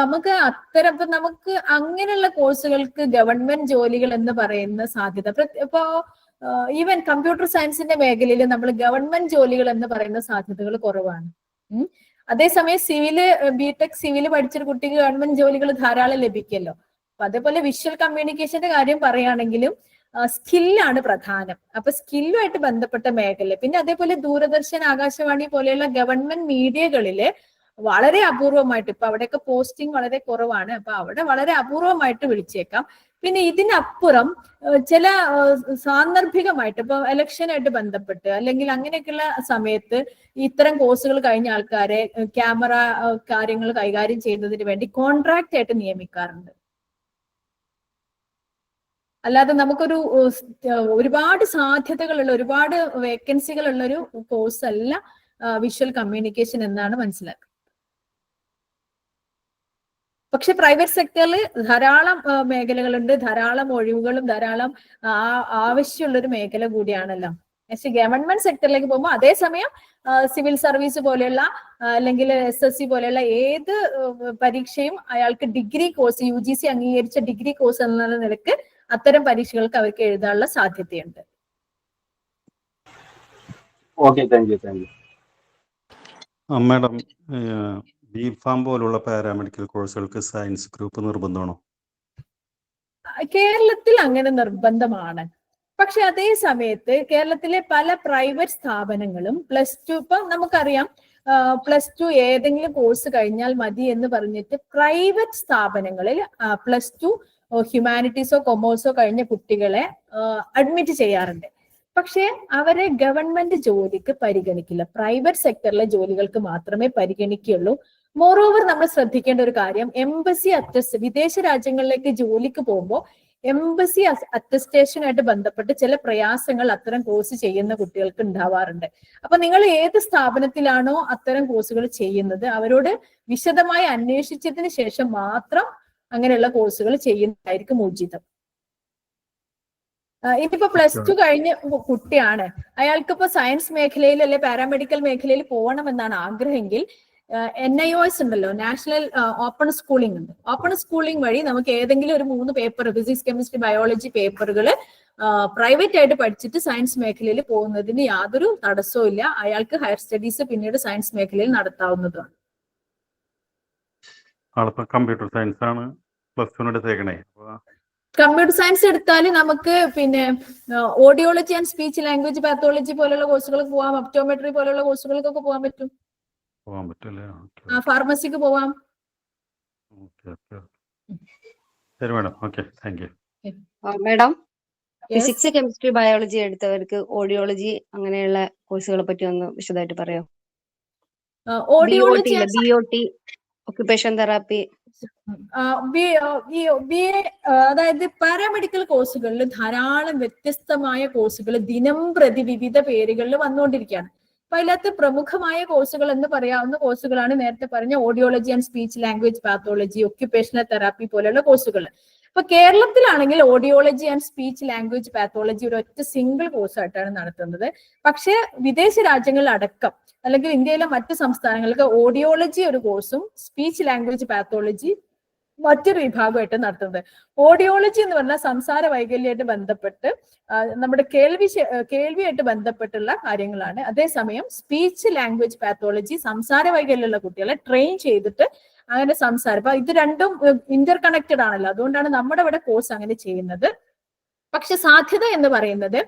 നമുക്ക് അങ്ങനെയുള്ള കോഴ്സുകൾക്ക് ഗവൺമെന്റ് ജോലികൾ എന്ന് പറയുന്ന സാധ്യത ഇപ്പോ ഈവൻ കമ്പ്യൂട്ടർ സയൻസിന്റെ മേഖലയിൽ നമ്മൾ ഗവൺമെന്റ് ജോലികൾ എന്ന് പറയുന്ന സാധ്യതകൾ കുറവാണ്. അതേസമയം ബിടെക് സിവില് പഠിച്ചൊരു കുട്ടിക്ക് ഗവൺമെന്റ് ജോലികൾ ധാരാളം ലഭിക്കുമല്ലോ. അപ്പൊ അതേപോലെ വിഷ്വൽ കമ്മ്യൂണിക്കേഷന്റെ കാര്യം പറയുകയാണെങ്കിലും സ്കില്ലാണ് പ്രധാനം. അപ്പൊ സ്കില്ലുമായിട്ട് ബന്ധപ്പെട്ട മേഖല, പിന്നെ അതേപോലെ ദൂരദർശൻ, ആകാശവാണി പോലെയുള്ള ഗവൺമെന്റ് മീഡിയകളില് വളരെ അപൂർവമായിട്ട്, ഇപ്പൊ അവിടെയൊക്കെ പോസ്റ്റിംഗ് വളരെ കുറവാണ്, അപ്പൊ അവിടെ വളരെ അപൂർവമായിട്ട് വിളിച്ചേക്കാം. പിന്നെ ഇതിനപ്പുറം ചില സാന്ദർഭികമായിട്ട് ഇപ്പൊ ഇലക്ഷനായിട്ട് ബന്ധപ്പെട്ട് അല്ലെങ്കിൽ അങ്ങനെയൊക്കെയുള്ള സമയത്ത് ഇത്തരം കോഴ്സുകൾ കഴിഞ്ഞ ആൾക്കാരെ ക്യാമറ കാര്യങ്ങൾ കൈകാര്യം ചെയ്യുന്നതിന് വേണ്ടി കോൺട്രാക്ട് ആയിട്ട് നിയമിക്കാറുണ്ട്. അല്ലാതെ നമുക്കൊരു ഒരുപാട് സാധ്യതകളുള്ള, ഒരുപാട് വേക്കൻസികളുള്ള ഒരു കോഴ്സ് അല്ല വിഷ്വൽ കമ്മ്യൂണിക്കേഷൻ എന്നാണ് മനസ്സിലാക്കുന്നത്. പക്ഷെ പ്രൈവറ്റ് സെക്ടറിൽ ധാരാളം മേഖലകളുണ്ട്, ധാരാളം ഒഴിവുകളും ധാരാളം ആവശ്യമുള്ളൊരു മേഖല കൂടിയാണല്ലോ. പക്ഷെ ഗവൺമെന്റ് സെക്ടറിലേക്ക് പോകുമ്പോൾ അതേസമയം സിവിൽ സർവീസ് പോലെയുള്ള അല്ലെങ്കിൽ SSC പോലെയുള്ള ഏത് പരീക്ഷയും അയാൾക്ക് ഡിഗ്രി കോഴ്സ്, UGC അംഗീകരിച്ച ഡിഗ്രി കോഴ്സ് എന്ന നിലക്ക് അത്തരം പരീക്ഷകൾക്ക് അവർക്ക് എഴുതാനുള്ള സാധ്യതയുണ്ട്. Okay, thank U. Madam, BPharm പോലുള്ള പാരാമെഡിക്കൽ കോഴ്സുകൾക്ക് സയൻസ് ഗ്രൂപ്പ് നിർബന്ധമാണോ? കേരളത്തിൽ അങ്ങനെ നിർബന്ധമാണ്. പക്ഷെ അതേ സമയത്ത് കേരളത്തിലെ പല പ്രൈവറ്റ് സ്ഥാപനങ്ങളും +2, ഇപ്പൊ നമുക്കറിയാം +2 ഏതെങ്കിലും കോഴ്സ് കഴിഞ്ഞാൽ മതി എന്ന് പറഞ്ഞിട്ട് പ്രൈവറ്റ് സ്ഥാപനങ്ങളിൽ +2 ഹ്യൂമാനിറ്റീസോ കൊമേഴ്സോ കഴിഞ്ഞ കുട്ടികളെ അഡ്മിറ്റ് ചെയ്യാറുണ്ട്. പക്ഷെ അവരെ ഗവൺമെന്റ് ജോലിക്ക് പരിഗണിക്കില്ല, പ്രൈവറ്റ് സെക്ടറിലെ ജോലികൾക്ക് മാത്രമേ പരിഗണിക്കുകയുള്ളൂ. മോറോവർ നമ്മൾ ശ്രദ്ധിക്കേണ്ട ഒരു കാര്യം, എംബസി വിദേശ രാജ്യങ്ങളിലേക്ക് ജോലിക്ക് പോകുമ്പോൾ എംബസി അറ്റസ്റ്റേഷനായിട്ട് ബന്ധപ്പെട്ട് ചില പ്രയാസങ്ങൾ അത്തരം കോഴ്സ് ചെയ്യുന്ന കുട്ടികൾക്ക് ഉണ്ടാവാറുണ്ട്. അപ്പൊ നിങ്ങൾ ഏത് സ്ഥാപനത്തിലാണോ അത്തരം കോഴ്സുകൾ ചെയ്യുന്നത് അവരോട് വിശദമായി അന്വേഷിച്ചതിന് ശേഷം മാത്രം അങ്ങനെയുള്ള കോഴ്സുകൾ ചെയ്യുന്നതായിരിക്കും ഉചിതം. ഇനിയിപ്പോ +2 കഴിഞ്ഞ കുട്ടിയാണ്, അയാൾക്കിപ്പോ സയൻസ് മേഖലയിൽ അല്ലെ പാരാമെഡിക്കൽ മേഖലയിൽ പോകണമെന്നാണ് ആഗ്രഹമെങ്കിൽ NIOS ഉണ്ടല്ലോ, നാഷണൽ ഓപ്പൺ സ്കൂളിംഗ് ഉണ്ട്. ഓപ്പൺ സ്കൂളിംഗ് വഴി നമുക്ക് ഏതെങ്കിലും ഒരു 3 പേപ്പർ, ഫിസിക്സ്, കെമിസ്ട്രി, ബയോളജി പേപ്പറുകൾ പ്രൈവറ്റ് ആയിട്ട് പഠിച്ചിട്ട് സയൻസ് മേഖലയിൽ പോകുന്നതിന് യാതൊരു തടസ്സവും ഇല്ല. അയാൾക്ക് ഹയർ സ്റ്റഡീസ് പിന്നീട് സയൻസ് മേഖലയിൽ നടത്താവുന്നതാണ്. കമ്പ്യൂട്ടർ സയൻസ് ആണ് +2 എടുത്തേക്കണേ. കമ്പ്യൂട്ടർ സയൻസ് എടുത്താൽ നമുക്ക് പിന്നെ audiology and speech language pathology പോലുള്ള കോഴ്സുകൾക്ക് പോവാം, ഒപ്റ്റോമെട്രി പോലുള്ള കോഴ്സുകൾക്കൊക്കെ പോകാൻ പറ്റും, ഫാർമസിക്ക് പോവാം. മാഡം, ഫിസിക്സ്, കെമിസ്ട്രി, ബയോളജി എടുത്തവർക്ക് ഓഡിയോളജി അങ്ങനെയുള്ള കോഴ്സുകളെ പറ്റി ഒന്ന് വിശദമായിട്ട് പറയാം. ഓഡിയോളജി, BOT, ഒക്യുപേഷൻ തെറാപ്പി, അതായത് പാരാമെഡിക്കൽ കോഴ്സുകളിൽ ധാരാളം വ്യത്യസ്തമായ കോഴ്സുകൾ ദിനം പ്രതി വിവിധ പേരുകളിൽ വന്നുകൊണ്ടിരിക്കുകയാണ്. അപ്പൊ അതിനകത്ത് പ്രമുഖമായ കോഴ്സുകൾ എന്ന് പറയാവുന്ന കോഴ്സുകളാണ് നേരത്തെ പറഞ്ഞ audiology and speech language pathology, occupational therapy പോലെയുള്ള കോഴ്സുകൾ. ഇപ്പൊ കേരളത്തിലാണെങ്കിൽ audiology and speech language pathology ഒരു ഒറ്റ സിംഗിൾ കോഴ്സായിട്ടാണ് നടത്തുന്നത്. പക്ഷെ വിദേശ രാജ്യങ്ങളിലടക്കം അല്ലെങ്കിൽ ഇന്ത്യയിലെ മറ്റ് സംസ്ഥാനങ്ങൾക്ക് ഓഡിയോളജി ഒരു കോഴ്സും സ്പീച്ച് ലാംഗ്വേജ് പാത്തോളജി മറ്റൊരു വിഭാഗമായിട്ട് നടത്തുന്നത്. ഓഡിയോളജി എന്ന് പറഞ്ഞാൽ സംസാര വൈകല്യമായിട്ട് ബന്ധപ്പെട്ട് നമ്മുടെ കേൾവിയായിട്ട് ബന്ധപ്പെട്ടുള്ള കാര്യങ്ങളാണ്. അതേസമയം സ്പീച്ച് ലാംഗ്വേജ് പാത്തോളജി സംസാര വൈകല്യമുള്ള കുട്ടികളെ ട്രെയിൻ ചെയ്തിട്ട് അങ്ങനെ സംസാരം, അപ്പൊ ഇത് രണ്ടും ഇന്റർ കണക്റ്റഡ് ആണല്ലോ, അതുകൊണ്ടാണ് നമ്മുടെ ഇവിടെ കോഴ്സ് അങ്ങനെ ചെയ്യുന്നത്. പക്ഷെ സാധ്യത എന്ന് പറയുന്നത്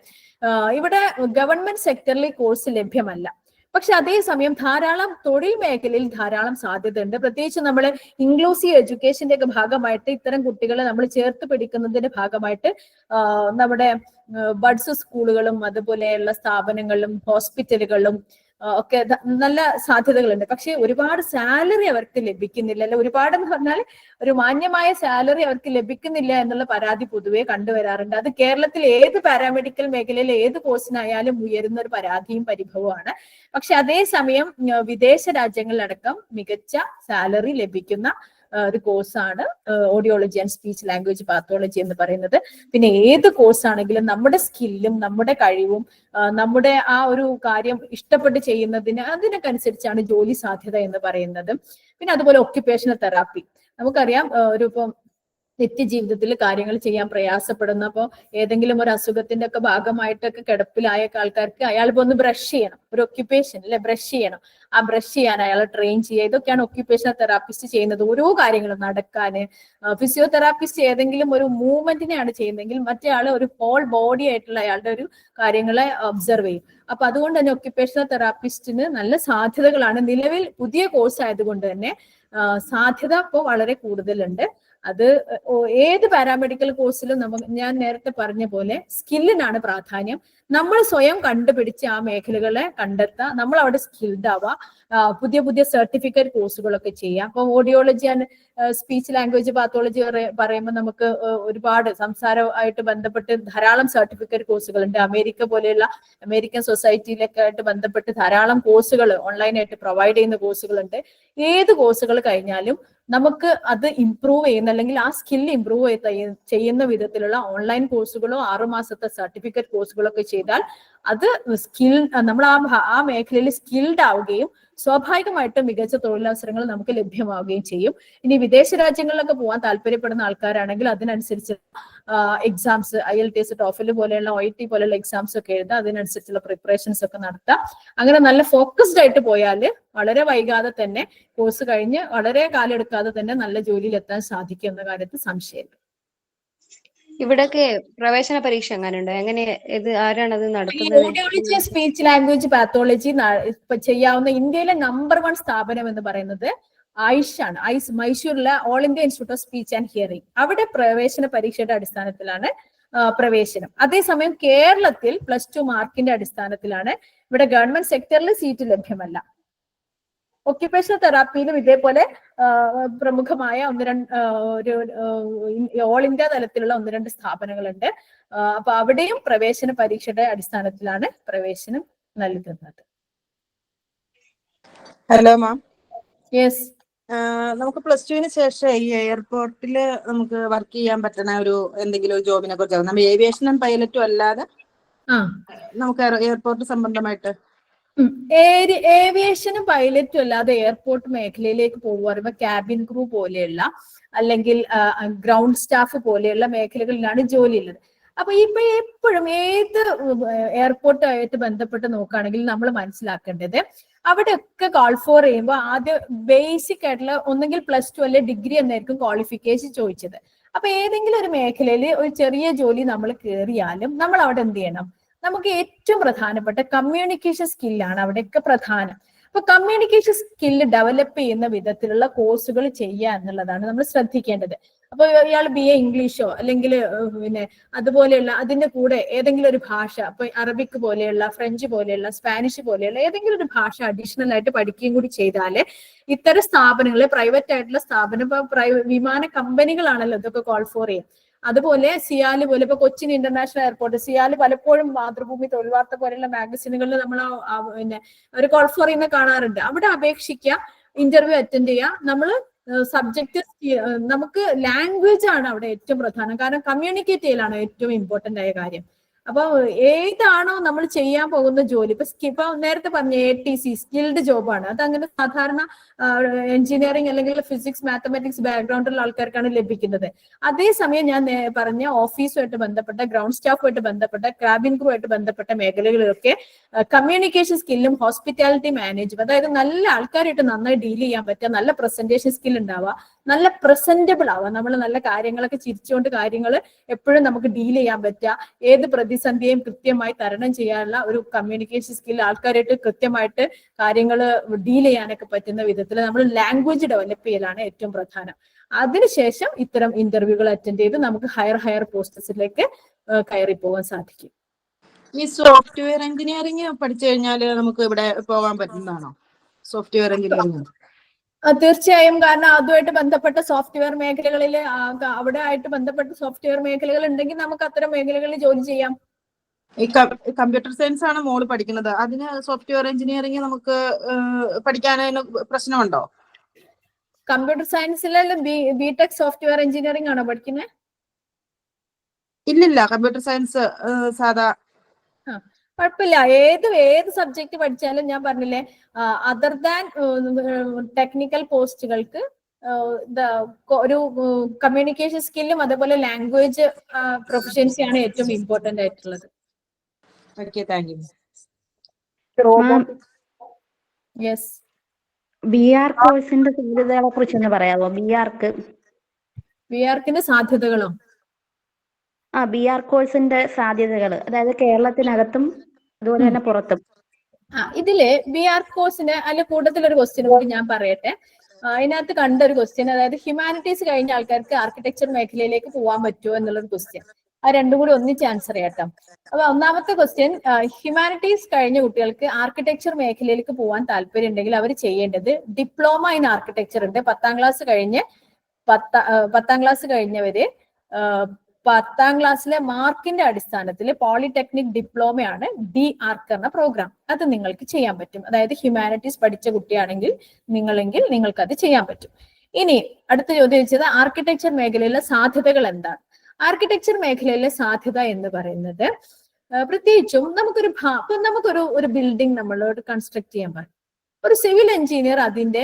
ഇവിടെ ഗവൺമെന്റ് സെക്ടറിൽ കോഴ്സ് ലഭ്യമല്ല. പക്ഷെ അതേസമയം ധാരാളം തൊഴിൽ മേഖലയിൽ ധാരാളം സാധ്യതയുണ്ട്. പ്രത്യേകിച്ച് നമ്മൾ ഇൻക്ലൂസീവ് എഡ്യൂക്കേഷന്റെ ഒക്കെ ഭാഗമായിട്ട് ഇത്തരം കുട്ടികളെ നമ്മൾ ചേർത്ത് പിടിക്കുന്നതിന്റെ ഭാഗമായിട്ട് നമ്മുടെ ബഡ്സ് സ്കൂളുകളും അതുപോലെയുള്ള സ്ഥാപനങ്ങളിലും ഹോസ്പിറ്റലുകളിലും ഒക്കെ നല്ല സാധ്യതകളുണ്ട്. പക്ഷെ ഒരുപാട് സാലറി അവർക്ക് ലഭിക്കുന്നില്ല, അല്ലെ ഒരുപാടെന്ന് പറഞ്ഞാൽ ഒരു മാന്യമായ സാലറി അവർക്ക് ലഭിക്കുന്നില്ല എന്നുള്ള പരാതി പൊതുവെ കണ്ടുവരാറുണ്ട്. അത് കേരളത്തിൽ ഏത് പാരാമെഡിക്കൽ മേഖലയിൽ ഏത് കോഴ്സിനായാലും ഉയരുന്ന ഒരു പരാതിയും പരിഭവമാണ്. പക്ഷെ അതേസമയം വിദേശ രാജ്യങ്ങളിലടക്കം മികച്ച സാലറി ലഭിക്കുന്ന ഒരു കോഴ്സാണ് audiology and speech language pathology എന്ന് പറയുന്നത്. പിന്നെ ഏത് കോഴ്സ് ആണെങ്കിലും നമ്മുടെ സ്കില്ലും നമ്മുടെ കഴിവും നമ്മുടെ ആ ഒരു കാര്യം ഇഷ്ടപ്പെട്ട് ചെയ്യുന്നതിന് അതിനൊക്കെ അനുസരിച്ചാണ് ജോലി സാധ്യത എന്ന് പറയുന്നത്. പിന്നെ അതുപോലെ ഒക്യുപേഷണൽ തെറാപ്പി നമുക്കറിയാം, ഒരു ഇപ്പം നിത്യജീവിതത്തിൽ കാര്യങ്ങൾ ചെയ്യാൻ പ്രയാസപ്പെടുന്ന, അപ്പോൾ ഏതെങ്കിലും ഒരു അസുഖത്തിന്റെ ഒക്കെ ഭാഗമായിട്ടൊക്കെ കിടപ്പിലായ ആൾക്കാർക്ക് അയാൾ ഇപ്പൊ ഒന്ന് ബ്രഷ് ചെയ്യണം, ഒരു ഒക്യുപേഷൻ അല്ലെ, ബ്രഷ് ചെയ്യണം, ആ ബ്രഷ് ചെയ്യാൻ അയാളെ ട്രെയിൻ ചെയ്യുക. ഇതൊക്കെയാണ് ഒക്യുപേഷണൽ തെറാപ്പിസ്റ്റ് ചെയ്യുന്നത്. ഓരോ കാര്യങ്ങളും നടക്കാന്. ഫിസിയോതെറാപ്പിസ്റ്റ് ഏതെങ്കിലും ഒരു മൂവ്മെന്റിനെയാണ് ചെയ്യുന്നതെങ്കിൽ മറ്റേ ആള് ഒരു ഹോൾ ബോഡി ആയിട്ടുള്ള അയാളുടെ ഒരു കാര്യങ്ങളെ ഒബ്സർവ് ചെയ്യും. അപ്പൊ അതുകൊണ്ട് തന്നെ ഒക്യുപേഷണൽ തെറാപ്പിസ്റ്റിന് നല്ല സാധ്യതകളാണ്. നിലവിൽ പുതിയ കോഴ്സ് ആയതുകൊണ്ട് തന്നെ സാധ്യത ഇപ്പോൾ വളരെ കൂടുതലുണ്ട്. അത് ഏത് പാരാമെഡിക്കൽ കോഴ്സിലും ഞാൻ നേരത്തെ പറഞ്ഞ പോലെ സ്കില്ലിനാണ് പ്രാധാന്യം. നമ്മൾ സ്വയം കണ്ടുപിടിച്ച് ആ മേഖലകളെ കണ്ടെത്തുക, നമ്മൾ അവിടെ സ്കിൽഡ് ആവുക, പുതിയ പുതിയ സർട്ടിഫിക്കറ്റ് കോഴ്സുകളൊക്കെ ചെയ്യാം. അപ്പൊ audiology and speech language pathology പറയുമ്പോൾ നമുക്ക് ഒരുപാട് സംസാരമായിട്ട് ബന്ധപ്പെട്ട് ധാരാളം സർട്ടിഫിക്കറ്റ് കോഴ്സുകളുണ്ട്. അമേരിക്ക പോലെയുള്ള അമേരിക്കൻ സൊസൈറ്റിയിലൊക്കെ ആയിട്ട് ബന്ധപ്പെട്ട് ധാരാളം കോഴ്സുകൾ ഓൺലൈനായിട്ട് പ്രൊവൈഡ് ചെയ്യുന്ന കോഴ്സുകളുണ്ട്. ഏത് കോഴ്സുകൾ കഴിഞ്ഞാലും നമുക്ക് അത് ഇംപ്രൂവ് ചെയ്യുന്ന അല്ലെങ്കിൽ ആ സ്കില്ല് ഇംപ്രൂവ് ചെയ്യുന്ന വിധത്തിലുള്ള ഓൺലൈൻ കോഴ്സുകളോ 6 മാസത്തെ സർട്ടിഫിക്കറ്റ് കോഴ്സുകളോ ഒക്കെ ചെയ്താൽ അത് നമ്മൾ ആ മേഖലയിൽ സ്കിൽഡ് ആവുകയും സ്വാഭാവികമായിട്ടും മികച്ച തൊഴിലവസരങ്ങൾ നമുക്ക് ലഭ്യമാവുകയും ചെയ്യും. ഇനി വിദേശ രാജ്യങ്ങളിലൊക്കെ പോകാൻ താല്പര്യപ്പെടുന്ന ആൾക്കാരാണെങ്കിൽ അതിനനുസരിച്ച് എക്സാംസ് IELTS TOEFL പോലെയുള്ള OIT പോലെയുള്ള എക്സാംസ് ഒക്കെ എഴുതാം, അതിനനുസരിച്ചുള്ള പ്രിപ്പറേഷൻസ് ഒക്കെ നടത്താം. അങ്ങനെ നല്ല ഫോക്കസ്ഡ് ആയിട്ട് പോയാൽ വളരെ വൈകാതെ തന്നെ കോഴ്സ് കഴിഞ്ഞ് വളരെ കാലം എടുക്കാതെ തന്നെ നല്ല ജോലിയിൽ എത്താൻ സാധിക്കും എന്ന കാര്യത്തിൽ സംശയമില്ല. ഇവിടൊക്കെ പ്രവേശന പരീക്ഷ എങ്ങനെയുണ്ടോ? എങ്ങനെ ആരാണ് അത് നടത്തുന്നത്? ഓഡിയോളജി സ്പീച്ച് ലാംഗ്വേജ് പാത്തോളജി ചെയ്യാവുന്ന ഇന്ത്യയിലെ നമ്പർ 1 സ്ഥാപനം എന്ന് പറയുന്നത് ആയിഷാണ്. മൈസൂരിലെ all India institute of speech and hearing. അവിടെ പ്രവേശന പരീക്ഷയുടെ അടിസ്ഥാനത്തിലാണ് പ്രവേശനം. അതേസമയം കേരളത്തിൽ +2 മാർക്കിന്റെ അടിസ്ഥാനത്തിലാണ്. ഇവിടെ ഗവൺമെന്റ് സെക്ടറിൽ സീറ്റ് ലഭ്യമല്ല. ഒക്യുപേഷണൽ തെറാപ്പിയിലും ഇതേപോലെ പ്രമുഖമായ ഓൾ ഇന്ത്യ തലത്തിലുള്ള 1-2 സ്ഥാപനങ്ങളുണ്ട്. അപ്പൊ അവിടെയും പ്രവേശന പരീക്ഷയുടെ അടിസ്ഥാനത്തിലാണ് പ്രവേശനം നൽകുന്നത്. Hello ma'am. യെസ്, നമുക്ക് +2 ശേഷം ഈ എയർപോർട്ടിൽ നമുക്ക് വർക്ക് ചെയ്യാൻ പറ്റുന്ന എന്തെങ്കിലും ഒരു ജോബിനെ കുറിച്ച് നമ്മൾ ഏവിയേഷനും പൈലറ്റും അല്ലാതെ നമുക്ക് എയർപോർട്ട് സംബന്ധമായിട്ട് ഏവിയേഷനും പൈലറ്റും അല്ലാതെ എയർപോർട്ട് മേഖലയിലേക്ക് പോകുമ്പോൾ ക്യാബിൻ ക്രൂ പോലെയുള്ള അല്ലെങ്കിൽ ഗ്രൗണ്ട് സ്റ്റാഫ് പോലെയുള്ള മേഖലകളിലാണ് ജോലി ഉള്ളത്. അപ്പൊ ഇപ്പൊ എപ്പോഴും ഏത് എയർപോർട്ടുമായിട്ട് ബന്ധപ്പെട്ട് നോക്കുകയാണെങ്കിൽ നമ്മൾ മനസ്സിലാക്കേണ്ടത് അവിടെയൊക്കെ കോൾ ഫോർ ചെയ്യുമ്പോൾ ആദ്യം ബേസിക് ആയിട്ടുള്ള ഒന്നെങ്കിൽ +2 അല്ലെ ഡിഗ്രി എന്നായിരിക്കും ക്വാളിഫിക്കേഷൻ ചോദിച്ചത്. അപ്പൊ ഏതെങ്കിലും ഒരു മേഖലയിൽ ഒരു ചെറിയ ജോലി നമ്മൾ കയറിയാലും നമ്മൾ അവിടെ എന്ത് ചെയ്യണം? നമുക്ക് ഏറ്റവും പ്രധാനപ്പെട്ട കമ്മ്യൂണിക്കേഷൻ സ്കില്ലാണ് അവിടെയൊക്കെ പ്രധാനം. അപ്പൊ കമ്മ്യൂണിക്കേഷൻ സ്കില്ല് ഡെവലപ്പ് ചെയ്യുന്ന വിധത്തിലുള്ള കോഴ്സുകൾ ചെയ്യുക എന്നുള്ളതാണ് നമ്മൾ ശ്രദ്ധിക്കേണ്ടത്. അപ്പൊ ഇയാൾ BA ഇംഗ്ലീഷോ അല്ലെങ്കിൽ പിന്നെ അതുപോലെയുള്ള അതിന്റെ കൂടെ ഏതെങ്കിലും ഒരു ഭാഷ, ഇപ്പൊ അറബിക് പോലെയുള്ള, ഫ്രഞ്ച് പോലെയുള്ള, സ്പാനിഷ് പോലെയുള്ള ഏതെങ്കിലും ഒരു ഭാഷ അഡീഷണൽ ആയിട്ട് പഠിക്കുകയും കൂടി ചെയ്താല് ഇത്തരം സ്ഥാപനങ്ങളെ പ്രൈവറ്റ് ആയിട്ടുള്ള സ്ഥാപനം, ഇപ്പൊ വിമാന കമ്പനികളാണല്ലോ ഇതൊക്കെ കോൾ ഫോർ ചെയ്യും. അതുപോലെ സിയാല് പോലെ ഇപ്പൊ കൊച്ചിൻ ഇന്റർനാഷണൽ എയർപോർട്ട്, സിയാല് പലപ്പോഴും മാതൃഭൂമി, തൊഴിൽ വാർത്ത പോലെയുള്ള മാഗസിനുകളിൽ നമ്മൾ പിന്നെ ഒരു കോൾ ഫോർ ചെയ്യുന്ന കാണാറുണ്ട്. അവിടെ അപേക്ഷിക്കുക, ഇന്റർവ്യൂ അറ്റൻഡ് ചെയ്യുക. നമ്മൾ സബ്ജക്ട് നമുക്ക് ലാംഗ്വേജ് ആണ് അവിടെ ഏറ്റവും പ്രധാനം. കാരണം കമ്മ്യൂണിക്കേറ്റ് ചെയ്യലാണ് ഏറ്റവും ഇമ്പോർട്ടന്റ് ആയ കാര്യം. അപ്പൊ ഏതാണോ നമ്മൾ ചെയ്യാൻ പോകുന്ന ജോലി, ഇപ്പൊ നേരത്തെ പറഞ്ഞ ATC സ്കിൽഡ് ജോബാണ്. അതങ്ങനെ സാധാരണ എഞ്ചിനീയറിംഗ് അല്ലെങ്കിൽ ഫിസിക്സ് മാത്തമാറ്റിക്സ് ബാക്ക്ഗ്രൗണ്ടിലുള്ള ആൾക്കാർക്കാണ് ലഭിക്കുന്നത്. അതേസമയം ഞാൻ പറഞ്ഞ ഓഫീസുമായിട്ട് ബന്ധപ്പെട്ട, ഗ്രൗണ്ട് സ്റ്റാഫുമായിട്ട് ബന്ധപ്പെട്ട, ക്യാബിൻ ക്രൂ ആയിട്ട് ബന്ധപ്പെട്ട മേഖലകളിലൊക്കെ കമ്മ്യൂണിക്കേഷൻ സ്കില്ലും ഹോസ്പിറ്റാലിറ്റി മാനേജ്മെന്റ്, അതായത് നല്ല ആൾക്കാരായിട്ട് നന്നായി ഡീൽ ചെയ്യാൻ പറ്റുക, നല്ല പ്രസന്റേഷൻ സ്കിൽ ഉണ്ടാവുക, നല്ല പ്രസന്റബിൾ ആവുക, നമ്മൾ നല്ല കാര്യങ്ങളൊക്കെ ചിരിച്ചുകൊണ്ട് കാര്യങ്ങൾ എപ്പോഴും നമുക്ക് ഡീൽ ചെയ്യാൻ പറ്റുക, ഏത് പ്രതിസന്ധിയെയും കൃത്യമായി തരണം ചെയ്യാനുള്ള ഒരു കമ്മ്യൂണിക്കേഷൻ സ്കിൽ, ആൾക്കാരായിട്ട് കൃത്യമായിട്ട് കാര്യങ്ങൾ ഡീൽ ചെയ്യാനൊക്കെ പറ്റുന്ന വിധത്തിൽ നമ്മൾ ലാംഗ്വേജ് ഡെവലപ്പ് ചെയ്യലാണ് ഏറ്റവും പ്രധാനം. അതിനുശേഷം ഇത്തരം ഇന്റർവ്യൂകൾ അറ്റൻഡ് ചെയ്ത് നമുക്ക് ഹയർ പോസ്റ്റസിലേക്ക് കയറി പോകാൻ സാധിക്കും. ഈ സോഫ്റ്റ്വെയർ എഞ്ചിനീയറിംഗ് പഠിച്ചു കഴിഞ്ഞാൽ നമുക്ക് ഇവിടെ പോകാൻ പറ്റുന്നതാണോ? സോഫ്റ്റ്വെയർ എഞ്ചിനീയറിംഗ് തീർച്ചയായും, കാരണം അതുമായിട്ട് ബന്ധപ്പെട്ട സോഫ്റ്റ്വെയർ മേഖലകളിൽ അവിടെ ആയിട്ട് ബന്ധപ്പെട്ട സോഫ്റ്റ്വെയർ മേഖലകൾ ഉണ്ടെങ്കിൽ നമുക്ക് അത്തരം മേഖലകളിൽ ജോലി ചെയ്യാം. ഈ കമ്പ്യൂട്ടർ സയൻസ് ആണ് മോള് പഠിക്കുന്നത്, അതിന് സോഫ്റ്റ്വെയർ എഞ്ചിനീയറിംഗ് നമുക്ക് പഠിക്കാനതിന് പ്രശ്നമുണ്ടോ? കമ്പ്യൂട്ടർ സയൻസിലെ ബിടെക് സോഫ്റ്റ്വെയർ എഞ്ചിനീയറിംഗ് ആണോ പഠിക്കുന്നത്? ഇല്ലില്ല, കമ്പ്യൂട്ടർ സയൻസ് സാധാ. കുഴപ്പമില്ല, ഏത് സബ്ജക്ട് പഠിച്ചാലും ഞാൻ പറഞ്ഞില്ലേ, അതർ ദാൻ ടെക്നിക്കൽ പോസ്റ്റുകൾക്ക് ഒരു കമ്മ്യൂണിക്കേഷൻ സ്കില്ലും അതേപോലെ ലാംഗ്വേജ് പ്രൊഫഷ്യൻസിയാണ് ഏറ്റവും ഇമ്പോർട്ടന്റ് ആയിട്ടുള്ളത്. യെസ്. BR കോഴ്സിന്റെ സാധ്യതകളെ കുറിച്ചൊന്ന് പറയാമോ? BRക്കിന്റെ സാധ്യതകളോ? BR കോഴ്സിന്റെ സാധ്യതകൾ, അതായത് കേരളത്തിനകത്തും അതുപോലെ തന്നെ പുറത്തും. ഇതില് BR കോഴ്സിന് അതിൽ കൂടുതലൊരു ക്വസ്റ്റ്യൻ കൂടി ഞാൻ പറയട്ടെ. അതിനകത്ത് കണ്ട ഒരു ക്വസ്റ്റ്യൻ, അതായത് ഹ്യൂമാനിറ്റീസ് കഴിഞ്ഞ ആൾക്കാർക്ക് ആർക്കിടെക്ചർ മേഖലയിലേക്ക് പോകാൻ പറ്റുമോ എന്നുള്ളൊരു ക്വസ്റ്റ്യൻ. ആ രണ്ടും കൂടി ഒന്നിച്ച് ആൻസർ ചെയ്യട്ടോ. അപ്പൊ ഒന്നാമത്തെ ക്വസ്റ്റ്യൻ, ഹ്യൂമാനിറ്റീസ് കഴിഞ്ഞ കുട്ടികൾക്ക് ആർക്കിടെക്ചർ മേഖലയിലേക്ക് പോകാൻ താല്പര്യം ഉണ്ടെങ്കിൽ അവർ ചെയ്യേണ്ടത് ഡിപ്ലോമ ഇൻ ആർക്കിടെക്ചർ ഉണ്ട്. 10ാം ക്ലാസ് കഴിഞ്ഞവര് 10ാം ക്ലാസ്സിലെ മാർക്കിന്റെ അടിസ്ഥാനത്തിൽ പോളിടെക്നിക് ഡിപ്ലോമയാണ് DARC എന്ന പ്രോഗ്രാം. അത് നിങ്ങൾക്ക് ചെയ്യാൻ പറ്റും. അതായത് ഹ്യൂമാനിറ്റീസ് പഠിച്ച കുട്ടിയാണെങ്കിൽ നിങ്ങൾക്ക് അത് ചെയ്യാൻ പറ്റും. ഇനി അടുത്ത ചോദ്യം ചോദിച്ചത് ആർക്കിടെക്ചർ മേഖലയിലെ സാധ്യതകൾ എന്താണ്? ആർക്കിടെക്ചർ മേഖലയിലെ സാധ്യത എന്ന് പറയുന്നത് പ്രത്യേകിച്ചും നമുക്കൊരു ബിൽഡിംഗ് നമ്മളോട് കൺസ്ട്രക്ട് ചെയ്യാൻ പാടില്ല. ഒരു സിവിൽ എഞ്ചിനീയർ അതിന്റെ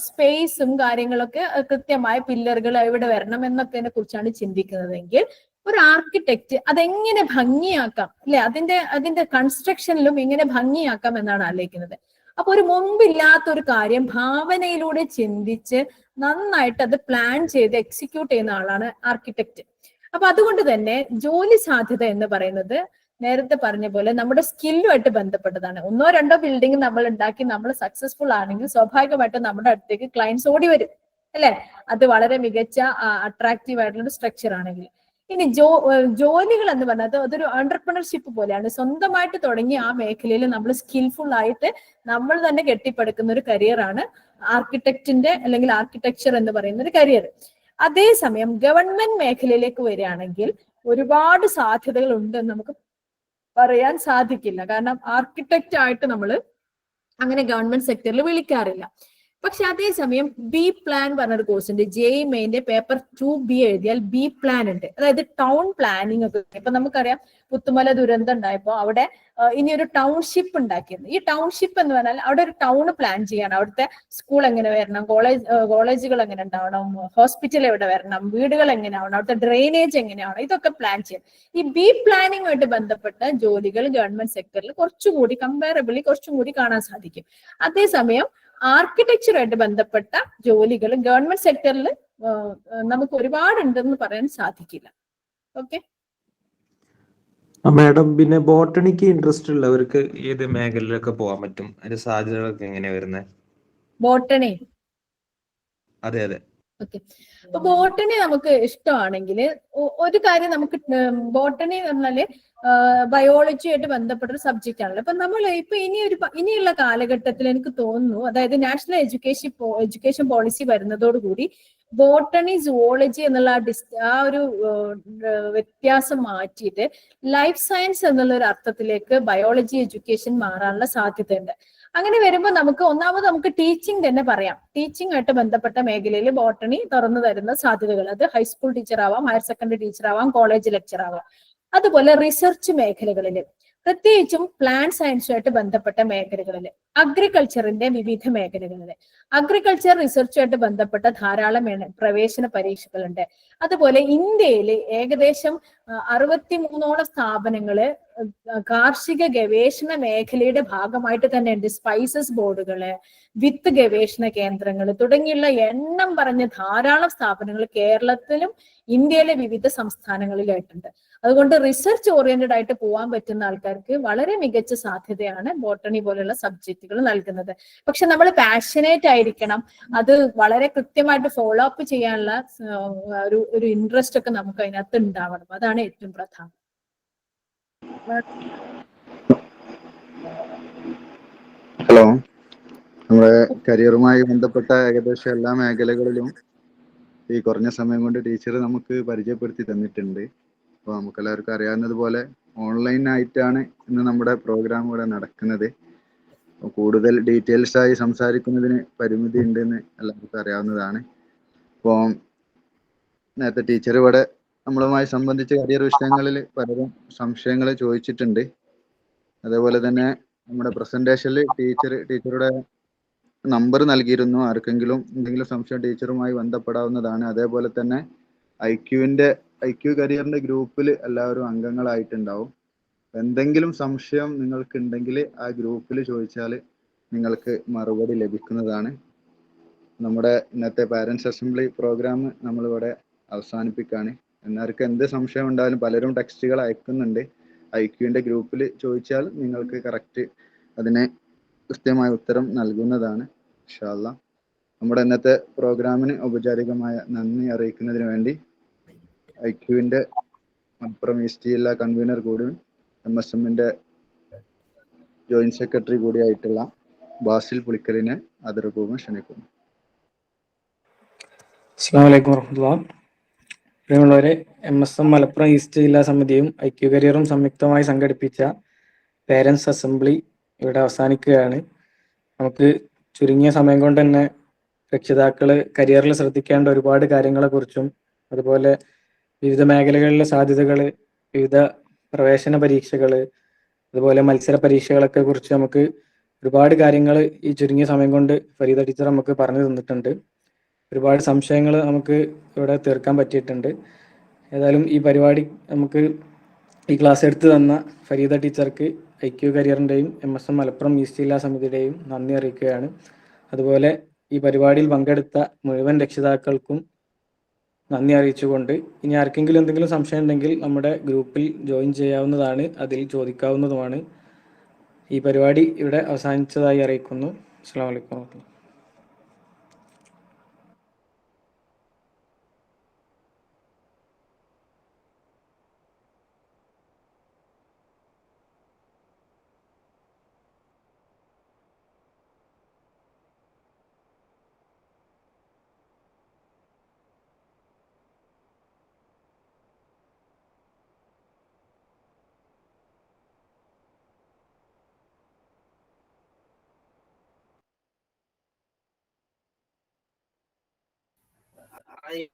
സ്പേസും കാര്യങ്ങളൊക്കെ കൃത്യമായ പില്ലറുകൾ എവിടെ വരണം എന്നൊക്കെ കുറിച്ചാണ് ചിന്തിക്കുന്നതെങ്കിൽ, ഒരു ആർക്കിടെക്റ്റ് അതെങ്ങനെ ഭംഗിയാക്കാം, അല്ലെ, അതിന്റെ കൺസ്ട്രക്ഷനിലും എങ്ങനെ ഭംഗിയാക്കാം എന്നാണ് ആലോചിക്കുന്നത്. അപ്പൊ ഒരു മുമ്പില്ലാത്ത ഒരു കാര്യം ഭാവനയിലൂടെ ചിന്തിച്ച് നന്നായിട്ട് അത് പ്ലാൻ ചെയ്ത് എക്സിക്യൂട്ട് ചെയ്യുന്ന ആളാണ് ആർക്കിടെക്റ്റ്. അപ്പൊ അതുകൊണ്ട് തന്നെ ജോലി സാധ്യത എന്ന് പറയുന്നത് നേരത്തെ പറഞ്ഞ പോലെ നമ്മുടെ സ്കില്ലുമായിട്ട് ബന്ധപ്പെട്ടതാണ്. 1 or 2 ബിൽഡിംഗ് നമ്മൾ ഉണ്ടാക്കി നമ്മൾ സക്സസ്ഫുൾ ആണെങ്കിൽ സ്വാഭാവികമായിട്ടും നമ്മുടെ അടുത്തേക്ക് ക്ലയൻസ് ഓടി വരും, അല്ലെ? അത് വളരെ മികച്ച അട്രാക്റ്റീവ് ആയിട്ടുള്ള സ്ട്രക്ചർ ആണെങ്കിൽ. ഇനി ജോലികൾ എന്ന് പറഞ്ഞത് അതൊരു എന്റർപ്രണർഷിപ്പ് പോലെയാണ്. സ്വന്തമായിട്ട് തുടങ്ങി ആ മേഖലയിൽ നമ്മൾ സ്കിൽഫുൾ ആയിട്ട് നമ്മൾ തന്നെ കെട്ടിപ്പടുക്കുന്ന ഒരു കരിയറാണ് ആർക്കിടെക്റ്റിന്റെ അല്ലെങ്കിൽ ആർക്കിടെക്ചർ എന്ന് പറയുന്ന ഒരു കരിയർ. അതേസമയം ഗവൺമെന്റ് മേഖലയിലേക്ക് വരികയാണെങ്കിൽ ഒരുപാട് സാധ്യതകൾ ഉണ്ടെന്ന് നമുക്ക് പറയാൻ സാധിക്കില്ല. കാരണം ആർക്കിടെക്റ്റ് ആയിട്ട് നമ്മൾ അങ്ങനെ ഗവൺമെന്റ് സെക്ടറിൽ വിളിക്കാറില്ല. പക്ഷെ അതേസമയം B-പ്ലാൻ പറഞ്ഞൊരു കോഴ്സ് ഉണ്ട്. JEE മെയിന്റെ പേപ്പർ 2B എഴുതിയാൽ B-പ്ലാൻ ഉണ്ട്. അതായത് ടൗൺ പ്ലാനിങ് ഒക്കെ. ഇപ്പൊ നമുക്കറിയാം പുത്തുമല ദുരന്തം ഉണ്ടായപ്പോ അവിടെ ഇനി ഒരു ടൗൺഷിപ്പ് ഉണ്ടാക്കിയിരുന്നു. ഈ ടൗൺഷിപ്പ് എന്ന് പറഞ്ഞാൽ അവിടെ ഒരു ടൗൺ പ്ലാൻ ചെയ്യണം. അവിടുത്തെ സ്കൂൾ എങ്ങനെ വരണം, കോളേജുകൾ എങ്ങനെ ഉണ്ടാവണം, ഹോസ്പിറ്റൽ എവിടെ വരണം, വീടുകൾ എങ്ങനെയാവണം, അവിടുത്തെ ഡ്രെയിനേജ് എങ്ങനെയാവണം, ഇതൊക്കെ പ്ലാൻ ചെയ്യണം. ഈ B-പ്ലാനിങ്ങുമായിട്ട് ബന്ധപ്പെട്ട ജോലികൾ ഗവൺമെന്റ് സെക്ടറിൽ കുറച്ചും കൂടി കാണാൻ സാധിക്കും. അതേസമയം ആർക്കിടെക്ചറുമായിട്ട് ബന്ധപ്പെട്ട ജോലികൾ ഗവൺമെന്റ് സെക്ടറിൽ നമുക്ക് ഒരുപാടുണ്ടെന്ന് പറയാൻ സാധിക്കില്ല. ഓക്കെ മാഡം, പിന്നെ ബോട്ടണിക്ക് ഇൻട്രസ്റ്റ് ഉള്ളവർക്ക് ഏത് മേഖലയിലൊക്കെ പോകാൻ പറ്റും? അതിന്റെ സാധ്യതകളൊക്കെ എങ്ങനെയാ വരുന്നത്? ബോട്ടണി, അതെ. ഓക്കെ. അപ്പൊ ബോട്ടണി നമുക്ക് ഇഷ്ടമാണെങ്കിൽ ഒരു കാര്യം, നമുക്ക് ബോട്ടണി എന്ന് പറഞ്ഞാല് ബയോളജി ആയിട്ട് ബന്ധപ്പെട്ട ഒരു സബ്ജക്റ്റ് ആണല്ലോ. അപ്പൊ നമ്മൾ ഇപ്പൊ ഇനിയുള്ള കാലഘട്ടത്തിൽ എനിക്ക് തോന്നുന്നു, അതായത് നാഷണൽ എഡ്യൂക്കേഷൻ പോളിസി വരുന്നതോടുകൂടി ബോട്ടണി സുവോളജി എന്നുള്ള ആ ഒരു വ്യത്യാസം മാറ്റിയിട്ട് ലൈഫ് സയൻസ് എന്നുള്ള ഒരു അർത്ഥത്തിലേക്ക് ബയോളജി എഡ്യൂക്കേഷൻ മാറാനുള്ള സാധ്യതയുണ്ട്. അങ്ങനെ വരുമ്പോൾ നമുക്ക് ടീച്ചിങ് തന്നെ പറയാം. ടീച്ചിങ് ആയിട്ട് ബന്ധപ്പെട്ട മേഖലയിൽ ബോട്ടണി തുറന്നു തരുന്ന സാധ്യതകൾ, അത് ഹൈസ്കൂൾ ടീച്ചർ ആവാം, ഹയർ സെക്കൻഡറി ടീച്ചർ ആവാം, കോളേജ് ലെക്ചർ ആവാം. അതുപോലെ റിസർച്ച് മേഖലകളിൽ, പ്രത്യേകിച്ചും പ്ലാൻ സയൻസുമായിട്ട് ബന്ധപ്പെട്ട മേഖലകളിൽ, അഗ്രികൾച്ചറിന്റെ വിവിധ മേഖലകളിൽ, അഗ്രികൾച്ചർ റിസർച്ചുമായിട്ട് ബന്ധപ്പെട്ട ധാരാളം പ്രവേശന പരീക്ഷകളുണ്ട്. അതുപോലെ ഇന്ത്യയിൽ ഏകദേശം 63ഓളം സ്ഥാപനങ്ങള് കാർഷിക ഗവേഷണ മേഖലയുടെ ഭാഗമായിട്ട് തന്നെ ഉണ്ട്. സ്പൈസസ് ബോർഡുകള്, വിത്ത് ഗവേഷണ കേന്ദ്രങ്ങൾ തുടങ്ങിയുള്ള എണ്ണം പറഞ്ഞ ധാരാളം സ്ഥാപനങ്ങൾ കേരളത്തിലും ഇന്ത്യയിലെ വിവിധ സംസ്ഥാനങ്ങളിലായിട്ടുണ്ട്. അതുകൊണ്ട് റിസർച്ച് ഓറിയന്റഡ് ആയിട്ട് പോകാൻ പറ്റുന്ന ആൾക്കാർക്ക് വളരെ മികച്ച സാധ്യതയാണ് ബോട്ടണി പോലുള്ള സബ്ജക്റ്റുകൾ നൽകുന്നത്. പക്ഷെ നമ്മൾ പാഷനേറ്റ് ആയിരിക്കണം, അത് വളരെ കൃത്യമായിട്ട് ഫോളോ അപ്പ് ചെയ്യാനുള്ള ഒരു ഇൻട്രസ്റ്റ് ഒക്കെ നമുക്ക് അതിനകത്ത് ഉണ്ടാവണം. അതാണ് ഏറ്റവും പ്രധാനം. ഹലോ, നമ്മുടെ കരിയറുമായി ബന്ധപ്പെട്ട ഏകദേശം എല്ലാ മേഖലകളിലും ഈ കുറഞ്ഞ സമയം കൊണ്ട് ടീച്ചർ നമുക്ക് പരിചയപ്പെടുത്തി തന്നിട്ടുണ്ട്. അപ്പോൾ നമുക്കെല്ലാവർക്കും അറിയാവുന്നതുപോലെ ഓൺലൈനായിട്ടാണ് ഇന്ന് നമ്മുടെ പ്രോഗ്രാം ഇവിടെ നടക്കുന്നത്. കൂടുതൽ ഡീറ്റെയിൽസ് ആയി സംസാരിക്കുന്നതിന് പരിമിതി ഉണ്ടെന്ന് എല്ലാവർക്കും അറിയാവുന്നതാണ്. അപ്പോൾ നേരത്തെ ടീച്ചർ ഇവിടെ നമ്മളുമായി സംബന്ധിച്ച കരിയർ വിഷയങ്ങളിൽ പലരും സംശയങ്ങൾ ചോദിച്ചിട്ടുണ്ട്. അതേപോലെ തന്നെ നമ്മുടെ പ്രസന്റേഷനിൽ ടീച്ചറുടെ നമ്പർ നൽകിയിരുന്നു. ആർക്കെങ്കിലും എന്തെങ്കിലും സംശയം ടീച്ചറുമായി ബന്ധപ്പെടാവുന്നതാണ്. അതേപോലെ തന്നെ ഐക്യു കരിയറിന്റെ ഗ്രൂപ്പിൽ എല്ലാവരും അംഗങ്ങളായിട്ടുണ്ടാവും. എന്തെങ്കിലും സംശയം നിങ്ങൾക്കുണ്ടെങ്കിൽ ആ ഗ്രൂപ്പിൽ ചോദിച്ചാൽ നിങ്ങൾക്ക് മറുപടി ലഭിക്കുന്നതാണ്. നമ്മുടെ ഇന്നത്തെ പാരന്റ്സ് അസംബ്ലി പ്രോഗ്രാം നമ്മളിവിടെ അവസാനിപ്പിക്കുകയാണ്. എല്ലാവർക്കും എന്ത് സംശയം ഉണ്ടായാലും പലരും ടെക്സ്റ്റുകൾ അയക്കുന്നുണ്ട്. ഐക്യുവിന്റെ ഗ്രൂപ്പിൽ ചോദിച്ചാൽ നിങ്ങൾക്ക് കറക്റ്റ് അതിന് കൃത്യമായ ഉത്തരം നൽകുന്നതാണ് ഇൻഷാ അല്ലാഹ്. നമ്മുടെ ഇന്നത്തെ പ്രോഗ്രാമിന് ഔപചാരികമായ നന്ദി അറിയിക്കുന്നതിന് വേണ്ടി ഐക്യുവിന്റെ മലപ്പുറം ഈസ്റ്റ് ജില്ലാ കൺവീനർ കൂടിയും MSMന്റെ ജോയിന്റ് സെക്രട്ടറി കൂടിയായിട്ടുള്ള ബാസിൽ പുളിക്കലിനെ ആദരപൂർവ്വം ക്ഷണിക്കുന്നു. അസ്സലാമു അലൈക്കും വറഹ്മത്തുള്ളാഹി. പ്രിയമുള്ളവരെ, MSM മലപ്പുറം ഈസ്റ്റ് ജില്ലാ സമിതിയും ഐക്യു കരിയറും സംയുക്തമായി സംഘടിപ്പിച്ച പേരൻസ് അസംബ്ലി ഇവിടെ അവസാനിക്കുകയാണ്. നമുക്ക് ചുരുങ്ങിയ സമയം കൊണ്ട് തന്നെ രക്ഷിതാക്കള് കരിയറിൽ ശ്രദ്ധിക്കേണ്ട ഒരുപാട് കാര്യങ്ങളെക്കുറിച്ചും അതുപോലെ വിവിധ മേഖലകളിലെ സാധ്യതകള്, വിവിധ പ്രവേശന പരീക്ഷകള്, അതുപോലെ മത്സര പരീക്ഷകളൊക്കെ കുറിച്ച് നമുക്ക് ഒരുപാട് കാര്യങ്ങൾ ഈ ചുരുങ്ങിയ സമയം കൊണ്ട് ഫരീദ ടീച്ചർ നമുക്ക് പറഞ്ഞു തന്നിട്ടുണ്ട്. ഒരുപാട് സംശയങ്ങൾ നമുക്ക് ഇവിടെ തീർക്കാൻ പറ്റിയിട്ടുണ്ട്. ഏതായാലും ഈ പരിപാടി നമുക്ക് ഈ ക്ലാസ് എടുത്തു തന്ന ഫരീദ ടീച്ചർക്ക് ഐക്യു കരിയറിൻ്റെയും MSM മലപ്പുറം ഈസ്റ്റ് ജില്ലാ സമിതിയുടെയും നന്ദി അറിയിക്കുകയാണ്. അതുപോലെ ഈ പരിപാടിയിൽ പങ്കെടുത്ത മുഴുവൻ രക്ഷിതാക്കൾക്കും നന്ദി അറിയിച്ചുകൊണ്ട് ഇനി ആർക്കെങ്കിലും എന്തെങ്കിലും സംശയം ഉണ്ടെങ്കിൽ നമ്മുടെ ഗ്രൂപ്പിൽ ജോയിൻ ചെയ്യാവുന്നതാണ്, അതിൽ ചോദിക്കാവുന്നതുമാണ്. ഈ പരിപാടി ഇവിടെ അവസാനിച്ചതായി അറിയിക്കുന്നു. അസ്സലാമു അലൈക്കും വറഹ്മത്തുള്ളാഹി.